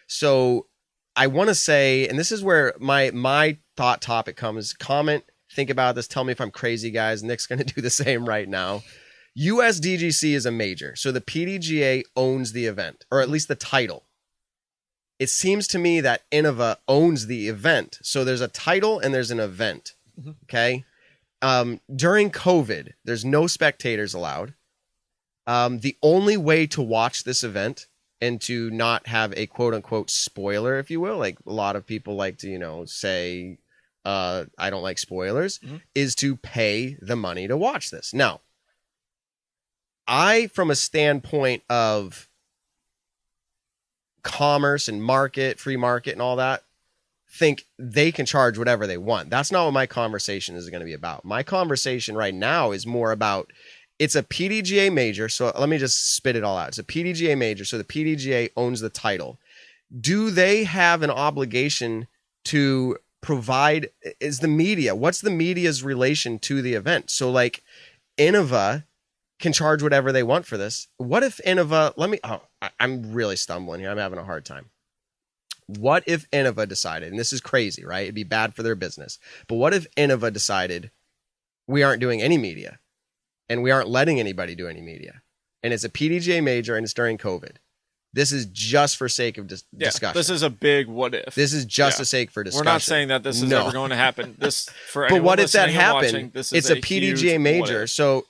So I want to say, and this is where my thought topic comes, comment, think about this, tell me if I'm crazy, guys. Nick's going to do the same right now. USDGC is a major, so the PDGA owns the event, or at least the title. It seems to me that Innova owns the event. So there's a title and there's an event. Mm-hmm. Okay. During COVID, there's no spectators allowed. The only way to watch this event and to not have a quote unquote spoiler, if you will, like a lot of people like to, say, I don't like spoilers, is to pay the money to watch this. Now, from a standpoint of commerce and market, free market and all that, think they can charge whatever they want. That's not what my conversation is going to be about. My conversation right now is more about, it's a PDGA major. So let me just spit it all out. It's a PDGA major. So the PDGA owns the title. Do they have an obligation to provide, is the media, what's the media's relation to the event? So like Innova can charge whatever they want for this. What if Innova, I'm really stumbling here. I'm having a hard time. What if Innova decided, and this is crazy, right? It'd be bad for their business. But what if Innova decided we aren't doing any media and we aren't letting anybody do any media, and it's a PDGA major and it's during COVID? This is just for sake of discussion. This is a big what if. This is just a sake for discussion. We're not saying that this is ever going to happen. But what if that happened? It's a PDGA major. So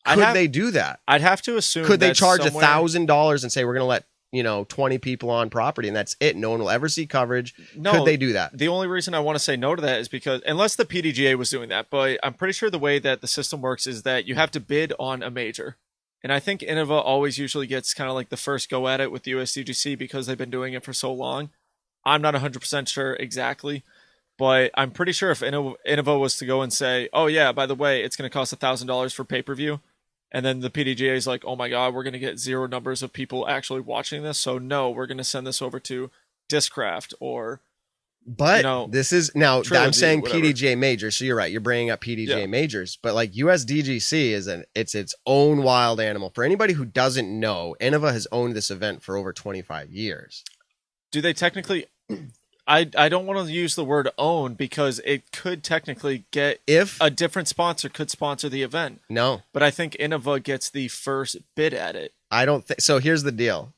could they do that? I'd have to assume. Could they charge $1,000 and say we're going to let 20 people on property and that's it? No one will ever see coverage. No, could they do that? The only reason I want to say no to that is because unless the PDGA was doing that, but I'm pretty sure the way that the system works is that you have to bid on a major, and I think Innova always usually gets kind of like the first go at it with the USDGC because they've been doing it for so long. I'm not 100% sure exactly, but I'm pretty sure if Innova was to go and say, oh yeah, by the way, it's going to cost $1,000 for pay-per-view. And then the PDGA is like, oh my God, we're going to get zero numbers of people actually watching this. So no, we're going to send this over to Discraft or. But this is now Trilogy, I'm saying whatever. PDGA Majors. So you're right. You're bringing up PDGA Majors, but like USDGC is it's its own wild animal. For anybody who doesn't know, Innova has owned this event for over 25 years. Do they technically? I don't want to use the word own because it could technically get if a different sponsor could sponsor the event. No, but I think Innova gets the first bid at it. I don't think so. Here's the deal.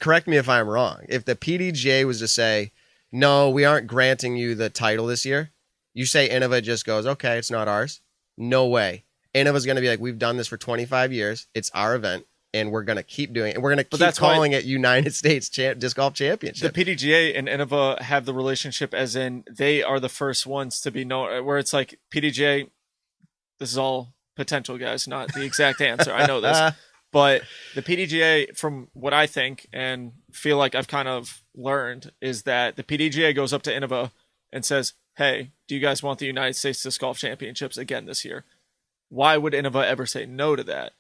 Correct me if I'm wrong. If the PDGA was to say, no, we aren't granting you the title this year, you say Innova just goes, okay, it's not ours. No way. Innova's going to be like, we've done this for 25 years. It's our event. And we're going to keep doing it. And we're going to keep calling it United States Disc Golf Championship. The PDGA and Innova have the relationship as in they are the first ones to be known, where it's like PDGA, this is all potential, guys, not the exact answer. I know this. But the PDGA, from what I think and feel like I've kind of learned, is that the PDGA goes up to Innova and says, hey, do you guys want the United States Disc Golf Championships again this year? Why would Innova ever say no to that?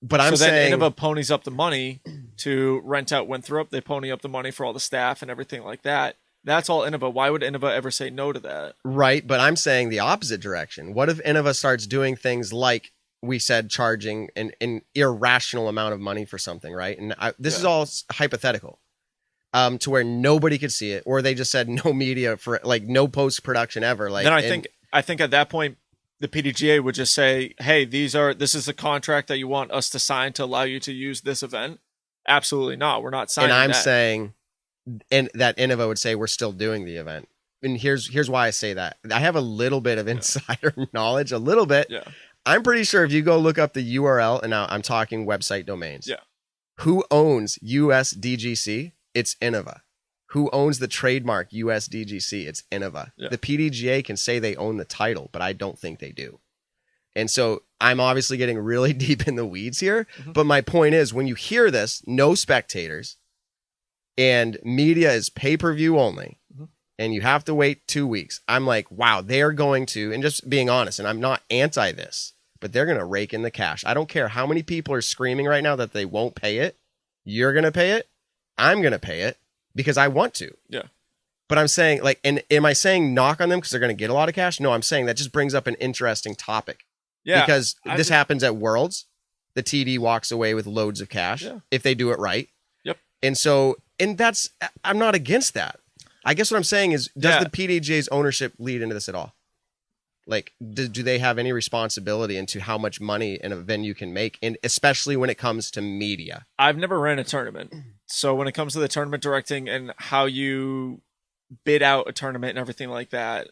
But I'm saying then Innova ponies up the money to rent out Winthrop. They pony up the money for all the staff and everything like that. That's all Innova. Why would Innova ever say no to that? Right, but I'm saying the opposite direction. What if Innova starts doing things like we said, charging an irrational amount of money for something, right? And this is all hypothetical, to where nobody could see it, or they just said no media for like no post production ever. Like, then I think at that point, the PDGA would just say, hey, this is the contract that you want us to sign to allow you to use this event. Absolutely not. We're not signing that. And I'm saying, and that Innova would say, we're still doing the event. And here's why I say that. I have a little bit of insider knowledge, a little bit. Yeah. I'm pretty sure if you go look up the URL, and now I'm talking website domains. Yeah. Who owns USDGC? It's Innova. who owns the trademark USDGC? It's Innova. Yeah. The PDGA can say they own the title, but I don't think they do. And so I'm obviously getting really deep in the weeds here. But my point is, when you hear this, no spectators, and media is pay-per-view only, and you have to wait 2 weeks, I'm like, wow, they are going to, and just being honest, and I'm not anti this, but they're going to rake in the cash. I don't care how many people are screaming right now that they won't pay it. You're going to pay it. I'm going to pay it because I want to. Yeah. But I'm saying, like, and am I saying knock on them because they're going to get a lot of cash? No, I'm saying that just brings up an interesting topic. Yeah. Because this happens at Worlds. The TD walks away with loads of cash if they do it right. Yep. And so, and that's, I'm not against that. I guess what I'm saying is, does the PDGA's ownership lead into this at all? Like, do they have any responsibility into how much money a venue can make, and especially when it comes to media? I've never ran a tournament. So when it comes to the tournament directing and how you bid out a tournament and everything like that,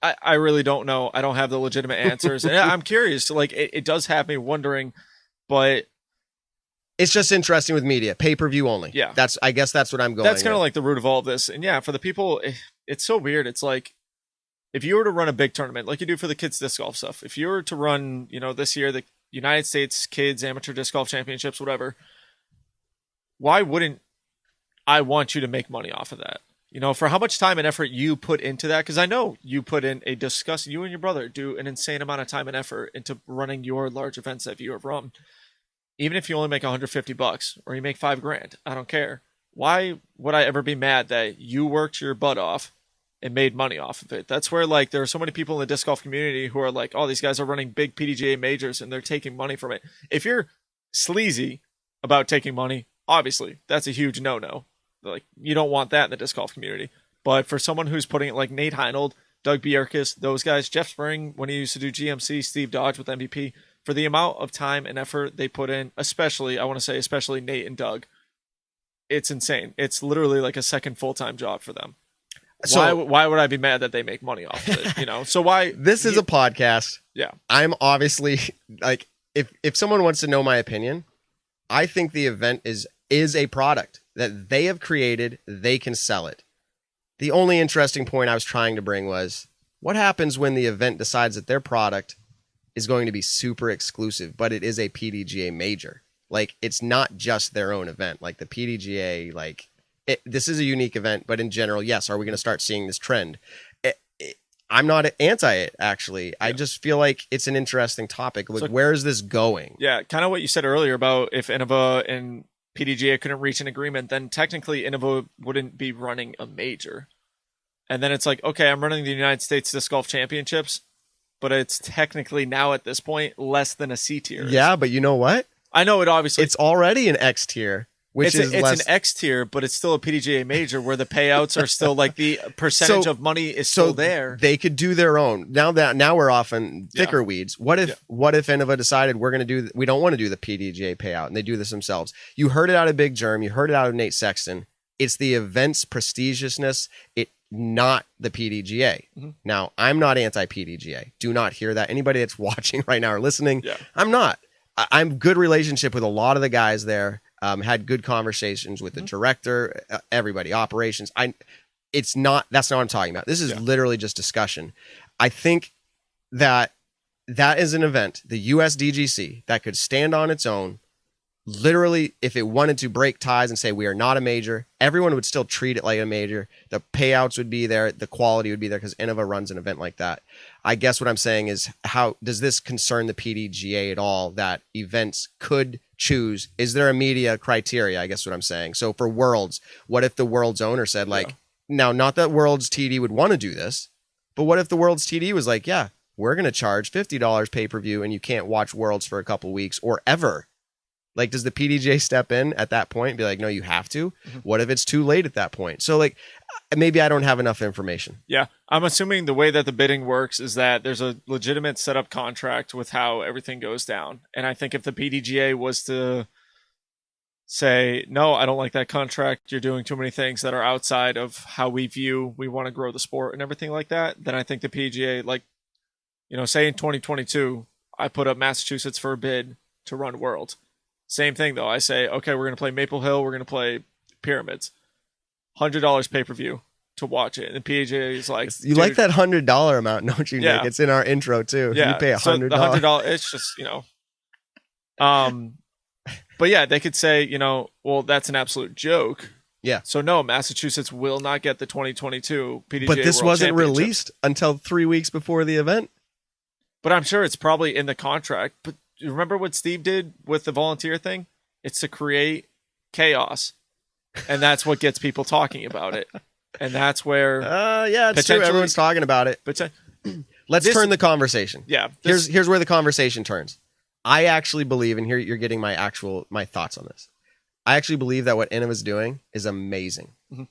I really don't know. I don't have the legitimate answers. And I'm curious. Like, it does have me wondering, but it's just interesting with media, pay-per-view only. Yeah. I guess that's what I'm going. That's kind of like the root of all of this. And yeah, for the people, it's so weird. It's like, if you were to run a big tournament, like you do for the kids disc golf stuff, if you were to run, this year, the United States Kids Amateur Disc Golf Championships, whatever, why wouldn't I want you to make money off of that? For how much time and effort you put into that, because I know you put in you and your brother do an insane amount of time and effort into running your large events that you have run. Even if you only make $150 or you make $5,000, I don't care. Why would I ever be mad that you worked your butt off and made money off of it? That's where, like, there are so many people in the disc golf community who are like, oh, these guys are running big PDGA majors and they're taking money from it. If you're sleazy about taking money, obviously that's a huge no-no. Like, you don't want that in the disc golf community. But for someone who's putting it, like Nate Heinold, Doug Bierkes, those guys, Jeff Spring, when he used to do GMC, Steve Dodge with MVP, for the amount of time and effort they put in, especially Nate and Doug, it's insane. It's literally like a second full-time job for them. So why would I be mad that they make money off of it? So why? This is a podcast. Yeah. I'm obviously, like, if someone wants to know my opinion, I think the event is a product that they have created. They can sell it. The only interesting point I was trying to bring was, what happens when the event decides that their product is going to be super exclusive, but it is a PDGA major? Like, it's not just their own event. Like, the PDGA, like, this is a unique event, but in general, yes, are we going to start seeing this trend? I'm not anti it, actually. Yeah. I just feel like it's an interesting topic. Like, where is this going? Yeah, kind of what you said earlier about if Innova and PDGA couldn't reach an agreement, then technically Innova wouldn't be running a major. And then it's like, okay, I'm running the United States Disc Golf Championships, but it's technically now at this point less than a C tier. Yeah, but you know what? I know it obviously. It's already an X tier. It's an X tier, but it's still a PDGA major where the payouts are still like the percentage of money is still there. They could do their own. Now we're off in thicker weeds. What if Innova decided we don't want to do the PDGA payout and they do this themselves? You heard it out of Big Germ. You heard it out of Nate Sexton. It's the event's prestigiousness. Not the PDGA. Mm-hmm. Now, I'm not anti-PDGA. Do not hear that. Anybody that's watching right now or listening, I'm not. I'm good relationship with a lot of the guys there. Had good conversations with the director, everybody, operations. That's not what I'm talking about. This is literally just discussion. I think that is an event, the USDGC, that could stand on its own. Literally, if it wanted to break ties and say we are not a major, everyone would still treat it like a major. The payouts would be there. The quality would be there because Innova runs an event like that. I guess what I'm saying is, how does this concern the PDGA at all that events could choose? Is there a media criteria? I guess what I'm saying. So for Worlds, what if the Worlds owner said, like, now, not that Worlds TD would want to do this, but what if the Worlds TD was like, yeah, we're going to charge $50 pay-per-view and you can't watch Worlds for a couple weeks or ever? Like, does the PDGA step in at that point and be like, no, you have to? Mm-hmm. What if it's too late at that point? So, like, maybe I don't have enough information. Yeah. I'm assuming the way that the bidding works is that there's a legitimate setup contract with how everything goes down. And I think if the PDGA was to say, no, I don't like that contract, you're doing too many things that are outside of how we want to grow the sport and everything like that, then I think the PDGA, like, say in 2022, I put up Massachusetts for a bid to run Worlds. Same thing, though. I say, okay, we're going to play Maple Hill. We're going to play Pyramids. $100 pay-per-view to watch it. And the PDGA is like, you like that $100 amount, don't you, Nick? It's in our intro too. Yeah, you pay $100. So the $100, it's just, but yeah, they could say, well, that's an absolute joke. Yeah. So no, Massachusetts will not get the 2022 PDGA But this World wasn't Championship. released until 3 weeks before the event. But I'm sure it's probably in the contract. But remember what Steve did with the volunteer thing? It's to create chaos. And that's what gets people talking about it. And that's where yeah, it's true. Everyone's talking about it. But let's turn the conversation. Yeah. Here's where the conversation turns. I actually believe, and here you're getting my thoughts on this. I actually believe that what Innova's doing is amazing. Mm-hmm.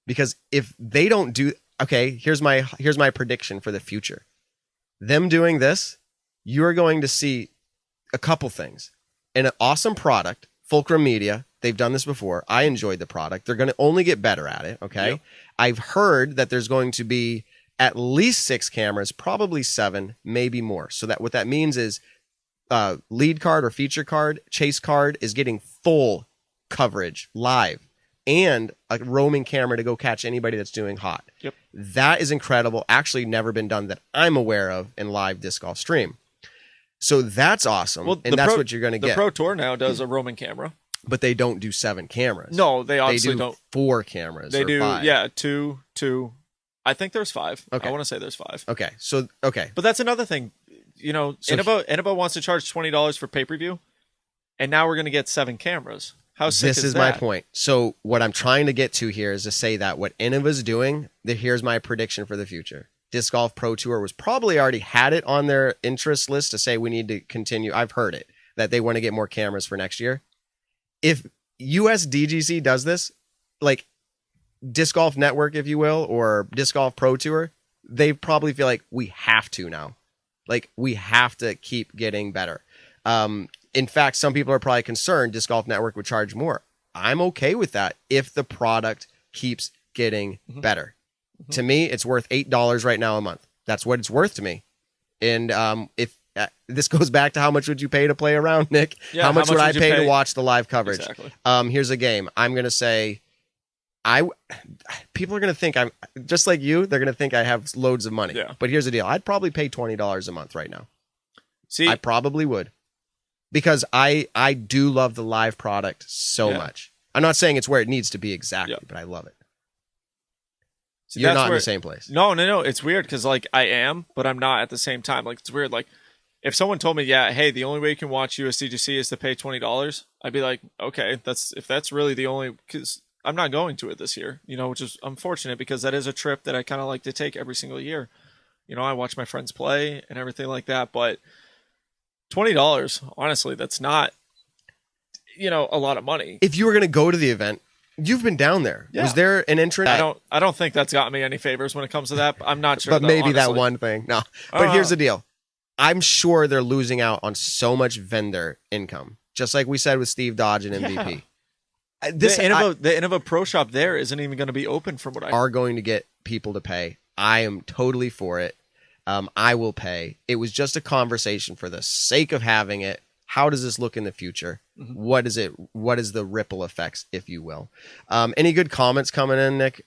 Because if they don't do, okay, here's my prediction for the future. Them doing this, you're going to see a couple things. An awesome product, Fulcrum Media, they've done this before. I enjoyed the product. They're going to only get better at it, okay? Yep. I've heard that there's going to be at least 6 cameras, probably 7, maybe more. So that what that means is lead card or feature card, chase card is getting full coverage live and a roaming camera to go catch anybody that's doing hot. Yep. That is incredible. Actually never been done that I'm aware of in live disc golf stream. So that's awesome. Well, and that's what you're going to get. The Pro Tour now does a roaming camera. But they don't do 7 cameras. No, they obviously don't. 4 cameras. They do 5. Yeah, two. I think there's 5. Okay. I want to say there's 5. Okay. So okay. But that's another thing. Innova wants to charge $20 for pay-per-view, and now we're going to get 7 cameras. How sick is that? This is my point. So what I'm trying to get to here is to say that what Innova's doing, here's my prediction for the future. Disc Golf Pro Tour was probably already had it on their interest list to say we need to continue. I've heard it, that they want to get more cameras for next year. If USDGC does this, like Disc Golf Network, if you will, or Disc Golf Pro Tour, they probably feel like we have to now. Like we have to keep getting better. In fact, some people are probably concerned Disc Golf Network would charge more. I'm okay with that if the product keeps getting better. Mm-hmm. To me, it's worth $8 right now a month. That's what it's worth to me. And if this goes back to how much would you pay to play around, Nick? Yeah, how much would I pay to watch the live coverage? Exactly. Here's a game. I'm going to say, people are going to think I'm just like you. They're going to think I have loads of money. Yeah. But here's the deal. I'd probably pay $20 a month right now. See, I probably would. Because I do love the live product so much. I'm not saying it's where it needs to be exactly, but I love it. See, you're not in the same place. No. It's weird because like I am, but I'm not at the same time. Like it's weird. Like if someone told me, hey, the only way you can watch USDGC is to pay $20, I'd be like, okay, if that's really the only, because I'm not going to it this year, which is unfortunate because that is a trip that I kind of like to take every single year. I watch my friends play and everything like that, but $20, honestly, that's not, a lot of money. If you were going to go to the event, you've been down there. Yeah. Was there an entrance? I don't think that's got me any favors when it comes to that. I'm not sure. But though, maybe honestly. That one thing. No. But here's the deal. I'm sure they're losing out on so much vendor income. Just like we said with Steve Dodge and MVP. Yeah. The Innova Pro Shop there isn't even going to be open from what I are going to get people to pay. I am totally for it. I will pay. It was just a conversation for the sake of having it. How does this look in the future? Mm-hmm. What is it? What is the ripple effects, if you will? Any good comments coming in, Nick,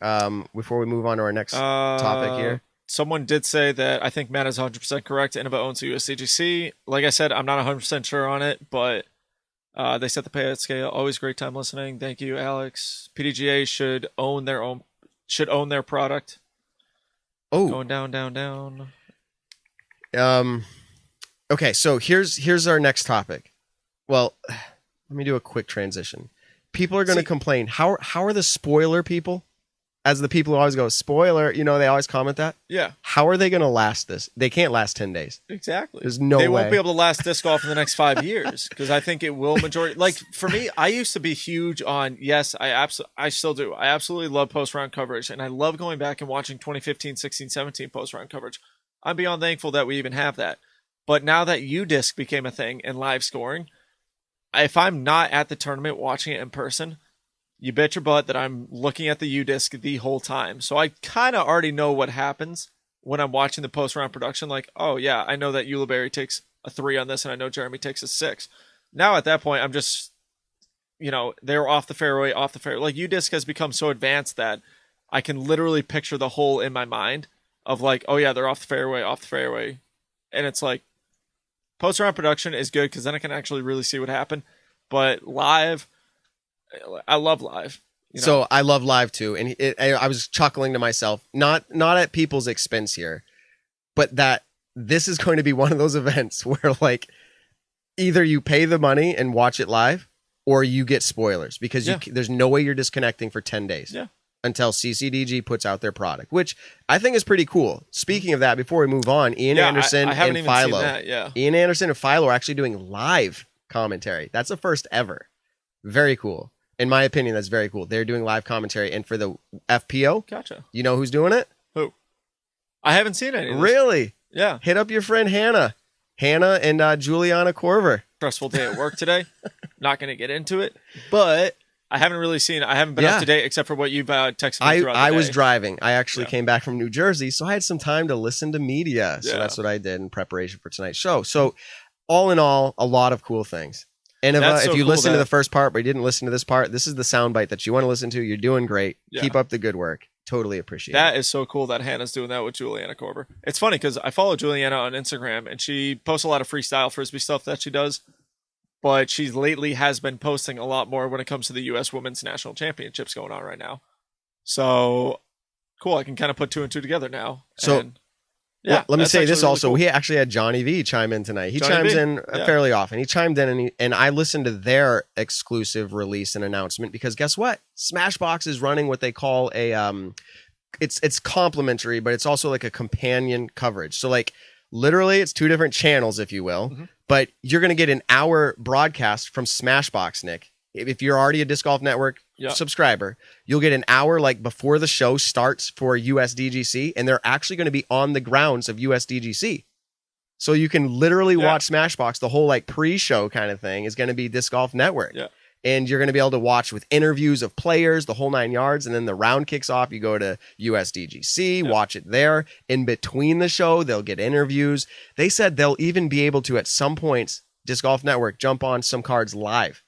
before we move on to our next topic here? Someone did say that I think Matt is 100% correct. Innova owns the USDGC. Like I said, I'm not 100% sure on it, but they set the payout scale. Always great time listening. Thank you, Alex. PDGA should own their product. Oh, going down. Okay, so here's our next topic. Well, let me do a quick transition. People are going to complain. How are the spoiler people? As the people who always go, spoiler, they always comment that. Yeah. How are they going to last this? They can't last 10 days. Exactly. There's no way. They won't be able to last disc golf in the next 5 years because I think it will majority. Like for me, I used to be huge on, yes, I still do. I absolutely love post-round coverage and I love going back and watching 2015, 16, 17 post-round coverage. I'm beyond thankful that we even have that. But now that UDisc became a thing and live scoring, if I'm not at the tournament watching it in person, you bet your butt that I'm looking at the UDisc the whole time. So I kind of already know what happens when I'm watching the post-round production. Like, oh yeah, I know that Ulibarri takes a 3 on this and I know Jeremy takes a 6. Now at that point, I'm just they're off the fairway. Like UDisc has become so advanced that I can literally picture the hole in my mind of like, oh yeah, they're off the fairway. And it's like, post-round production is good because then I can actually really see what happened. But live, I love live. So I love live too. And I was chuckling to myself, not at people's expense here, but that this is going to be one of those events where like either you pay the money and watch it live or you get spoilers because there's no way you're disconnecting for 10 days. Yeah. Until CCDG puts out their product, which I think is pretty cool. Speaking of that, before we move on, Ian Anderson and Philo. Ian Anderson and Philo are actually doing live commentary. That's the first ever. Very cool. In my opinion, that's very cool. They're doing live commentary. And for the FPO, gotcha. You know who's doing it? Who? I haven't seen any. Really? Yeah. Hit up your friend Hannah. Hannah and Juliana Corver. Stressful day at work today. Not going to get into it, but I haven't been up to date except for what you've texted me throughout the day. I was driving. I actually came back from New Jersey, so I had some time to listen to media. So that's what I did in preparation for tonight's show. So all in all, a lot of cool things. And if you listen to the first part, but you didn't listen to this part, this is the soundbite that you want to listen to. You're doing great. Yeah. Keep up the good work. Totally appreciate it. That is so cool that Hannah's doing that with Juliana Corver. It's funny because I follow Juliana on Instagram, and she posts a lot of freestyle Frisbee stuff that she does. But she lately has been posting a lot more when it comes to the U.S. Women's National Championships going on right now. So, cool. I can kind of put two and two together now. So, let me say this also. Cool. We actually had Johnny V chime in tonight. He chimes in fairly often. He chimed in, and I listened to their exclusive release and announcement because guess what? Smashbox is running what they call a it's complimentary, but it's also like a companion coverage. So, like, literally, it's two different channels, if you will. Mm-hmm. But you're going to get an hour broadcast from Smashbox, Nick. If you're already a Disc Golf Network subscriber, you'll get an hour like before the show starts for USDGC, and they're actually going to be on the grounds of USDGC. So you can literally watch Smashbox. The whole like pre-show kind of thing is going to be Disc Golf Network. Yeah. And you're going to be able to watch with interviews of players, the whole 9 yards. And then the round kicks off. You go to USDGC, watch it there. In between the show, they'll get interviews. They said they'll even be able to, at some points, Disc Golf Network, jump on some cards live.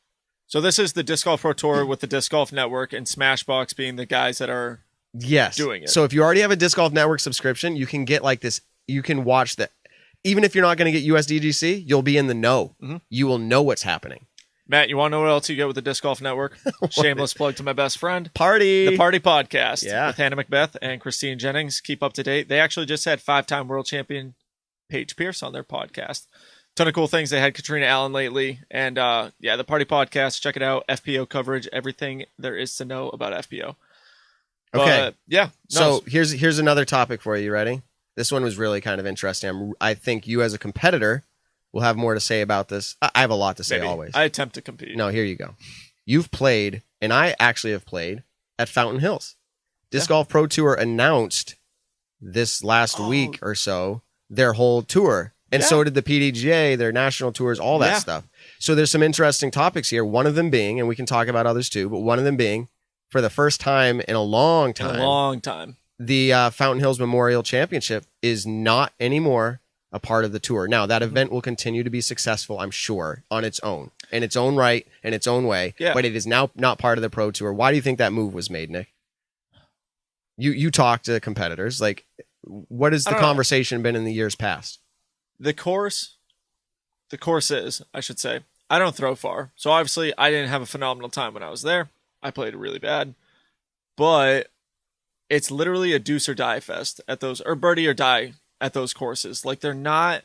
So this is the Disc Golf Pro Tour with the Disc Golf Network and Smashbox being the guys that are doing it. So if you already have a Disc Golf Network subscription, you can get like this. You can watch that. Even if you're not going to get USDGC, you'll be in the know. Mm-hmm. You will know what's happening. Matt, you want to know what else you get with the Disc Golf Network? Shameless plug to my best friend. The Party Podcast with Hannah McBeth and Christine Jennings. Keep up to date. They actually just had 5-time world champion Paige Pierce on their podcast. Ton of cool things. They had Katrina Allen lately. And the Party Podcast. Check it out. FPO coverage. Everything there is to know about FPO. Okay. But, So here's another topic for you. You ready? This one was really kind of interesting. I think you as a competitor will have more to say about this. I have a lot to say always. I attempt to compete. No, here you go. You've played, and I actually have played, at Fountain Hills. Disc Golf Pro Tour announced this last week or so their whole tour. And so did the PDGA, their national tours, all that stuff. So there's some interesting topics here. One of them being, and we can talk about others too, but one of them being, for the first time in a long time, the Fountain Hills Memorial Championship is not anymore a part of the tour. Now, that event will continue to be successful, I'm sure, on its own, in its own right, in its own way, but it is now not part of the Pro Tour. Why do you think that move was made, Nick? You talk to competitors. Like, what has the conversation been in the years past? The course is, I should say, I don't throw far. So, obviously, I didn't have a phenomenal time when I was there. I played really bad. But it's literally a deuce or die fest at those, or birdie or die at those courses. Like, they're not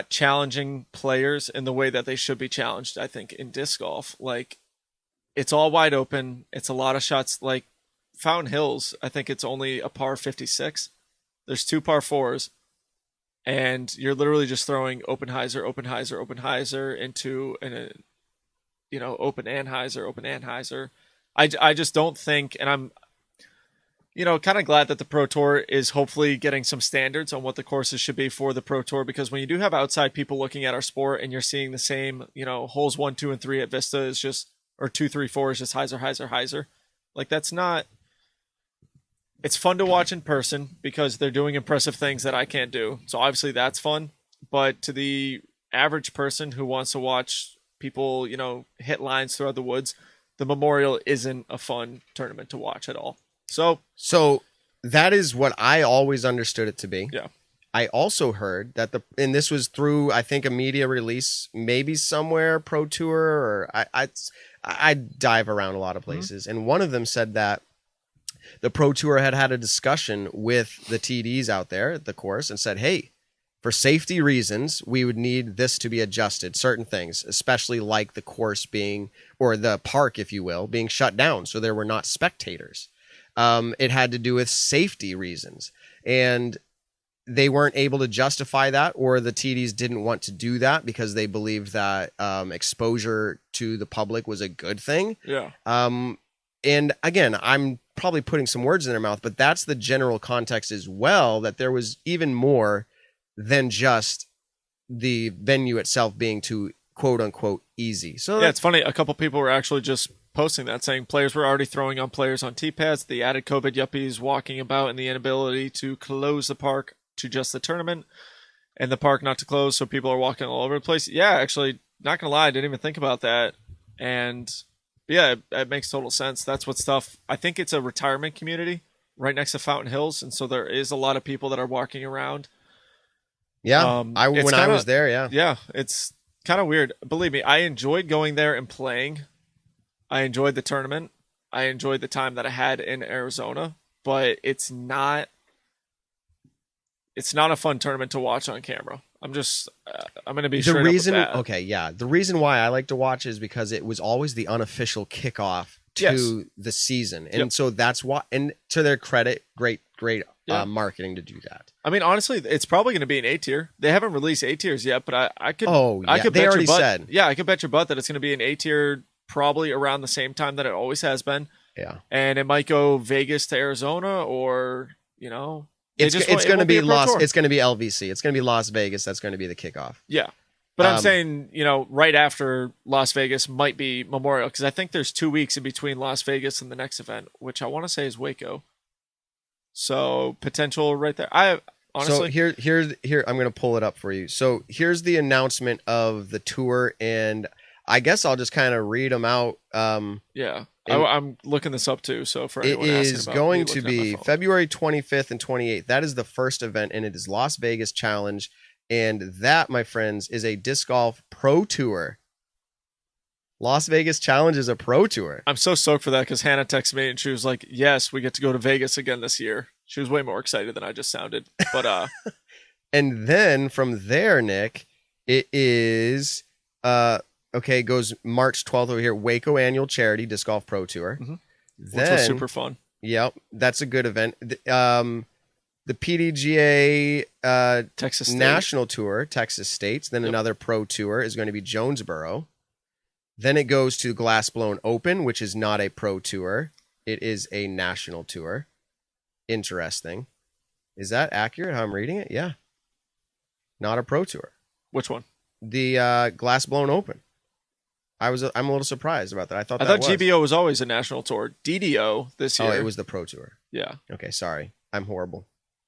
challenging players in the way that they should be challenged, I think, in disc golf. Like, it's all wide open. It's a lot of shots. Like, Fountain Hills, I think it's only a par 56. There's 2 par 4s. And you're literally just throwing open hyzer into an, open anhyzer. I just don't think, and I'm, kind of glad that the Pro Tour is hopefully getting some standards on what the courses should be for the Pro Tour, because when you do have outside people looking at our sport and you're seeing the same, holes 1, 2, and 3 at Vista is just, or 2, 3, 4 is just hyzer. Like, that's not, it's fun to watch in person because they're doing impressive things that I can't do. So obviously that's fun. But to the average person who wants to watch people, hit lines throughout the woods. The Memorial isn't a fun tournament to watch at all. So that is what I always understood it to be. Yeah. I also heard that and this was through, I think, a media release, maybe somewhere, Pro Tour, or I dive around a lot of places. And one of them said that the Pro Tour had a discussion with the TDs out there at the course and said, hey, for safety reasons, we would need this to be adjusted, certain things, especially like the course being, or the park, if you will, being shut down. So there were not spectators. It had to do with safety reasons. And they weren't able to justify that, or the TDs didn't want to do that because they believed that exposure to the public was a good thing. Yeah. And again, I'm probably putting some words in their mouth, but that's the general context as well, that there was even more than just the venue itself being too quote unquote easy. So yeah, it's funny. A couple people were actually just posting that, saying players were already throwing on players on T-pads. The added COVID yuppies walking about and the inability to close the park to just the tournament and the park not to close, so people are walking all over the place. Yeah, actually, not gonna lie, I didn't even think about that. And yeah, it makes total sense. That's what stuff. I think it's a retirement community right next to Fountain Hills, and so there is a lot of people that are walking around. Yeah, when I was there, yeah, it's kind of weird. Believe me, I enjoyed going there and playing. I enjoyed the tournament. I enjoyed the time that I had in Arizona, but it's not a fun tournament to watch on camera. I'm going to be straight up with that. Okay, yeah. The reason why I like to watch is because it was always the unofficial kickoff to the season. And so that's why, and to their credit, great marketing to do that. I mean, honestly, it's probably going to be an A tier. They haven't released A tiers yet, but I could they already said. Yeah, I could bet your butt that it's going to be an A tier probably around the same time that it always has been. Yeah. And it might go Vegas to Arizona, or, it's going to be it's going to be LVC. It's going to be Las Vegas. That's going to be the kickoff. Yeah. But I'm saying, right after Las Vegas might be Memorial, because I think there's 2 weeks in between Las Vegas and the next event, which I want to say is Waco. So potential right there. I honestly. So here I'm going to pull it up for you. So here's the announcement of the tour, and I guess I'll just kind of read them out. Yeah. I'm looking this up too. So for anyone it asking is about going to be February 25th and 28th. That is the first event, and it is Las Vegas Challenge. And that, my friends, is a disc golf pro tour. Las Vegas Challenge is a pro tour. I'm so stoked for that because Hannah texted me and she was like, yes, we get to go to Vegas again this year. She was way more excited than I just sounded. But and then from there, Nick, it is okay, goes March 12th over here, Waco Annual Charity Disc Golf Pro Tour. Mm-hmm. Which was super fun. Yep, that's a good event. The PDGA Texas State. National Tour, Texas States. Then another pro tour is going to be Jonesboro. Then it goes to Glass Blown Open, which is not a pro tour. It is a national tour. Interesting. Is that accurate how I'm reading it? Yeah. Not a pro tour. Which one? The Glass Blown Open. I'm a little surprised about that. I thought GBO was always a national tour. DDO this year. Oh, it was the pro tour. Yeah. Okay, sorry. I'm horrible.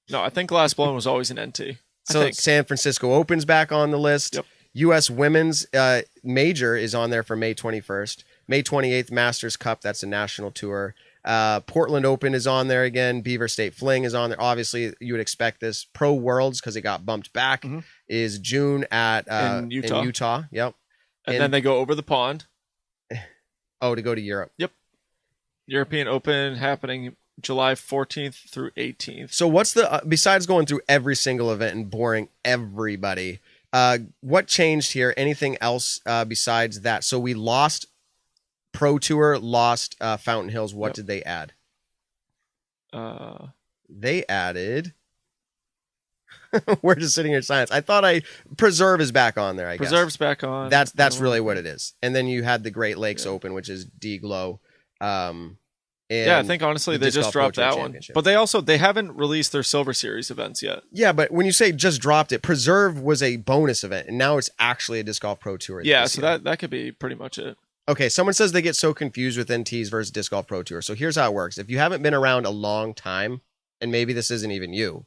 No, I think Glass Blown was always an NT. So San Francisco Open's back on the list. Yep. U.S. Women's Major is on there for May 21st. May 28th, Masters Cup. That's a national tour. Portland Open is on there again. Beaver State Fling is on there. Obviously, you would expect this. Pro Worlds, because it got bumped back, is June in Utah. Yep. And then they go over the pond. Oh, to go to Europe. Yep. European Open happening July 14th through 18th. So what's the, besides going through every single event and boring everybody, what changed here? Anything else besides that? So we lost Pro Tour, lost Fountain Hills. What did they add? They added... We're just sitting here in silence. I thought Preserve is back on there, I guess. Preserve's back on. That's really what it is. And then you had the Great Lakes Open, which is D-Glow. Yeah, I think honestly they just dropped that one. But they haven't released their Silver Series events yet. Yeah, but when you say just dropped it, Preserve was a bonus event, and now it's actually a Disc Golf Pro Tour. Yeah, so that could be pretty much it. Okay, someone says they get so confused with NTs versus Disc Golf Pro Tour. So here's how it works. If you haven't been around a long time, and maybe this isn't even you,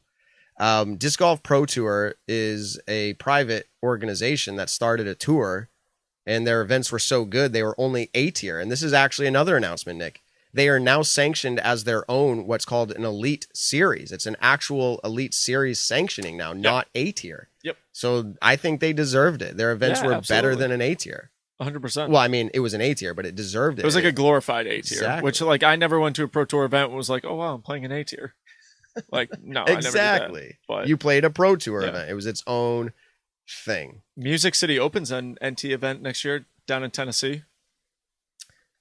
Disc Golf Pro Tour is a private organization that started a tour and their events were so good, they were only A tier. And this is actually another announcement, Nick. They are now sanctioned as their own, what's called an elite series. It's an actual elite series sanctioning now, not A tier. Yep. So I think they deserved it. Their events were better than an A tier. 100%. Well, I mean, it was an A tier, but it deserved it. It was like a glorified A tier, Exactly. which like I never went to a Pro Tour event and was like, oh wow, I'm playing an A tier. Like, no, I never did that. But you played a Pro Tour event. It was its own thing. Music City opens an NT event next year down in Tennessee.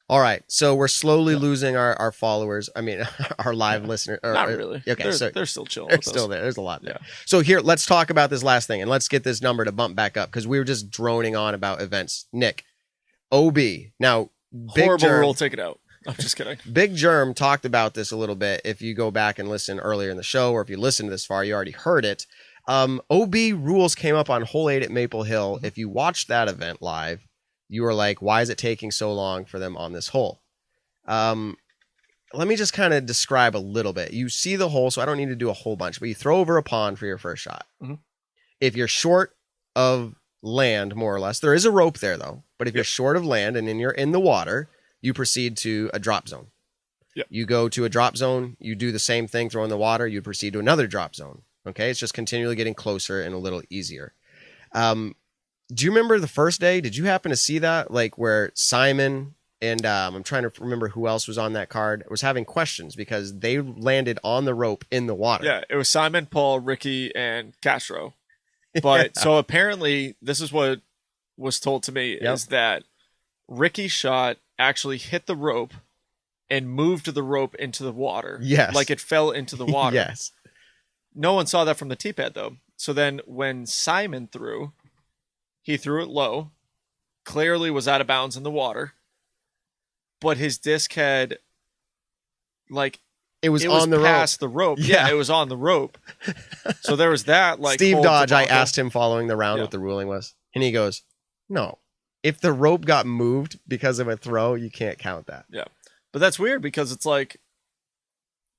All right, so we're slowly losing our followers. I mean, our live listeners. Not really. Okay, they're still chilling. They're with still us. there. There's a lot there. So here, let's talk about this last thing, and let's get this number to bump back up because we were just droning on about events. Nick, OB. Now, Big Horrible Germ, rule. Take it out. I'm just kidding. Big Germ talked about this a little bit. If you go back and listen earlier in the show, or if you listen to this far, you already heard it. OB rules came up on hole 8 at Maple Hill. If you watched that event live, you were like, why is it taking so long for them on this hole? Let me just kind of describe a little bit. You see the hole, so I don't need to do a whole bunch, but you throw over a pond for your first shot. Mm-hmm. If you're short of land, more or less, there is a rope there though, but if you're short of land and then you're in the water, you proceed to a drop zone. Yep. You go to a drop zone, you do the same thing, throw in the water, you proceed to another drop zone. Okay. It's just continually getting closer and a little easier. Do you remember the first day? Did you happen to see that? Like where Simon and I'm trying to remember who else was on that card, was having questions because they landed on the rope in the water. Yeah, it was Simon, Paul, Ricky, and Castro. But so apparently this is what was told to me is that Ricky's shot actually hit the rope and moved the rope into the water. Yes. Like it fell into the water. Yes. No one saw that from the tee pad though. So then when Simon threw, he threw it low, clearly was out of bounds in the water. But his disc had, like, it was on the past rope. the rope. Yeah. Yeah, it was on the rope. So there was that. Like Steve whole Dodge, I debacle. asked him following the round what the ruling was, and he goes, "No, if the rope got moved because of a throw, you can't count that." Yeah, but that's weird because it's like,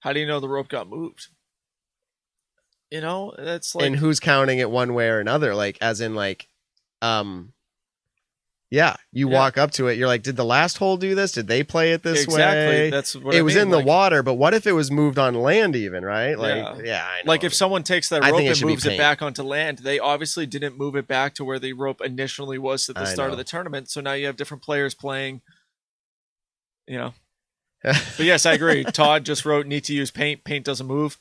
how do you know the rope got moved? You know, that's like, And who's counting it one way or another? Like, as in, like, you walk up to it, you're like, did the last hole do this? Did they play it this way? That's what it I was mean. in the Like, water, but what if it was moved on land even, right? Like, I know. Like if someone takes that I rope think it and should be moves it paint. back onto land, they obviously didn't move it back to where the rope initially was at the I start know. of the tournament. So now you have different players playing, you know. But yes, I agree. Todd just wrote, need to use paint. Paint doesn't move.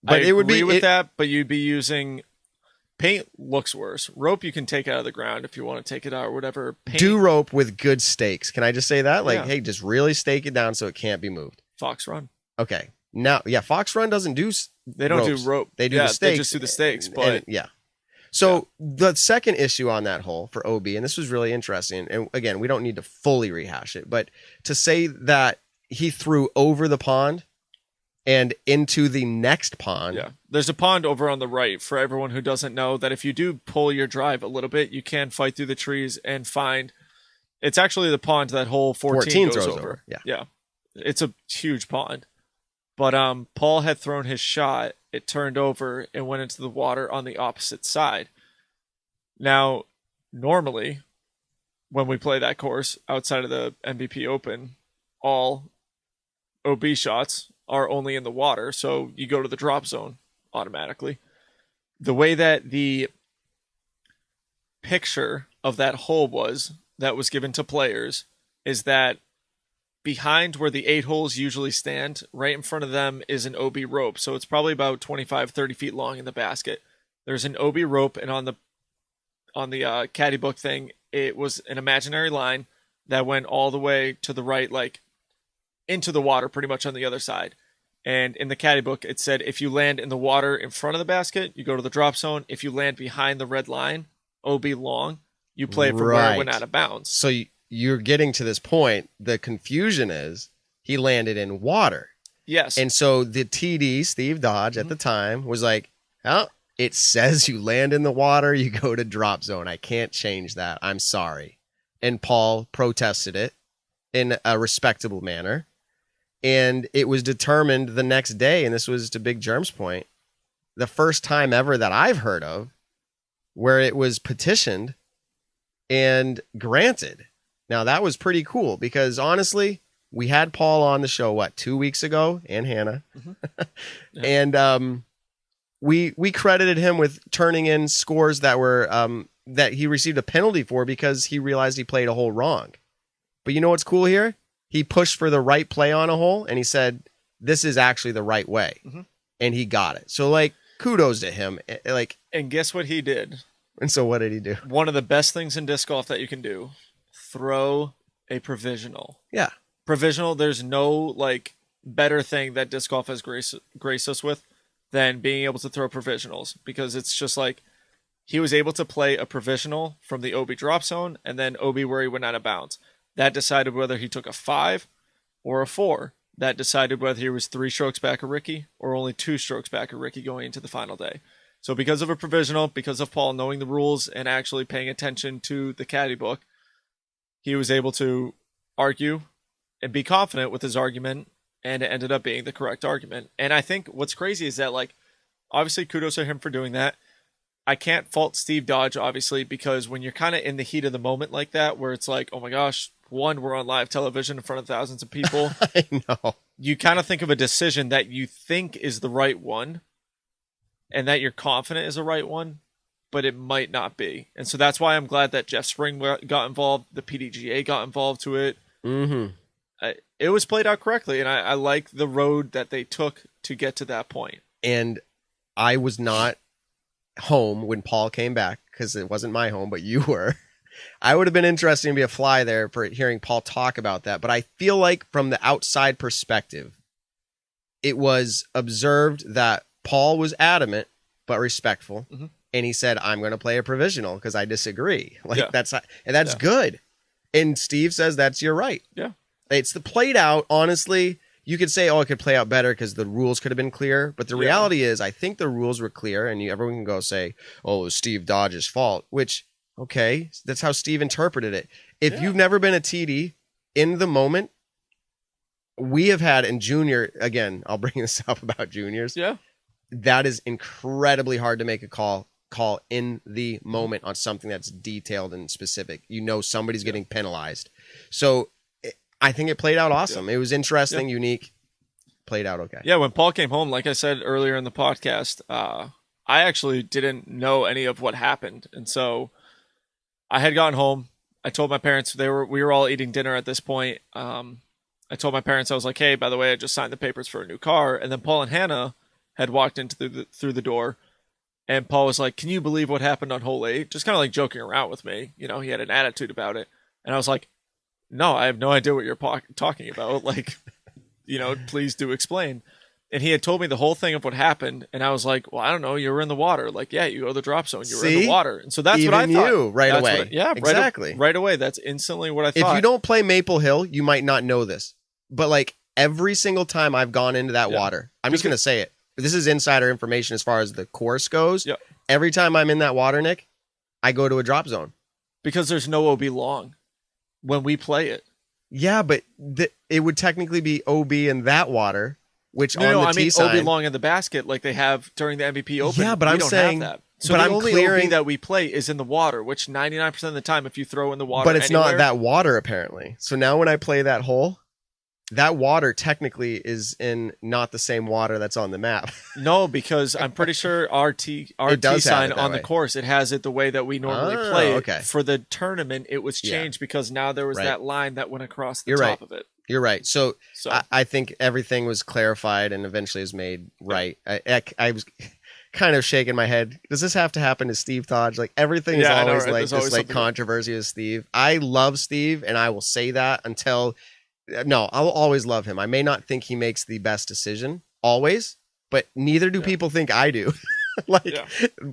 But I it would agree be- with it- that, but you'd be using paint looks worse. Rope you can take out of the ground if you want to take it out or whatever. Paint, Do rope with good stakes. Can I just say that? Like, Yeah. hey, just really stake it down so it can't be moved. Fox Run. Okay. Now, Fox Run doesn't do They don't ropes. do rope. They do Yeah, the stakes. They just do the stakes. And- But So the second issue on that hole for OB, and this was really interesting, and again, we don't need to fully rehash it, but to say that he threw over the pond and into the next pond. yeah, there's a pond over on the right for everyone who doesn't know that if you do pull your drive a little bit, you can fight through the trees and find. It's actually the pond that hole 14 goes throws over. Yeah. Yeah, it's a huge pond. But Paul had thrown his shot. It turned over and went into the water on the opposite side. Now, normally, when we play that course outside of the MVP Open, all OB shots are only in the water, so you go to the drop zone automatically. The way that the picture of that hole that was given to players is that behind where the 8 holes usually stand, right in front of them is an OB rope. So it's probably about 25, 30 feet long in the basket. There's an OB rope, and on the caddy book thing, it was an imaginary line that went all the way to the right, like into the water, pretty much on the other side. And in the caddy book, it said, if you land in the water in front of the basket, you go to the drop zone. If you land behind the red line, OB long, you play it from where it went out of bounds. So you're getting to this point. The confusion is he landed in water. Yes. And so the TD, Steve Dodge, at the time was like, oh, it says you land in the water, you go to drop zone. I can't change that. I'm sorry. And Paul protested it in a respectable manner. And it was determined the next day, and this was to Big Germ's point, the first time ever that I've heard of where it was petitioned and granted. Now that was pretty cool because honestly, we had Paul on the show, 2 weeks ago, and Hannah. Yeah. And we credited him with turning in scores that were that he received a penalty for because he realized he played a hole wrong. But you know what's cool here? He pushed for the right play on a hole, and he said, this is actually the right way. And he got it. So, like, kudos to him. And guess what he did? And so what did he do? One of the best things in disc golf that you can do, throw a provisional. Yeah. Provisional, there's no, like, better thing that disc golf has graced us with than being able to throw provisionals. Because it's just like, he was able to play a provisional from the OB drop zone and then OB where he went out of bounds. That decided whether he took a 5 or a 4. That decided whether he was 3 strokes back of Ricky or only 2 strokes back of Ricky going into the final day. So because of a provisional, because of Paul knowing the rules and actually paying attention to the caddy book, he was able to argue and be confident with his argument, and it ended up being the correct argument. And I think what's crazy is that, like, obviously kudos to him for doing that. I can't fault Steve Dodge, obviously, because when you're kind of in the heat of the moment like that, where it's like, oh my gosh, we're on live television in front of thousands of people. I know. You kind of think of a decision that you think is the right one and that you're confident is the right one, but it might not be. And so that's why I'm glad that Jeff Spring got involved. The PDGA got involved to it. It was played out correctly, and I like the road that they took to get to that point. And I was not home when Paul came back because it wasn't my home, but you were. I would have been interested to be a fly there for hearing Paul talk about that. But I feel like from the outside perspective, it was observed that Paul was adamant but respectful. And he said, I'm going to play a provisional because I disagree. That's good. And Steve says that's your right. Yeah. It's the played out. Honestly, you could say, it could play out better because the rules could have been clear. But the reality is, I think the rules were clear, and everyone can go say, it was Steve Dodge's fault, which, okay, that's how Steve interpreted it. If you've never been a TD, in the moment, we have had in junior, again, I'll bring this up about juniors. Yeah. That is incredibly hard to make a call in the moment on something that's detailed and specific. You know somebody's getting penalized. So I think it played out awesome. It was interesting, unique, played out okay. Yeah, when Paul came home, like I said earlier in the podcast, I actually didn't know any of what happened. And so I had gotten home. I told my parents, we were all eating dinner at this point. I told my parents, I was like, hey, by the way, I just signed the papers for a new car. And then Paul and Hannah had walked into through the door. And Paul was like, can you believe what happened on hole 8? Just kind of like joking around with me. You know, he had an attitude about it. And I was like, no, I have no idea what you're talking about. Like, you know, please do explain. And he had told me the whole thing of what happened. And I was like, well, I don't know. You were in the water. Like, yeah, you go to the drop zone. You were in the water. And so that's even what I thought. You right that's away. Exactly. Right away. That's instantly what I thought. If you don't play Maple Hill, you might not know this. But like every single time I've gone into that water, I'm just going to say it. This is insider information as far as the course goes. Yep. Every time I'm in that water, Nick, I go to a drop zone. Because there's no OB long when we play it. Yeah, but it would technically be OB in that water, which no, on the T sign. OB long in the basket like they have during the MVP Open. Yeah, but I'm saying that. So the only OB that we play is in the water, which 99% of the time, if you throw in the water, but it's not that water apparently. So now when I play that hole, that water technically is in not the same water that's on the map. No, because I'm pretty sure our T sign on the course, it has it the way that we normally play it. Okay. For the tournament, it was changed because now there was that line that went across the top of it. You're right. So I think everything was clarified and eventually is made right. I was kind of shaking my head. Does this have to happen to Steve Dodge? Like everything is always like this like controversy with Steve. I love Steve and I will say that until... No, I'll always love him. I may not think he makes the best decision always, but neither do people think I do.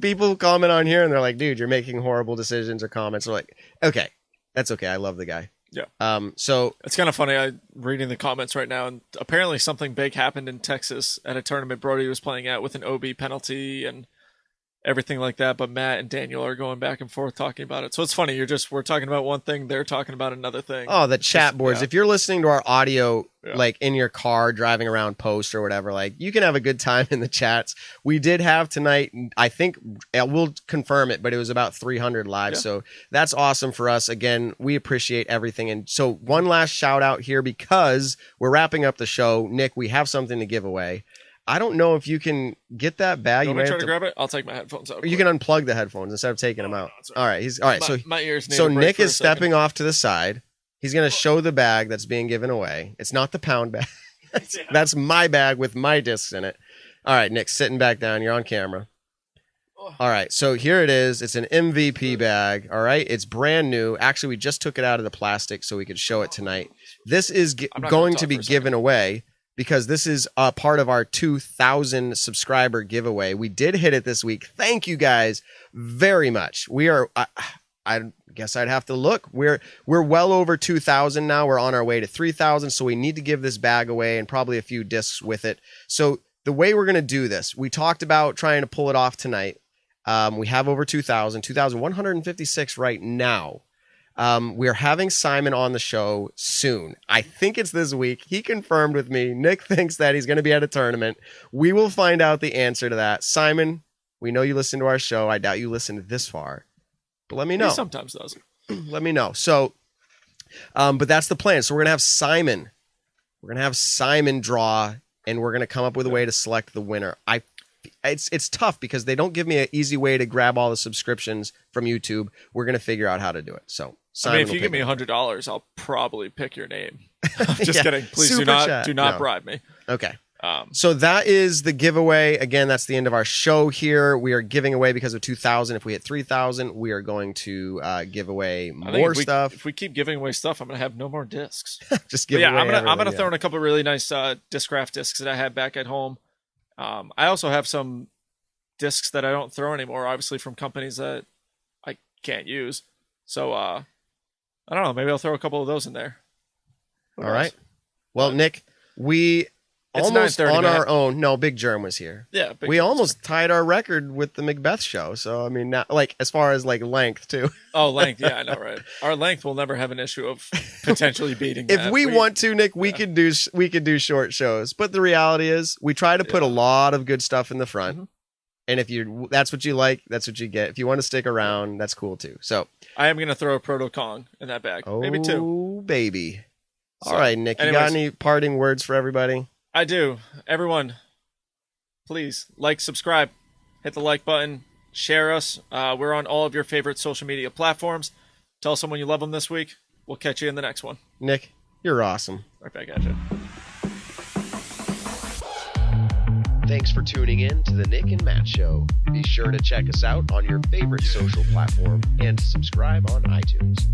People comment on here and they're like, dude, you're making horrible decisions or comments. They're like, okay, that's okay. I love the guy. Yeah. So it's kind of funny. I'm reading the comments right now, and apparently something big happened in Texas at a tournament Brody was playing at with an OB penalty, and everything like that. But Matt and Daniel are going back and forth talking about it. So it's funny. We're talking about one thing. They're talking about another thing. Oh, the chat boards. Yeah. If you're listening to our audio, like in your car, driving around post or whatever, like you can have a good time in the chats. We did have tonight, I think we'll confirm it, but it was about 300 live. So that's awesome for us. Again, we appreciate everything. And so one last shout out here, because we're wrapping up the show. Nick, we have something to give away. I don't know if you can get that bag. You want me to try to grab it? I'll take my headphones out. You can unplug the headphones instead of taking them out. No, all right. All right. So my ears need so a break Nick for a is stepping second. off to the side. He's going to show the bag that's being given away. It's not the pound bag. That's my bag with my discs in it. All right, Nick, sitting back down. You're on camera. All right. So here it is. It's an MVP bag. All right. It's brand new. Actually, we just took it out of the plastic so we could show it tonight. This is going to be given away, because this is a part of our 2,000 subscriber giveaway. We did hit it this week. Thank you guys very much. We are, I guess I'd have to look. We're well over 2,000 now. We're on our way to 3,000. So we need to give this bag away and probably a few discs with it. So the way we're going to do this, we talked about trying to pull it off tonight. We have over 2,156 right now. We're having Simon on the show soon. I think it's this week. He confirmed with me. Nick thinks that he's going to be at a tournament. We will find out the answer to that. Simon, we know you listen to our show. I doubt you listened this far, but let me know. He sometimes does. Let me know. So, but that's the plan. So we're going to have Simon. We're going to have Simon draw, and we're going to come up with a way to select the winner. It's tough because they don't give me an easy way to grab all the subscriptions from YouTube. We're going to figure out how to do it. So, Simon, if you give me $100, I'll probably pick your name. I'm just kidding. Please do not bribe me. Okay. So that is the giveaway. Again, that's the end of our show here. We are giving away because of 2,000. If we hit 3,000, we are going to give away more stuff. If we keep giving away stuff, I'm going to have no more discs. Just give away I'm going to throw in a couple of really nice Discraft discs that I have back at home. I also have some discs that I don't throw anymore, obviously from companies that I can't use. So I don't know. Maybe I'll throw a couple of those in there. All right. Well, Nick, we almost on our own. No, Big Germ was here. Yeah, we almost tied our record with the McBeth show. So I mean, now, like as far as like length too. Oh, length. Yeah, I know, right? Our length will never have an issue of potentially beating. If we want to, Nick, we could do short shows. But the reality is, we try to put a lot of good stuff in the front. Mm-hmm. And if that's what you like, that's what you get. If you want to stick around, that's cool too. So I am going to throw a Proto Kong in that bag. Maybe two. Oh, baby. All right, Nick, you got any parting words for everybody? I do. Everyone, please subscribe, hit the like button, share us. We're on all of your favorite social media platforms. Tell someone you love them this week. We'll catch you in the next one. Nick, you're awesome. Right back at you. Thanks for tuning in to the Nick and Matt Show. Be sure to check us out on your favorite social platform and subscribe on iTunes.